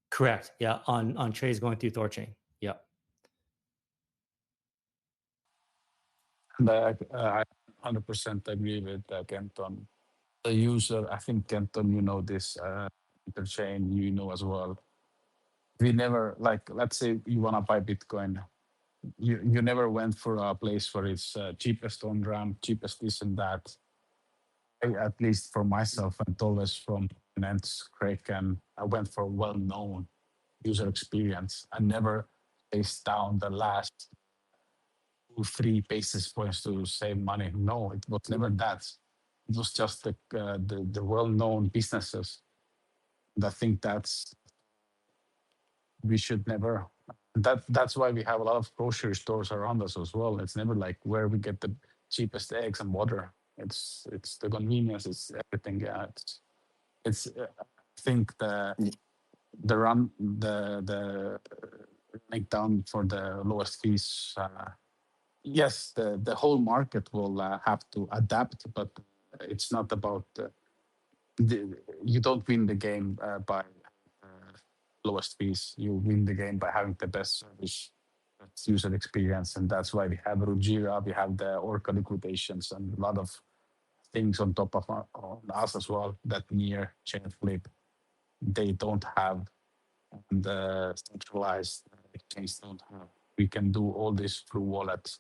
Correct. Yeah. On trades going through THORChain. Yeah. And I 100% agree with Kenton. The user, I think Kenton, this THORChain, as well. We never, let's say you want to buy Bitcoin. You never went for a place where it's cheapest on ramp, cheapest this and that. At least for myself, went always from Nance, Craig, and I went for well-known user experience. I never chased down the last 2-3 basis points to save money. No, it was never that. It was just the well-known businesses. And I think we should never. That's why we have a lot of grocery stores around us as well. It's never like where we get the cheapest eggs and water. It's the convenience. It's everything. Yeah, it's. I think the running down for the lowest fees. Yes, the whole market will have to adapt, but it's not about you don't win the game by lowest fees. You win the game by having the best service, best user experience, and that's why we have Rujira, we have the Orca liquidations, and a lot of things on top of on us as well. That near chain flip, they don't have, and the centralized exchange don't have. We can do all this through wallets.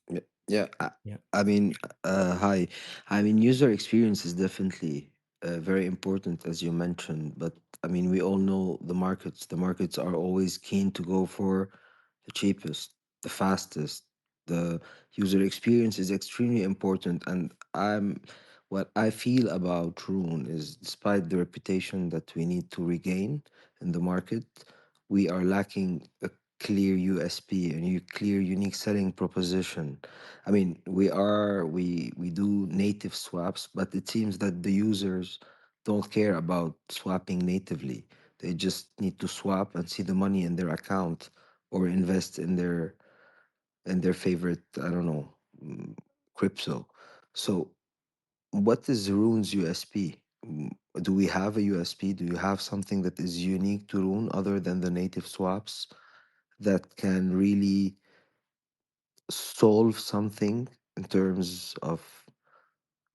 Yeah, Yeah. I mean, hi. I mean, user experience is definitely very important, as you mentioned. But I mean, we all know the markets. The markets are always keen to go for the cheapest, the fastest. The user experience is extremely important. And what I feel about Rune is, despite the reputation that we need to regain in the market, we are lacking a clear USP, clear unique selling proposition. I mean, we do native swaps, but it seems that the users don't care about swapping natively. They just need to swap and see the money in their account or invest in their favorite, I don't know, crypto. So, what is Rune's USP? Do we have a USP? Do you have something that is unique to Rune other than the native swaps that can really solve something in terms of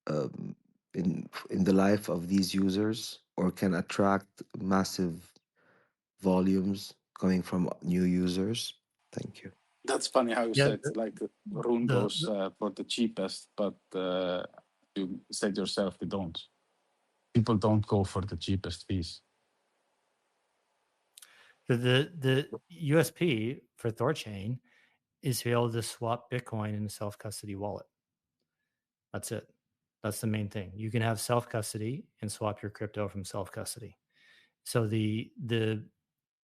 um, in the life of these users, or can attract massive volumes coming from new users? Thank you. That's funny how you Yeah. said like Rune goes for the cheapest, but you said yourself we don't. People don't go for the cheapest fees. The USP for THORChain is to be able to swap Bitcoin in a self-custody wallet. That's it. That's the main thing. You can have self-custody and swap your crypto from self-custody. So the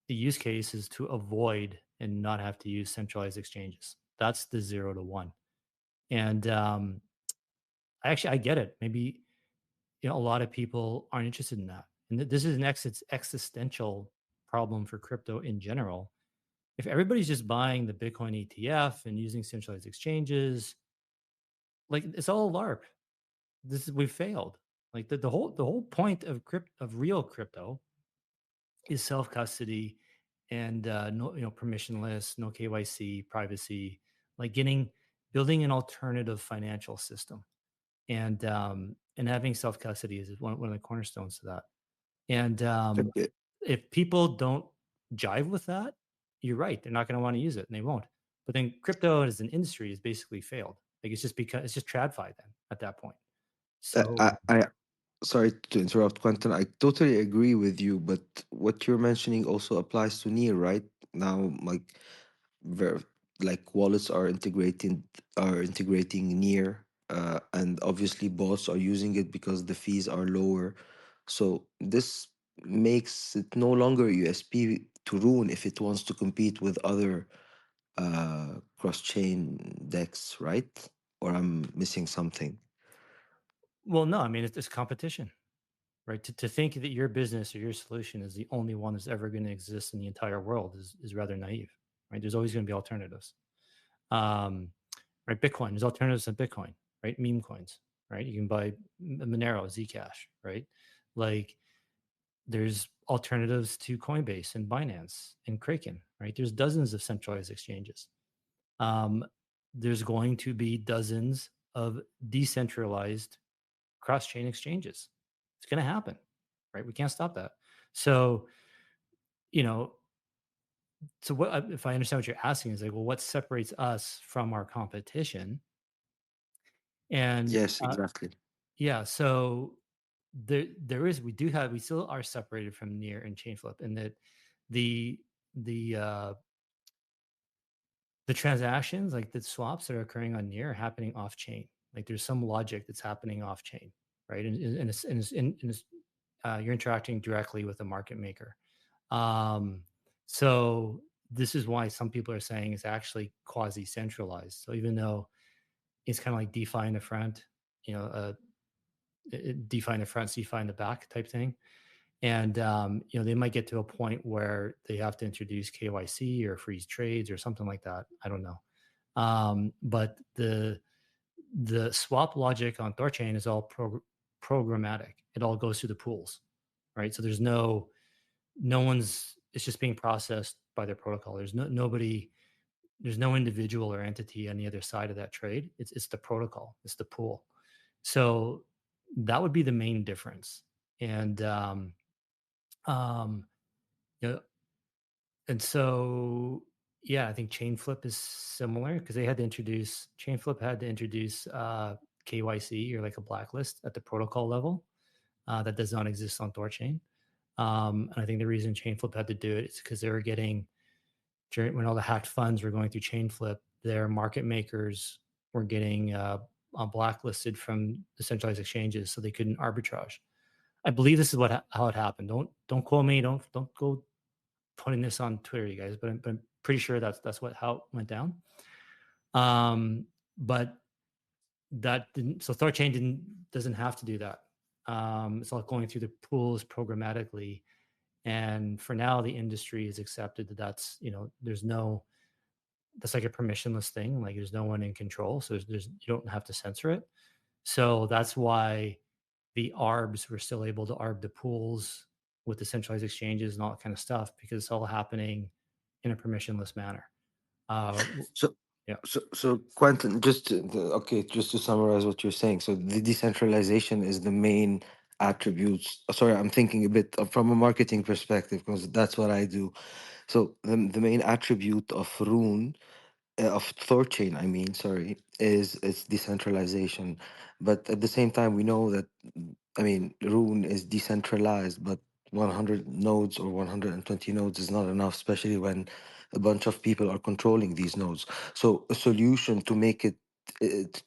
use case is to avoid and not have to use centralized exchanges. That's the 0 to 1. And I get it. Maybe a lot of people aren't interested in that. And this is an existential problem for crypto in general. If everybody's just buying the Bitcoin ETF and using centralized exchanges, like it's all LARP. We failed. Like the whole point of real crypto is self custody and no, permissionless, no KYC, privacy, like building an alternative financial system, and having self custody is one of the cornerstones to that. And Okay. if people don't jive with that, you're right, they're not going to want to use it, and they won't. But then crypto as an industry has basically failed. Like it's just tradfi then at that point. So I sorry to interrupt, Quentin. I totally agree with you, but what you're mentioning also applies to Near, right? Now, like, ver like wallets are integrating Near, and obviously bots are using it because the fees are lower. So this makes it no longer a USP to Rune if it wants to compete with other cross-chain decks, right? Or I'm missing something. well, no, I mean it's competition, right? To think that your business or your solution is the only one that's ever going to exist in the entire world is rather naive, right? There's always going to be alternatives. Um, right? Bitcoin, there's alternatives to Bitcoin, right? Meme coins, right? You can buy Monero, Zcash, right? Like there's alternatives to Coinbase and Binance and Kraken, right? There's dozens of centralized exchanges. Um, there's going to be dozens of decentralized cross-chain exchanges. It's going to happen, right? We can't stop that. So, you know, so what if I understand what you're asking is like, well, what separates us from our competition? And Yes, exactly. yeah, so we still are separated from Near and Chainflip, and that the the uh the transactions, like the swaps that are occurring on Near, are happening off chain. Like there's some logic that's happening off chain, right? You're interacting directly with the market maker. So this is why some people are saying it's actually quasi centralized. So even though it's kind of like DeFi in the front, DeFi in the front, CeFi in the back type thing. And they might get to a point where they have to introduce KYC or freeze trades or something like that. I don't know. But the swap logic on THORChain is all programmatic. It all goes through the pools, right? So there's no one's. It's just being processed by their protocol. There's nobody. There's no individual or entity on the other side of that trade. It's the protocol. It's the pool. So that would be the main difference. And um, you know, and so yeah, I think Chainflip is similar because Chainflip had to introduce KYC or like a blacklist at the protocol level that does not exist on THORChain. And I think the reason Chainflip had to do it is because they were getting, when all the hacked funds were going through Chainflip, their market makers were getting blacklisted from the centralized exchanges, so they couldn't arbitrage. I believe this is how it happened. Don't quote me. Don't go putting this on Twitter, you guys, but I'm pretty sure that's how it went down. But that didn't. So THORChain doesn't have to do that. It's all going through the pools programmatically, and for now, the industry has accepted that that's like a permissionless thing. Like there's no one in control, so you don't have to censor it. So that's why the ARBs were still able to ARB the pools with the centralized exchanges and all that kind of stuff because it's all happening in a permissionless manner. So, Yeah. so Quentin, just to summarize what you're saying. So the decentralization is the main attributes. Sorry, I'm thinking a bit from a marketing perspective because that's what I do. So the main attribute of Rune of THORChain, I mean, sorry, is its decentralization. But at the same time, we know that, I mean, Rune is decentralized, but 100 nodes or 120 nodes is not enough, especially when a bunch of people are controlling these nodes. So a solution to make it,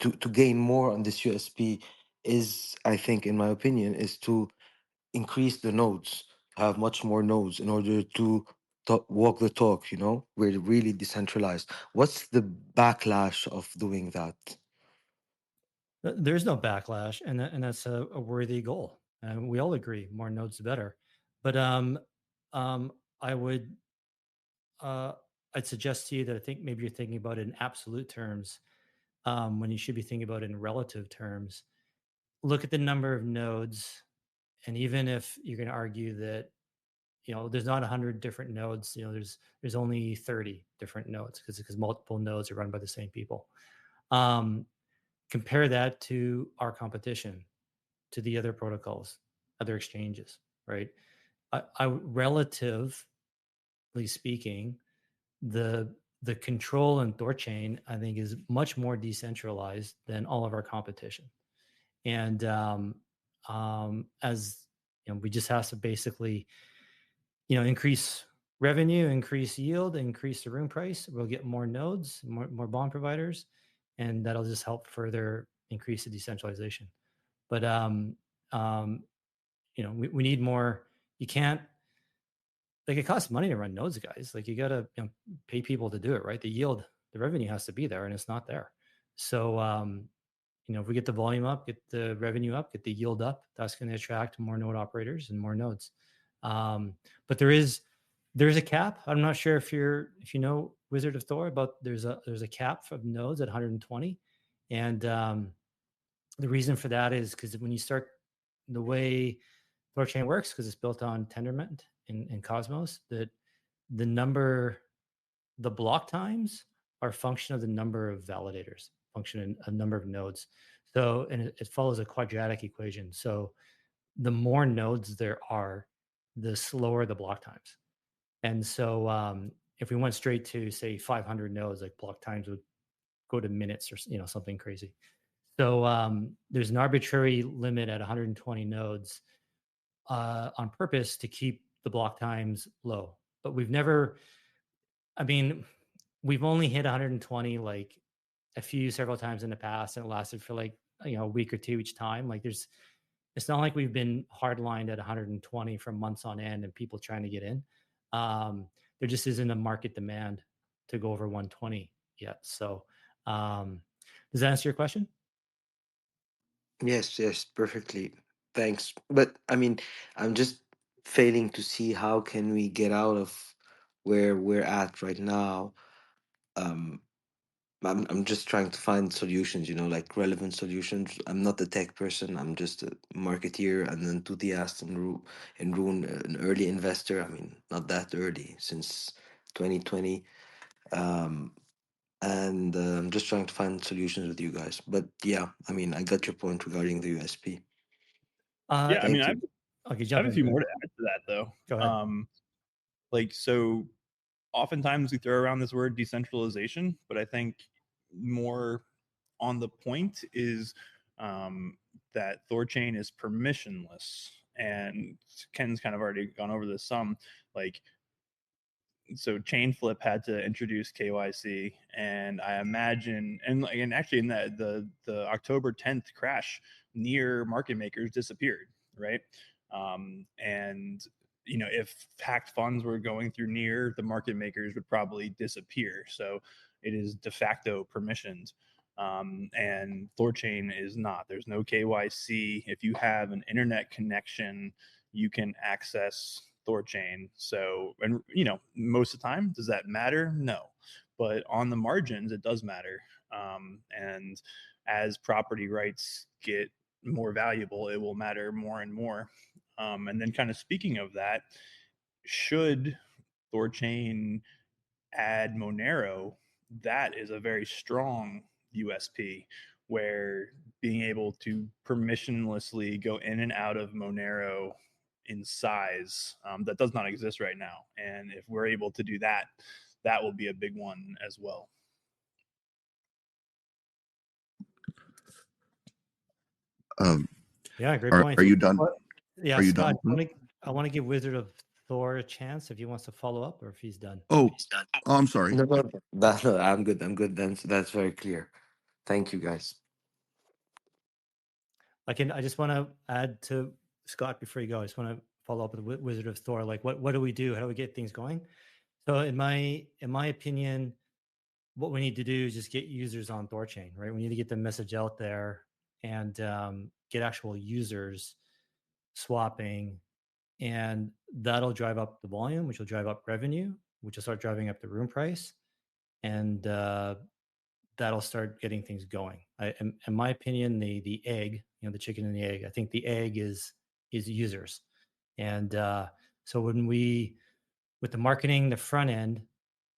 to gain more on this USP is, I think, in my opinion, is to increase the nodes, have much more nodes in order to walk the talk, we're really decentralized. What's the backlash of doing that? There's no backlash, and that's a worthy goal. And we all agree more nodes the better. But I would I'd suggest to you that I think maybe you're thinking about it in absolute terms when you should be thinking about it in relative terms. Look at the number of nodes, and even if you're going to argue that there's not 100 different nodes, there's only 30 different nodes because multiple nodes are run by the same people. Compare that to our competition, to the other protocols, other exchanges, right? Relatively speaking, the control in THORChain, I think, is much more decentralized than all of our competition. And as we just have to basically, increase revenue, increase yield, increase the room price. We'll get more nodes, more bond providers, and that'll just help further increase the decentralization. But we need more. You can't, like, it costs money to run nodes, guys. Like, you gotta pay people to do it, right? The yield, the revenue has to be there, and it's not there. So if we get the volume up, get the revenue up, get the yield up, that's going to attract more node operators and more nodes. But there's a cap. I'm not sure if you know Wizard of Thor, but there's a cap of nodes at 120, and the reason for that is because when you start, the way THORChain works, because it's built on Tendermint in Cosmos, that the block times are a function of the number of validators, function in a number of nodes. So, and it follows a quadratic equation. So the more nodes there are, the slower the block times. And so if we went straight to, say, 500 nodes, like, block times would go to minutes or something crazy. So there's an arbitrary limit at 120 nodes on purpose to keep the block times low. But we've only hit 120 like several times in the past, and it lasted for like a week or two each time. Like, it's not like we've been hardlined at 120 for months on end and people trying to get in. There just isn't a market demand to go over 120 yet. So does that answer your question? Yes, perfectly. Thanks. But I mean, I'm just failing to see how can we get out of where we're at right now. Um, I'm just trying to find solutions, like relevant solutions. I'm not a tech person. I'm just a marketeer, an enthusiast, and Rune, an early investor. I mean, not that early, since 2020. Um, and I'm just trying to find solutions with you guys. But yeah, I mean, I got your point regarding the USP. Yeah, I mean, Thank I you. Okay, have jump a in. few more to add to that, though. Go ahead. Like, so oftentimes we throw around this word decentralization, but I think more on the point is that THORChain is permissionless. And Ken's kind of already gone over this some. Like, so Chainflip had to introduce KYC, and I imagine, and actually in the October 10th crash, near market makers disappeared, right? And if hacked funds were going through near, the market makers would probably disappear. So it is de facto permissioned. And THORChain is not. There's no KYC. If you have an internet connection, you can access THORChain. So, and most of the time, does that matter? No, but on the margins, it does matter. And as property rights get more valuable, it will matter more and more. And then, kind of speaking of that, should THORChain add Monero, that is a very strong USP, where being able to permissionlessly go in and out of Monero in size, that does not exist right now. And if we're able to do that, that will be a big one as well. Yeah, great point. Are you done? Yeah, Are you Scott, done? I want to give Wizard of Thor a chance if he wants to follow up or if he's done. Oh, I'm sorry. No, I'm good. I'm good. That's very clear. Thank you, guys. I just want to add to Scott before you go. I just want to follow up with Wizard of Thor. Like, what do we do? How do we get things going? So in my opinion, what we need to do is just get users on THORChain, right? We need to get the message out there and get actual users swapping and that'll drive up the volume, which will drive up revenue, which will start driving up the room price, and that'll start getting things going. In my opinion, the egg, the chicken and the egg. I think the egg is users, and so when with the marketing, the front end,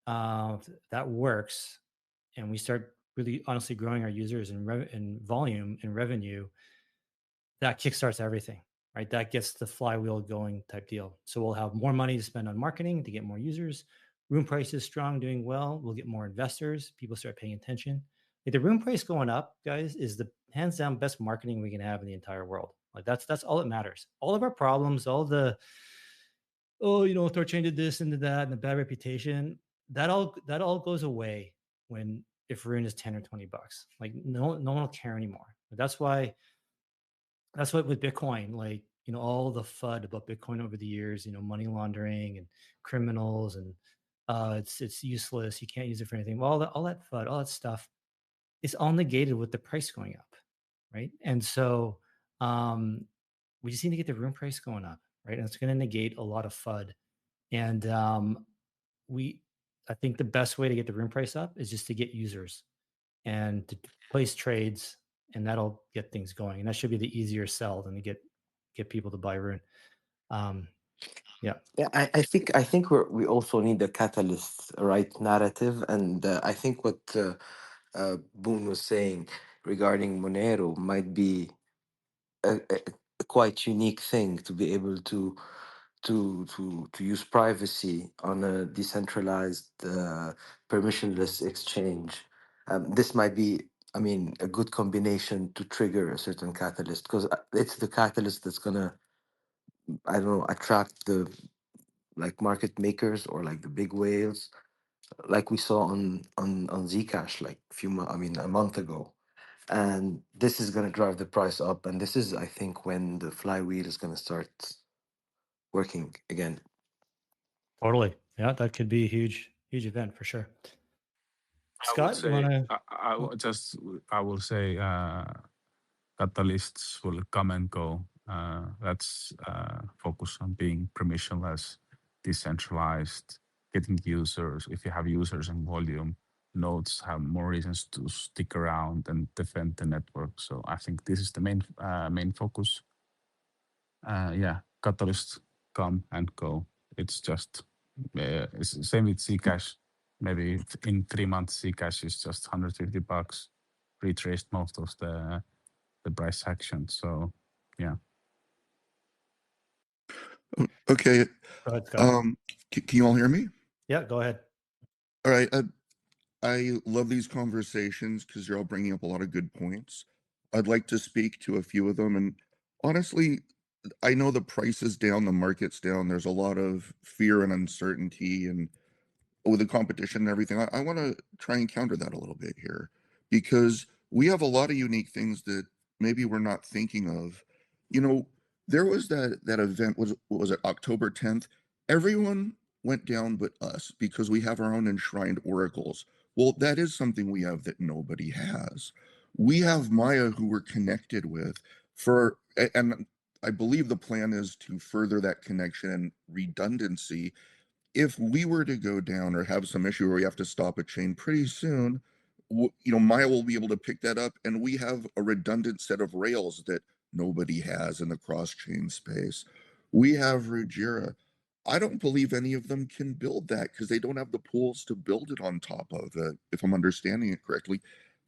that works, and we start really honestly growing our users and volume and revenue, that kickstarts everything, right? That gets the flywheel going type deal. So we'll have more money to spend on marketing to get more users. Room price is strong, doing well. We'll get more investors. People start paying attention. Like the room price going up, guys, is the hands down best marketing we can have in the entire world. Like that's all that matters. All of our problems, all the THORChain did this and did that, and the bad reputation, that all goes away when if Rune is 10 or 20 bucks. Like no one will care anymore. That's what with Bitcoin, like, all the FUD about Bitcoin over the years, money laundering and criminals and it's useless. You can't use it for anything. Well, all that FUD, all that stuff is all negated with the price going up, right? And so we just need to get the room price going up, right? And it's going to negate a lot of FUD. And I think the best way to get the room price up is just to get users and to place trades, and that'll get things going. And that should be the easier sell than to get people to buy Rune. Yeah. Yeah, I think we also need the catalyst, right, narrative, and I think what Boone was saying regarding Monero might be a quite unique thing to be able to use privacy on a decentralized, permissionless exchange. This might be, I mean, a good combination to trigger a certain catalyst, because it's the catalyst that's gonna, I don't know, attract the like market makers or like the big whales, like we saw on Zcash like a month ago. And this is gonna drive the price up, and this is, I think, when the flywheel is gonna start working again. Totally. Yeah, that could be a huge event for sure. Scott, you want to? I will say catalysts will come and go. Let's focus on being permissionless, decentralized, getting users. If you have users and volume, nodes have more reasons to stick around and defend the network. So I think this is the main focus. Yeah, catalysts come and go. It's just it's same with Zcash. Maybe in 3 months, Zcash is just $150, retraced most of the price action. So yeah. Okay. Go ahead, Scott. Can you all hear me? Yeah, go ahead. All right. I love these conversations because you're all bringing up a lot of good points. I'd like to speak to a few of them. And honestly, I know the price is down, the market's down. There's a lot of fear and uncertainty and with the competition and everything. I want to try and counter that a little bit here because we have a lot of unique things that maybe we're not thinking of. There was that event, what was it, October 10th? Everyone went down but us because we have our own enshrined oracles. Well, that is something we have that nobody has. We have Maya who we're connected with and I believe the plan is to further that connection and redundancy. If we were to go down or have some issue where we have to stop a chain pretty soon, Maya will be able to pick that up, and we have a redundant set of rails that nobody has in the cross-chain space. We have Ruggira. I don't believe any of them can build that because they don't have the pools to build it on top of it, if I'm understanding it correctly.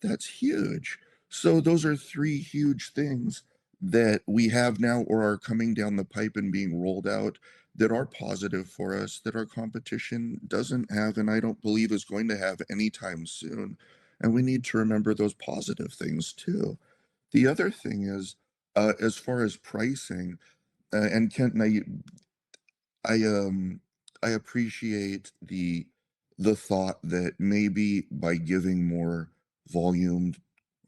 That's huge. So those are three huge things that we have now or are coming down the pipe and being rolled out that are positive for us, that our competition doesn't have, and I don't believe is going to have anytime soon. And we need to remember those positive things too. The other thing is, as far as pricing, and Kenton, I appreciate the thought that maybe by giving more volume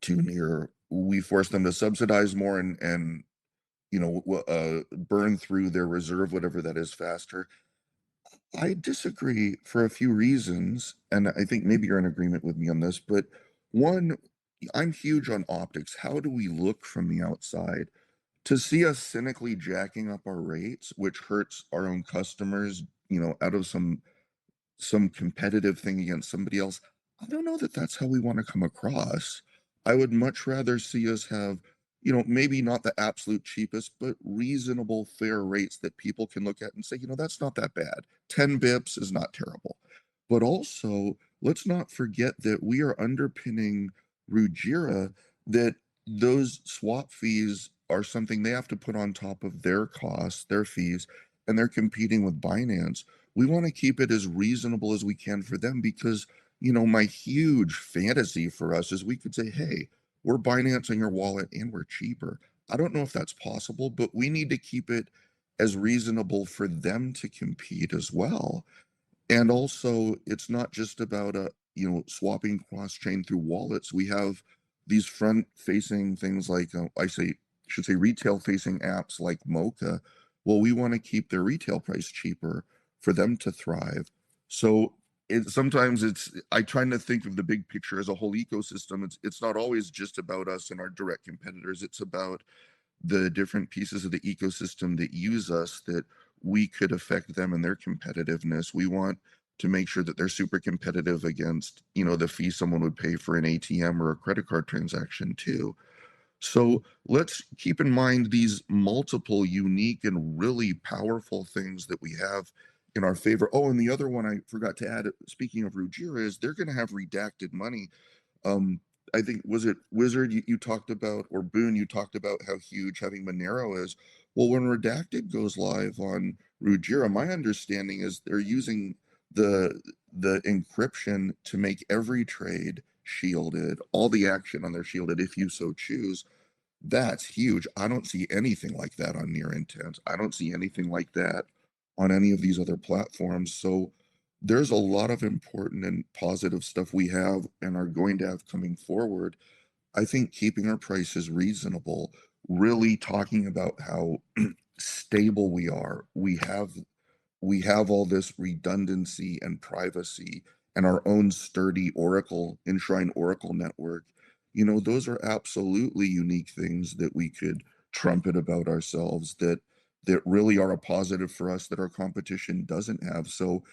to Near, we force them to subsidize more and burn through their reserve, whatever that is, faster. I disagree for a few reasons, and I think maybe you're in agreement with me on this, but one, I'm huge on optics. How do we look from the outside? to see us cynically jacking up our rates, which hurts our own customers, out of some competitive thing against somebody else, I don't know that that's how we want to come across. I would much rather see us have, maybe not the absolute cheapest, but reasonable, fair rates that people can look at and say, that's not that bad. 10 bips is not terrible. But also, let's not forget that we are underpinning Ruggira, that those swap fees are something they have to put on top of their costs, their fees, and they're competing with Binance. We want to keep it as reasonable as we can for them because, my huge fantasy for us is we could say, hey, we're Binance your wallet and we're cheaper. I don't know if that's possible, but we need to keep it as reasonable for them to compete as well. And also, it's not just about swapping cross chain through wallets. We have these front facing things like should say retail facing apps like Mocha. Well, we want to keep their retail price cheaper for them to thrive. So sometimes I try to think of the big picture as a whole ecosystem. It's not always just about us and our direct competitors. It's about the different pieces of the ecosystem that use us, that we could affect them and their competitiveness. We want to make sure that they're super competitive against, the fee someone would pay for an ATM or a credit card transaction too. So let's keep in mind these multiple unique and really powerful things that we have in our favor. Oh, and the other one I forgot to add, speaking of Ruggira, is they're going to have redacted money. I think, was it Wizard you talked about, or Boone, you talked about how huge having Monero is. Well, when Redacted goes live on Ruggira, my understanding is they're using the encryption to make every trade shielded, all the action on there shielded if you so choose. That's huge. I don't see anything like that on Near Intent. I don't see anything like that on any of these other platforms. So there's a lot of important and positive stuff we have and are going to have coming forward. I think keeping our prices reasonable, really talking about how stable we are. We have all this redundancy and privacy and our own sturdy Oracle, enshrined Oracle network. Those are absolutely unique things that we could trumpet about ourselves, that really are a positive for us that our competition doesn't have. So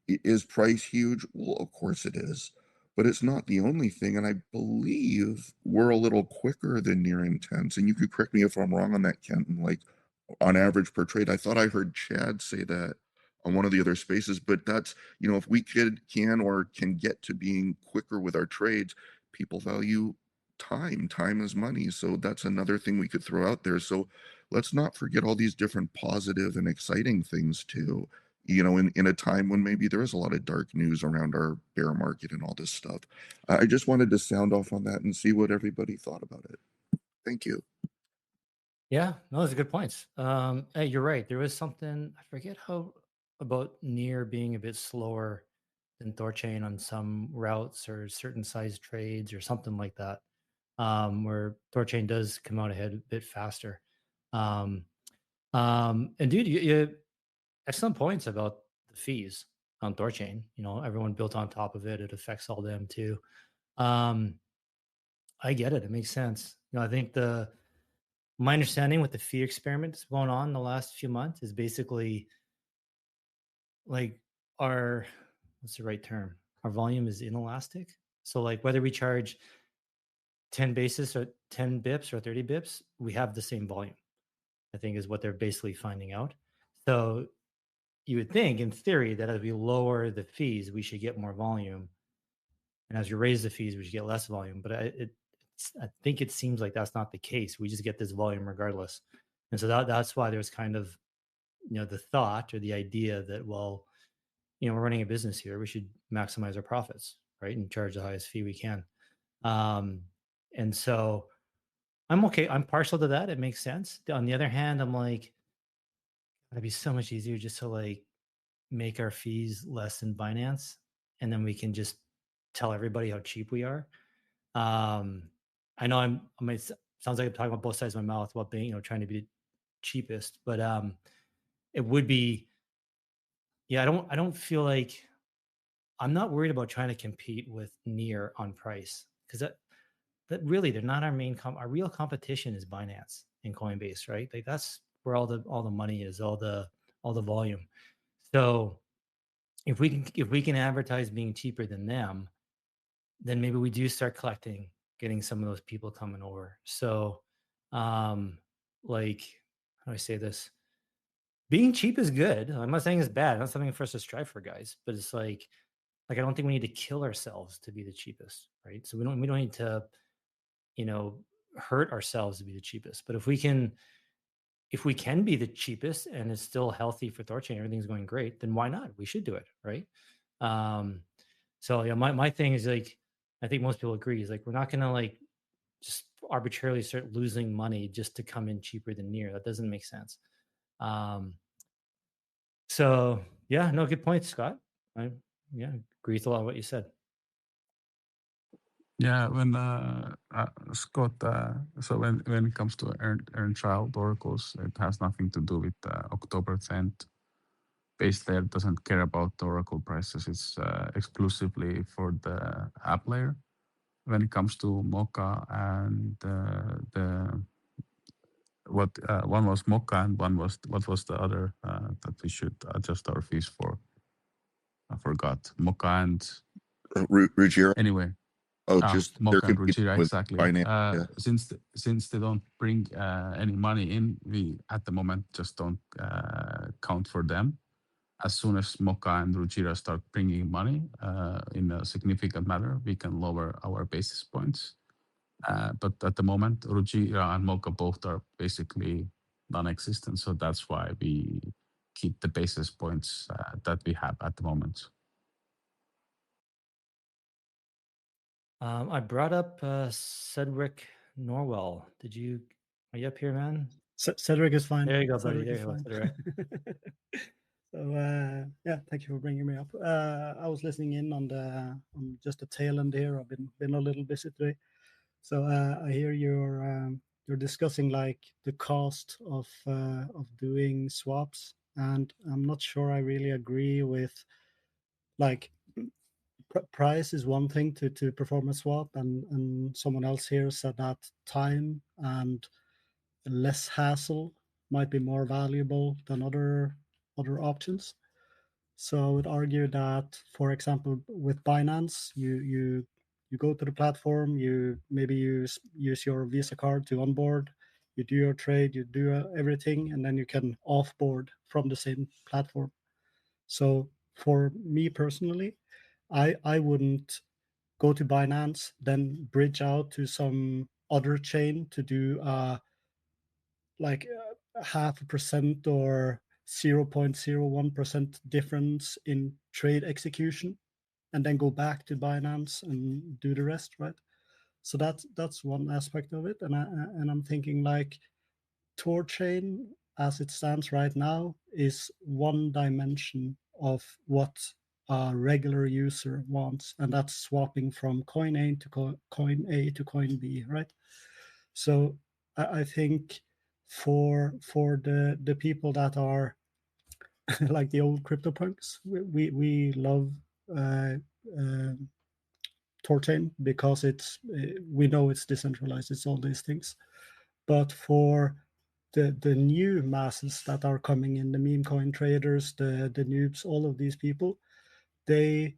is price huge? Well, of course it is, but it's not the only thing. And I believe we're a little quicker than Near Intense. And you could correct me if I'm wrong on that, Kenton. Like on average per trade, I thought I heard Chad say that on one of the other spaces, but that's, if we can get to being quicker with our trades, people value time. Time is money. So that's another thing we could throw out there. So let's not forget all these different positive and exciting things too, in a time when maybe there is a lot of dark news around our bear market and all this stuff. I just wanted to sound off on that and see what everybody thought about it. Thank you. Yeah, no, those are good points. Hey, you're right. There was something, I forget how, about Near being a bit slower than THORChain on some routes or certain size trades or something like that, where THORChain does come out ahead a bit faster. And dude, you excellent points about the fees on THORChain. Everyone built on top of it. It affects all them too. Um, I get it. It makes sense. I think my understanding with the fee experiments going on the last few months is basically like our, what's the right term? Our volume is inelastic. So like whether we charge 10 basis or 10 bips or 30 bips, we have the same volume, I think is what they're basically finding out. So you would think in theory that as we lower the fees, we should get more volume. And as you raise the fees, we should get less volume. But I think it seems like that's not the case. We just get this volume regardless. And so that's why there's kind of, the thought or the idea that, well, we're running a business here. We should maximize our profits, right? And charge the highest fee we can. And so I'm okay. I'm partial to that. It makes sense. On the other hand, I'm like, it'd be so much easier just to like make our fees less than Binance. And then we can just tell everybody how cheap we are. I know sounds like I'm talking about both sides of my mouth about being, trying to be the cheapest, but it would be, yeah, I don't feel like, I'm not worried about trying to compete with Near on price, because that really, they're not our main our real competition is Binance. in Coinbase, right? Like that's where all the money is, all the volume. So if we can advertise being cheaper than them, then maybe we do start collecting, getting some of those people coming over. So like, how do I say this? Being cheap is good. I'm not saying it's bad. Not something for us to strive for, guys. But it's like I don't think we need to kill ourselves to be the cheapest, right? So we don't need to, hurt ourselves to be the cheapest. But if we can be the cheapest and it's still healthy for THORChain, everything's going great, then why not? We should do it, right? So yeah, my thing is like, I think most people agree is like we're not gonna like just arbitrarily start losing money just to come in cheaper than near. That doesn't make sense. So yeah, no, good point, Scott. I agree with a lot of what you said. Yeah, when Scott, so when it comes to earn child oracles, it has nothing to do with October 10th. Base layer doesn't care about the oracle prices. It's exclusively for the app layer. When it comes to Mocha and the what one was Mocha and one was what was the other that we should adjust our fees for? I forgot. Mocha and Ruggiero. anyway. Oh, just there Mocha and could be Ruchira, with exactly. finance. Yeah. Since they don't bring any money in, we at the moment just don't count for them. As soon as Mocha and Ruchira start bringing money in a significant manner, we can lower our basis points. But at the moment, Ruchira and Mocha both are basically non-existent. So that's why we keep the basis points that we have at the moment. I brought up Cedric Norwell. Are you up here, man? Cedric is fine. There you go, Cedric buddy. There is you go, fine. Cedric. So yeah, thank you for bringing me up. I was listening in on just the tail end here. I've been a little busy today, so I hear you're discussing like the cost of doing swaps, and I'm not sure I really agree with like price is one thing to perform a swap, and someone else here said that time and less hassle might be more valuable than other options. So I would argue that, for example, with Binance, you go to the platform, you maybe use your Visa card to onboard, you do your trade, you do everything, and then you can offboard from the same platform. So for me personally, I wouldn't go to Binance, then bridge out to some other chain to do like 0.5% or 0.01% difference in trade execution, and then go back to Binance and do the rest, right? So that's one aspect of it, and I'm thinking like THORChain, as it stands right now, is one dimension of what a regular user wants, and that's swapping from coin A to coin A to coin B, right? So I think for the people that are like the old CryptoPunks, we love uh, uh, THORChain because we know it's decentralized, it's all these things. But for the new masses that are coming in, the meme coin traders, the noobs, all of these people, they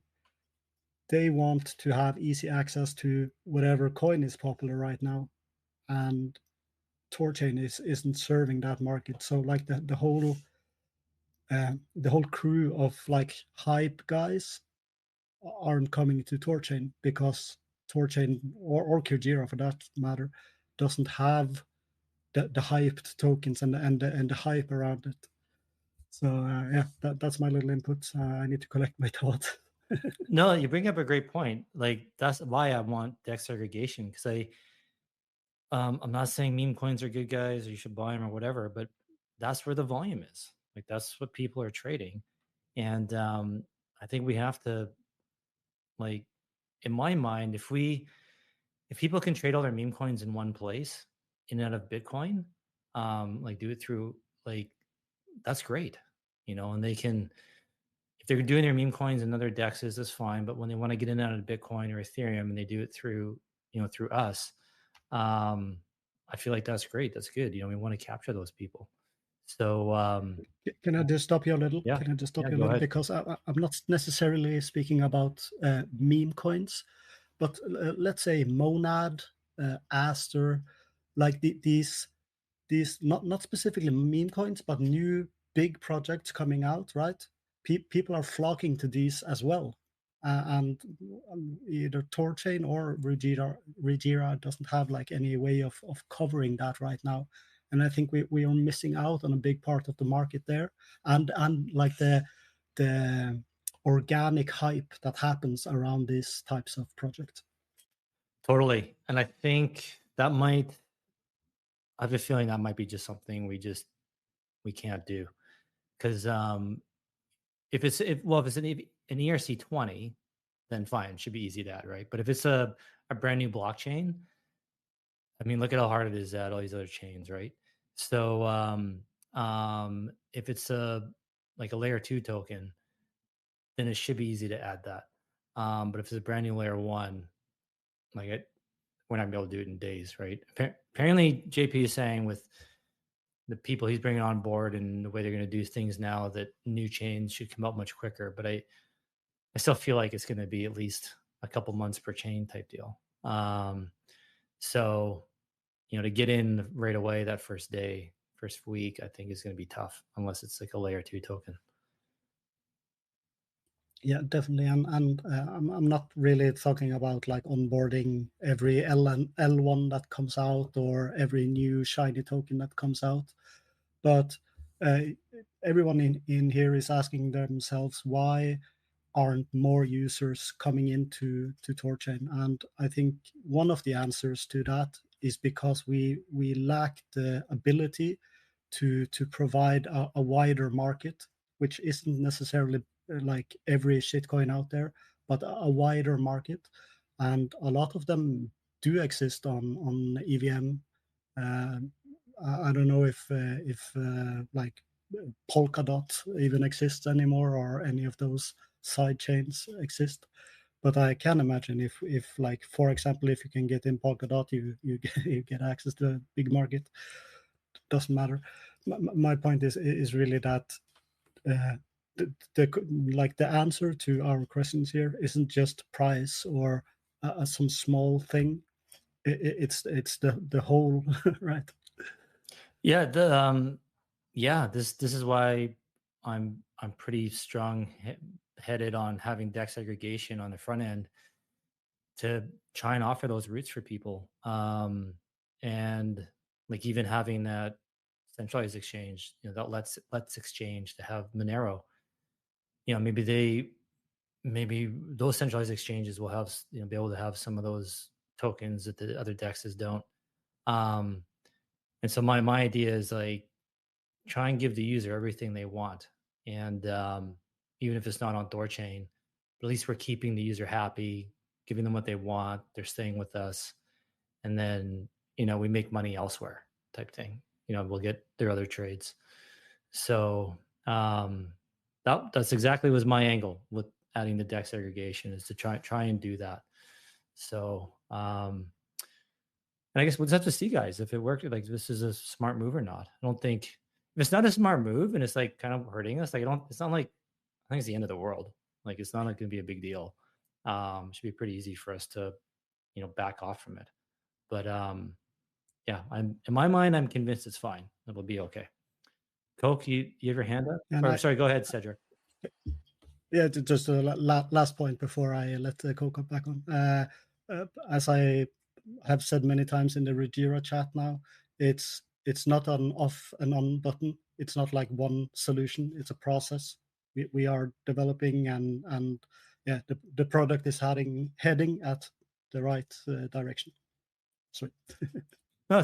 want to have easy access to whatever coin is popular right now, and THORChain isn't serving that market. So like the whole crew of like hype guys aren't coming to THORChain because THORChain or Kujira for that matter doesn't have the hyped tokens and the hype around it. So yeah, that's my little input. I need to collect my thoughts. No, you bring up a great point. Like that's why I want DEX segregation, because I'm not saying meme coins are good, guys, or you should buy them or whatever, but that's where the volume is. Like that's what people are trading, and I think we have to, like, in my mind, if people can trade all their meme coins in one place, in and out of Bitcoin, like do it through like that's great, and they can. If they're doing their meme coins and other dexes, that's fine. But when they want to get in and out of Bitcoin or Ethereum and they do it through, through us, I I feel like that's great. That's good. We want to capture those people. So Can I just stop you a little? Yeah. Can I just stop Yeah, you a go little? ahead. Because I'm not necessarily speaking about meme coins, but let's say Monad, Aster, like these not specifically meme coins, but new big projects coming out, right? People are flocking to these as well. And either THORChain or Regira doesn't have like any way of covering that right now. And I think we are missing out on a big part of the market there, and like the organic hype that happens around these types of projects. Totally. And I think that I have a feeling that might be just something we can't do. Because if it's an ERC20, then fine, it should be easy to add, right? But if it's a brand new blockchain, I mean, look at how hard it is to add all these other chains, right? So if it's like a layer 2 token, then it should be easy to add that. But if it's a brand new layer 1, we're not gonna be able to do it in days, right? Apparently, JP is saying with the people he's bringing on board and the way they're going to do things now, that new chains should come out much quicker. But I still feel like it's going to be at least a couple months per chain type deal. So, to get in right away that first day, first week, I think is going to be tough unless it's like a layer 2 token. Yeah, definitely. And I'm not really talking about like onboarding every L1 that comes out or every new shiny token that comes out. But everyone in here is asking themselves, why aren't more users coming into THORChain? And I think one of the answers to that is because we lack the ability to provide a wider market, which isn't necessarily like every shitcoin out there, but a wider market. And a lot of them do exist on EVM. I don't know if like Polkadot even exists anymore, or any of those side chains exist. But I can imagine if like, for example, if you can get in Polkadot, you get access to a big market. Doesn't matter. My point is really that the answer to our questions here isn't just price or some small thing. It's the whole, right? Yeah, this is why I'm pretty strong headed on having DEX aggregation on the front end to try and offer those routes for people. And like even having that centralized exchange, that lets exchange to have Monero. Maybe those centralized exchanges will have be able to have some of those tokens that the other DEXs don't. And so my idea is like, try and give the user everything they want. And even if it's not on THORChain, but at least we're keeping the user happy, giving them what they want, they're staying with us. And then, we make money elsewhere type thing. We'll get their other trades. So that's exactly was my angle with adding the DEX aggregation, is to try and do that. So and I guess we'll just have to see, guys, if it worked. Like, this is a smart move or not. I don't think, if it's not a smart move and it's like kind of hurting us, like it's not like, I think it's the end of the world. Like, it's not like going to be a big deal. It should be pretty easy for us to, back off from it. But yeah, in my mind, I'm convinced it's fine. It'll be okay. Coke, you have your hand up? And Sorry, go ahead, Cedric. Yeah, just a last point before I let the Coke back on. As I have said many times in the Regira chat now, it's not an off and on button. It's not like one solution. It's a process. We are developing, and yeah, the product is heading at the right direction. Sweet.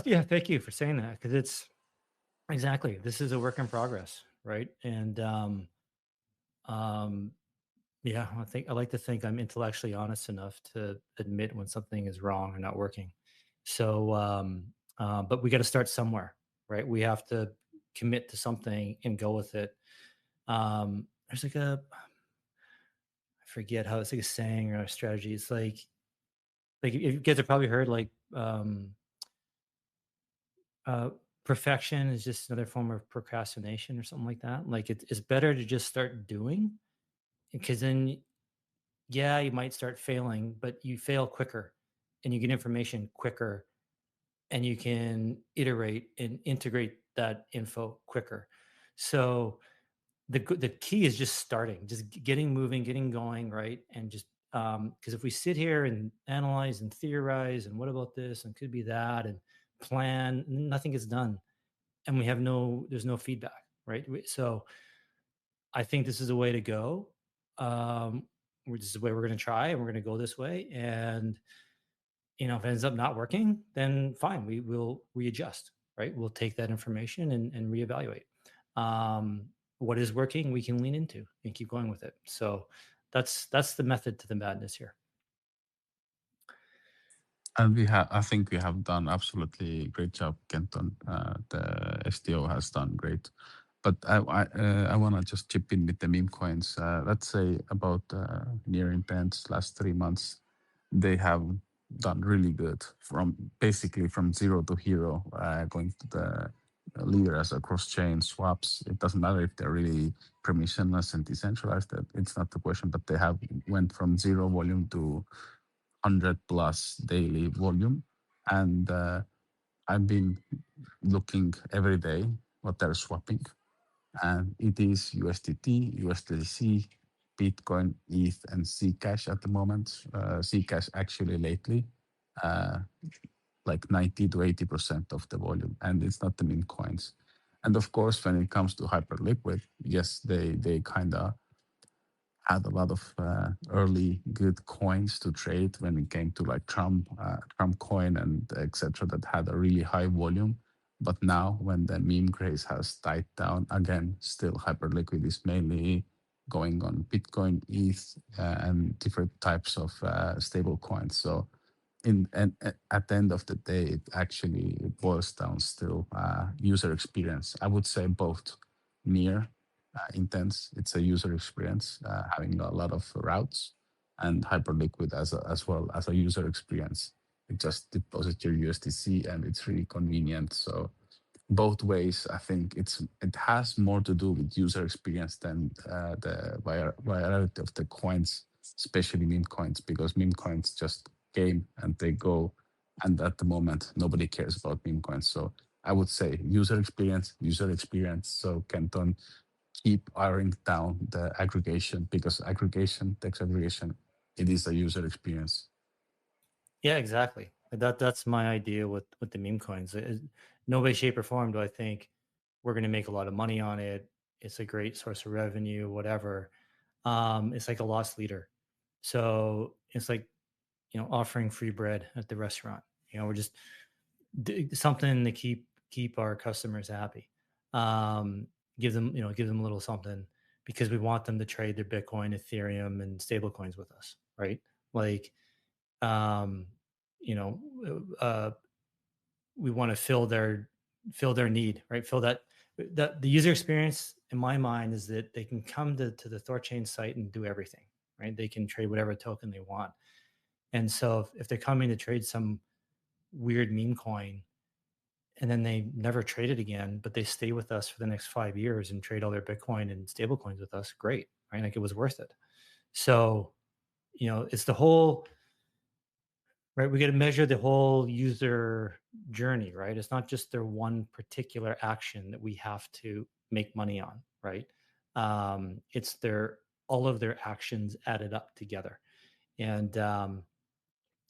Yeah, thank you for saying that, because it's exactly, this is a work in progress, right? And yeah, I like to think I'm intellectually honest enough to admit when something is wrong or not working. So, but we got to start somewhere, right? We have to commit to something and go with it. There's like I forget how it's like a saying or a strategy. It's like you guys have probably heard like perfection is just another form of procrastination or something like that. Like it's better to just start doing, because then, yeah, you might start failing, but you fail quicker and you get information quicker, and you can iterate and integrate that info quicker. So the key is just starting, just getting moving, getting going, right? And just because if we sit here and analyze and theorize and what about this and could be that and plan, nothing gets done, and there's no feedback, right? So I think this is a way to go. This is the way we're going to try, and we're going to go this way. And if it ends up not working, then fine, we will readjust, right? We'll take that information and reevaluate. What is working, we can lean into and keep going with it. So that's the method to the madness here. And I think we have done absolutely great job, Kenton. The STO has done great, but I want to just chip in with the meme coins. Let's say about near intents last 3 months, they have done really good basically from zero to hero, going to the leader as a cross chain swaps. It doesn't matter if they're really permissionless and decentralized. It's not the question, but they have went from zero volume to 100 plus daily volume. And I've been looking every day what they're swapping. And it is USDT, USDC, Bitcoin, ETH, and Zcash at the moment. Zcash actually lately, like 90 to 80% of the volume. And it's not the meme coins. And of course, when it comes to Hyperliquid, yes, they kind of had a lot of early good coins to trade when it came to like Trump coin and etc. that had a really high volume. But now when the meme craze has died down again, still Hyperliquid is mainly going on Bitcoin, ETH, and different types of stable coins. So at the end of the day, it actually boils down still user experience. I would say both near intense. It's a user experience, having a lot of routes, and Hyperliquid as well as a user experience. It just deposits your USDC and it's really convenient. So both ways, I think it has more to do with user experience than the virality of the coins, especially meme coins, because meme coins just came and they go, and at the moment nobody cares about meme coins. So I would say user experience. So Kenton, keep ironing down the aggregation, because text aggregation, it is a user experience. Yeah, exactly. That's my idea with the meme coins. No way, shape, or form do I think we're going to make a lot of money on it. It's a great source of revenue, whatever. It's like a lost leader. So it's like, offering free bread at the restaurant. We're just something to keep our customers happy. Give them a little something, because we want them to trade their Bitcoin, Ethereum, and stable coins with us, right? Like, um, you know, we want to fill their need, right? Fill that the user experience in my mind is that they can come to the THORChain site and do everything, right? They can trade whatever token they want. And so if they're coming to trade some weird meme coin and then they never trade it again, but they stay with us for the next 5 years and trade all their Bitcoin and stable coins with us, great, right? Like, it was worth it. So, it's the whole, right? We got to measure the whole user journey, right? It's not just their one particular action that we have to make money on, right? It's all of their actions added up together. And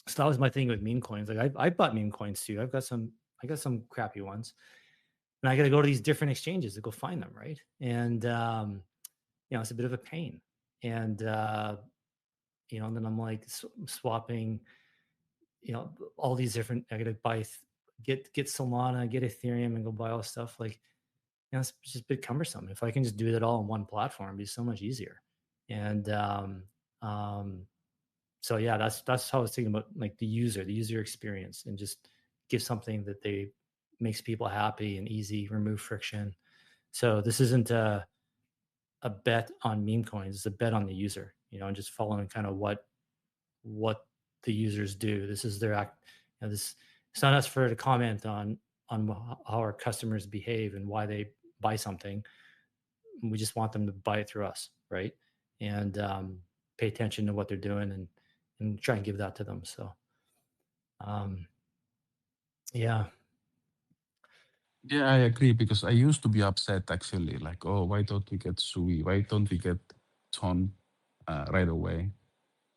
so that was my thing with meme coins. Like, I bought meme coins too. I got some crappy ones, and I got to go to these different exchanges to go find them, right? And it's a bit of a pain. And and then I'm like swapping, all these different. I got to buy, get Solana, get Ethereum, and go buy all this stuff. Like, it's just a bit cumbersome. If I can just do it all on one platform, it'd be so much easier. And so yeah, that's how I was thinking about, like, the user experience, and just give something that makes people happy and easy, remove friction. So this isn't a bet on meme coins; it's a bet on the user, and just following kind of what the users do. This is their act. This it's not us to comment on on how our customers behave and why they buy something. We just want them to buy it through us, right? And pay attention to what they're doing and try and give that to them. So, yeah. Yeah, I agree because I used to be upset actually, like, oh, why don't we get Sui? Why don't we get Ton right away?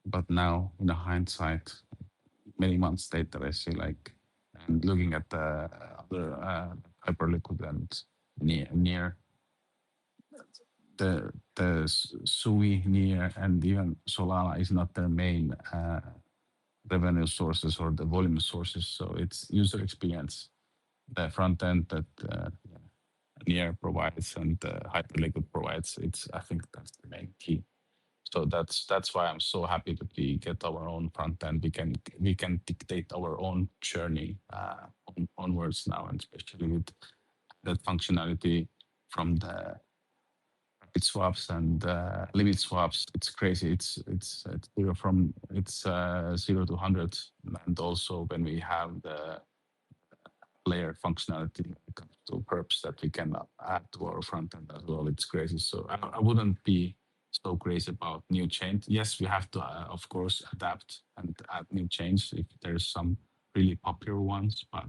But now, in the hindsight, many months later, I see like, and looking at the other Hyperliquid and near the Sui, near, and even Solana is not their main revenue sources or the volume sources. So it's user experience, the front end that Near provides and Hyperliquid provides. I think that's the main key. So that's why I'm so happy that we get our own front end. We can dictate our own journey onwards now, and especially with that functionality from the rapid swaps and limit swaps. It's crazy. It's zero to 100, and also when we have the layer functionality when it comes to perps that we can add to our front end as well. It's crazy. So I wouldn't be so crazy about new change. Yes, we have to, of course, adapt and add new change if there's some really popular ones. But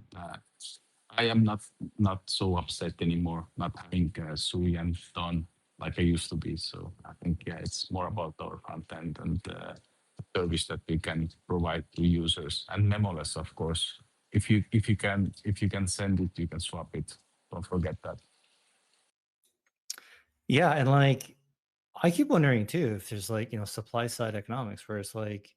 I am not so upset anymore not having Sui and Don like I used to be. So I think it's more about our front end and service that we can provide to users, and memoless, of course. If you can send it, you can swap it. Don't forget that. Yeah, and like I keep wondering too if there's like, supply side economics where it's like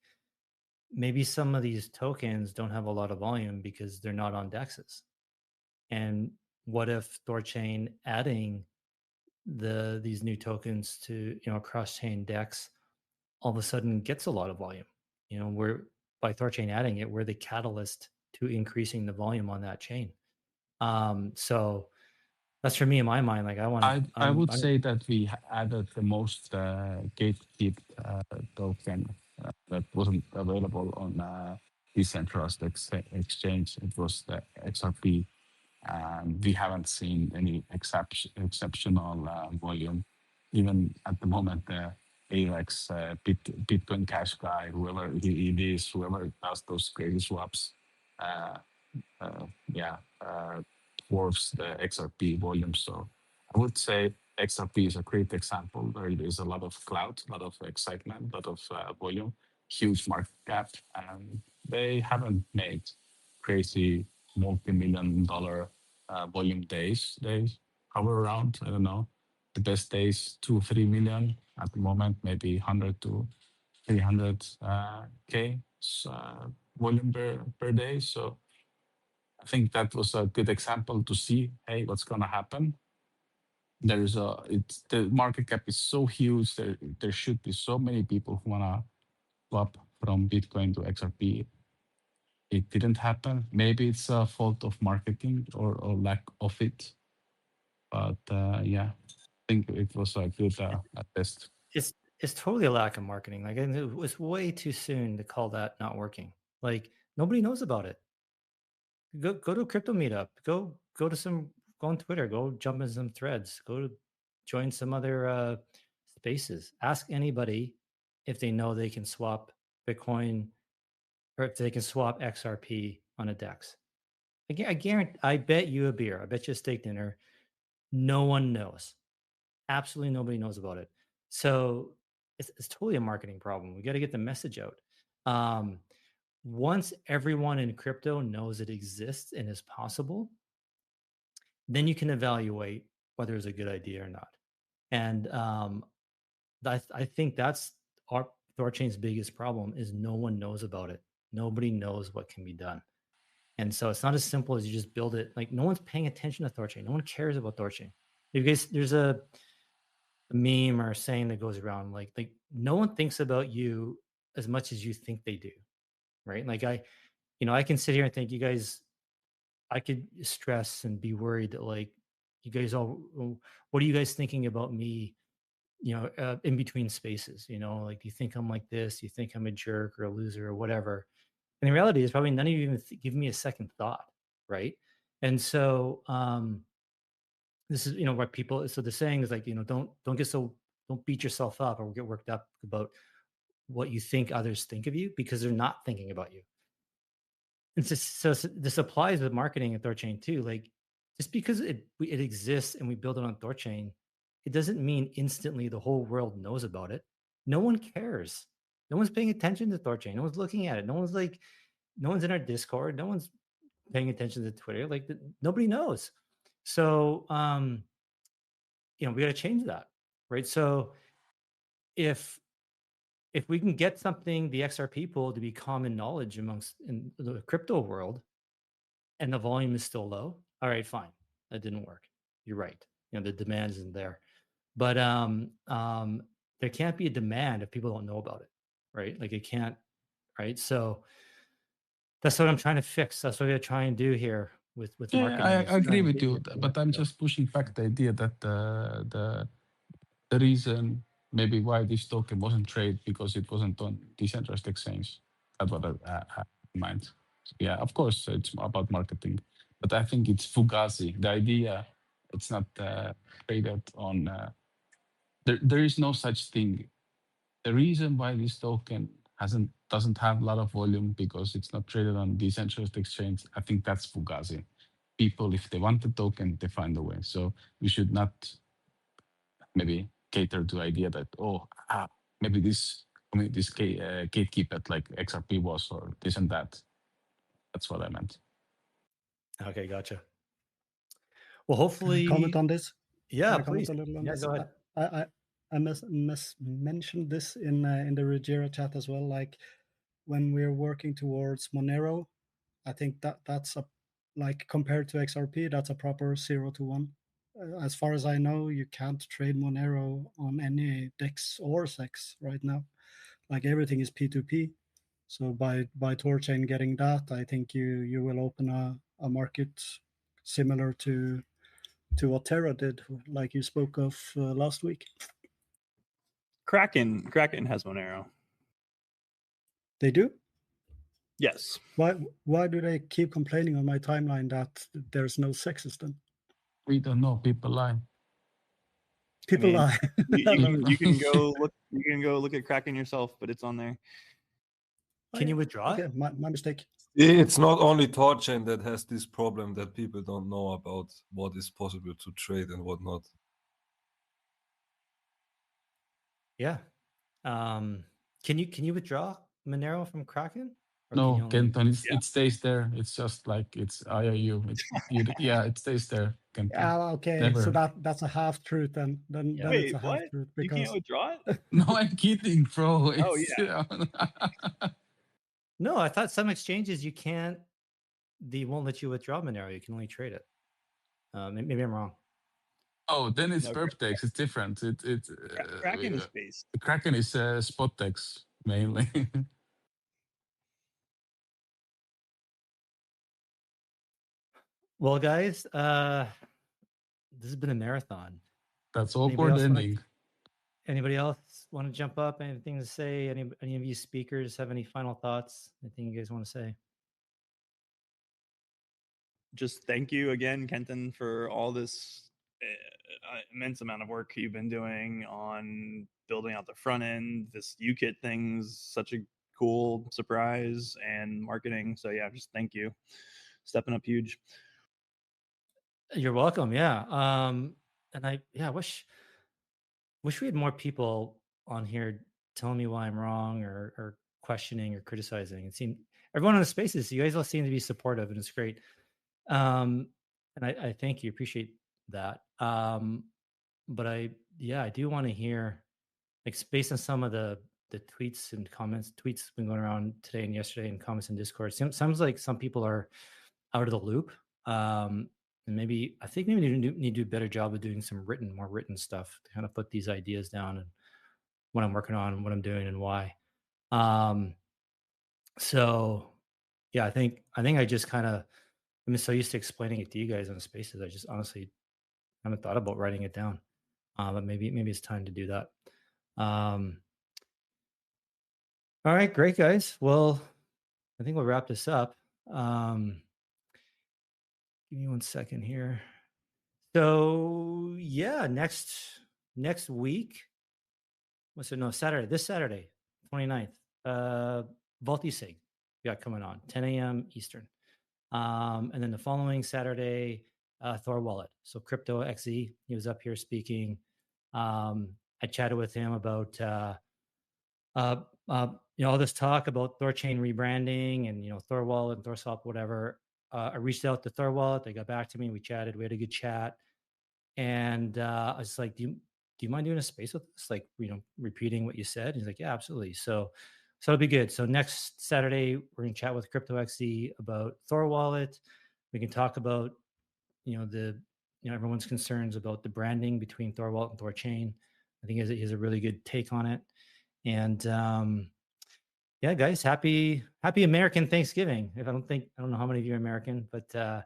maybe some of these tokens don't have a lot of volume because they're not on dexes. And what if THORChain adding these new tokens to, cross-chain dex all of a sudden gets a lot of volume? We're by THORChain adding it, we're the catalyst to increasing the volume on that chain. So that's for me in my mind. Like I would say that we added the most gatekeep token that wasn't available on decentralized exchange. It was the XRP. We haven't seen any exceptional volume. Even at the moment, the AX Bitcoin Cash guy, whoever he is, whoever does those crazy swaps, uh, dwarfs the XRP volume. So I would say XRP is a great example where there is a lot of cloud, a lot of excitement, a lot of volume, huge market cap, and they haven't made crazy multi-million-dollar volume days. They hover around, I don't know, the best days 2-3 million at the moment, maybe 100 to 300 k volume per day. So I think that was a good example to see, hey, what's going to happen. The market cap is so huge. There should be so many people who want to swap from Bitcoin to XRP. It didn't happen. Maybe it's a fault of marketing or lack of it. But I think it was a good test. It's totally a lack of marketing. Like it was way too soon to call that not working. Like nobody knows about it. Go to a crypto meetup. Go on Twitter. Go jump in some threads. Go to join some other spaces. Ask anybody if they know they can swap Bitcoin or if they can swap XRP on a DEX. I guarantee. I bet you a beer. I bet you a steak dinner. No one knows. Absolutely nobody knows about it. So it's totally a marketing problem. We got to get the message out. Once everyone in crypto knows it exists and is possible, then you can evaluate whether it's a good idea or not. And I think that's our THORChain's biggest problem is no one knows about it. Nobody knows what can be done. And so it's not as simple as you just build it. Like no one's paying attention to THORChain. No one cares about THORChain. There's a meme or saying that goes around like no one thinks about you as much as you think they do, right? Like I can sit here and think you guys, I could stress and be worried that like you guys all, what are you guys thinking about me, in between spaces, like do you think I'm like this? Do you think I'm a jerk or a loser or whatever? And the reality is probably none of you even give me a second thought, right? And so this is, what people, so the saying is like, don't beat yourself up or get worked up about what you think others think of you, because they're not thinking about you. And so this applies with marketing at THORChain too. Like, just because it exists and we build it on THORChain, it doesn't mean instantly the whole world knows about it. No one cares. No one's paying attention to THORChain. No one's looking at it. No one's in our Discord. No one's paying attention to Twitter. Like, nobody knows. So we got to change that, right? So if we can get something, the XRP pool, to be common knowledge amongst in the crypto world, and the volume is still low, all right, fine, that didn't work. You're right. The demand isn't there, but there can't be a demand if people don't know about it, right? Like, it can't, right? So that's what I'm trying to fix. That's what I try and do here with Yeah, marketing. I is try agree and with get you, but I'm just pushing back the idea that the reason maybe why this token wasn't traded because it wasn't on decentralized exchange. That's what I have in mind. Yeah, of course it's about marketing, but I think it's fugazi. The idea, it's not traded on. There is no such thing. The reason why this token doesn't have a lot of volume because it's not traded on decentralized exchange, I think that's fugazi. People, if they want the token, they find a way. So we should not maybe cater to the idea that maybe this gatekeeper like XRP was, or this and that. That's what I meant. Okay, gotcha. Well, hopefully, comment on this. Yeah, Can I comment please. a little on Yeah, this? go ahead. I mentioned this in the Ruggiero chat as well. Like, when we're working towards Monero, I think that's a, like, compared to XRP, that's a proper 0 to 1. As far as I know, you can't trade Monero on any DEX or SEX right now. Like, everything is P2P. So by THORChain getting that, I think you will open a market similar to what Terra did, like you spoke of last week. Kraken has Monero. They do? Yes. Why do they keep complaining on my timeline that there's no sex system? We don't know. People lie. People lie. You can go look. You can go look at Kraken yourself, but it's on there. Can you withdraw? Okay, my mistake. It's not only THORChain that has this problem that people don't know about what is possible to trade and what not. Yeah. Can you withdraw Monero from Kraken? No, Kenton, it stays there. It's just like it's IOU. Yeah, it stays there. Kenton. Okay, Never. so that's a half truth then. Then Wait, it's a half truth because you can't withdraw it. No, I'm kidding, bro. Yeah. No, I thought some exchanges you can't. They won't let you withdraw Monero. You can only trade it. Maybe I'm wrong. Oh, then it's perptex. It's different. Kraken is based. Kraken is spottex mainly. Well, guys, this has been a marathon. That's awkward ending. Anybody else want to jump up? Anything to say? Any of you speakers have any final thoughts? Anything you guys want to say? Just thank you again, Kenton, for all this immense amount of work you've been doing on building out the front end. This UKIT thing's such a cool surprise, and marketing. So yeah, just thank you. Stepping up huge. You're welcome. Yeah. And I wish we had more people on here telling me why I'm wrong or questioning or criticizing. It seemed everyone on the spaces, you guys all seem to be supportive, and it's great. And I thank you, appreciate that. But I do want to hear, like, based on some of the tweets and comments, tweets been going around today and yesterday, and comments in Discord. Sounds like some people are out of the loop. And maybe we need to do a better job of doing some more written stuff to kind of put these ideas down and what I'm working on and what I'm doing and why. So yeah, I think I just kind of, I'm so used to explaining it to you guys on spaces. I just honestly haven't thought about writing it down. But maybe it's time to do that. All right, great, guys. Well, I think we'll wrap this up. Give me 1 second here. So yeah, next week. What's it? No, Saturday. This Saturday, 29th. Voltisig we got coming on 10 a.m. Eastern. And then the following Saturday, Thor Wallet. So Crypto XE, he was up here speaking. I chatted with him about all this talk about THORChain rebranding and Thor Wallet and THORSwap, whatever. I reached out to Thor Wallet. They got back to me. We chatted. We had a good chat. And I was like, do you mind doing a space with us? Like, repeating what you said? He's like, yeah, absolutely. So it'll be good. So next Saturday, we're going to chat with Crypto XE about Thor Wallet. We can talk about, everyone's concerns about the branding between Thor Wallet and THORChain. I think he has a really good take on it. And yeah, guys, happy American Thanksgiving. I don't know how many of you are American, but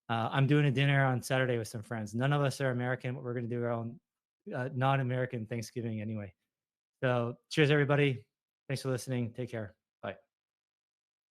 I'm doing a dinner on Saturday with some friends. None of us are American, but we're going to do our own non-American Thanksgiving anyway. So cheers, everybody. Thanks for listening. Take care.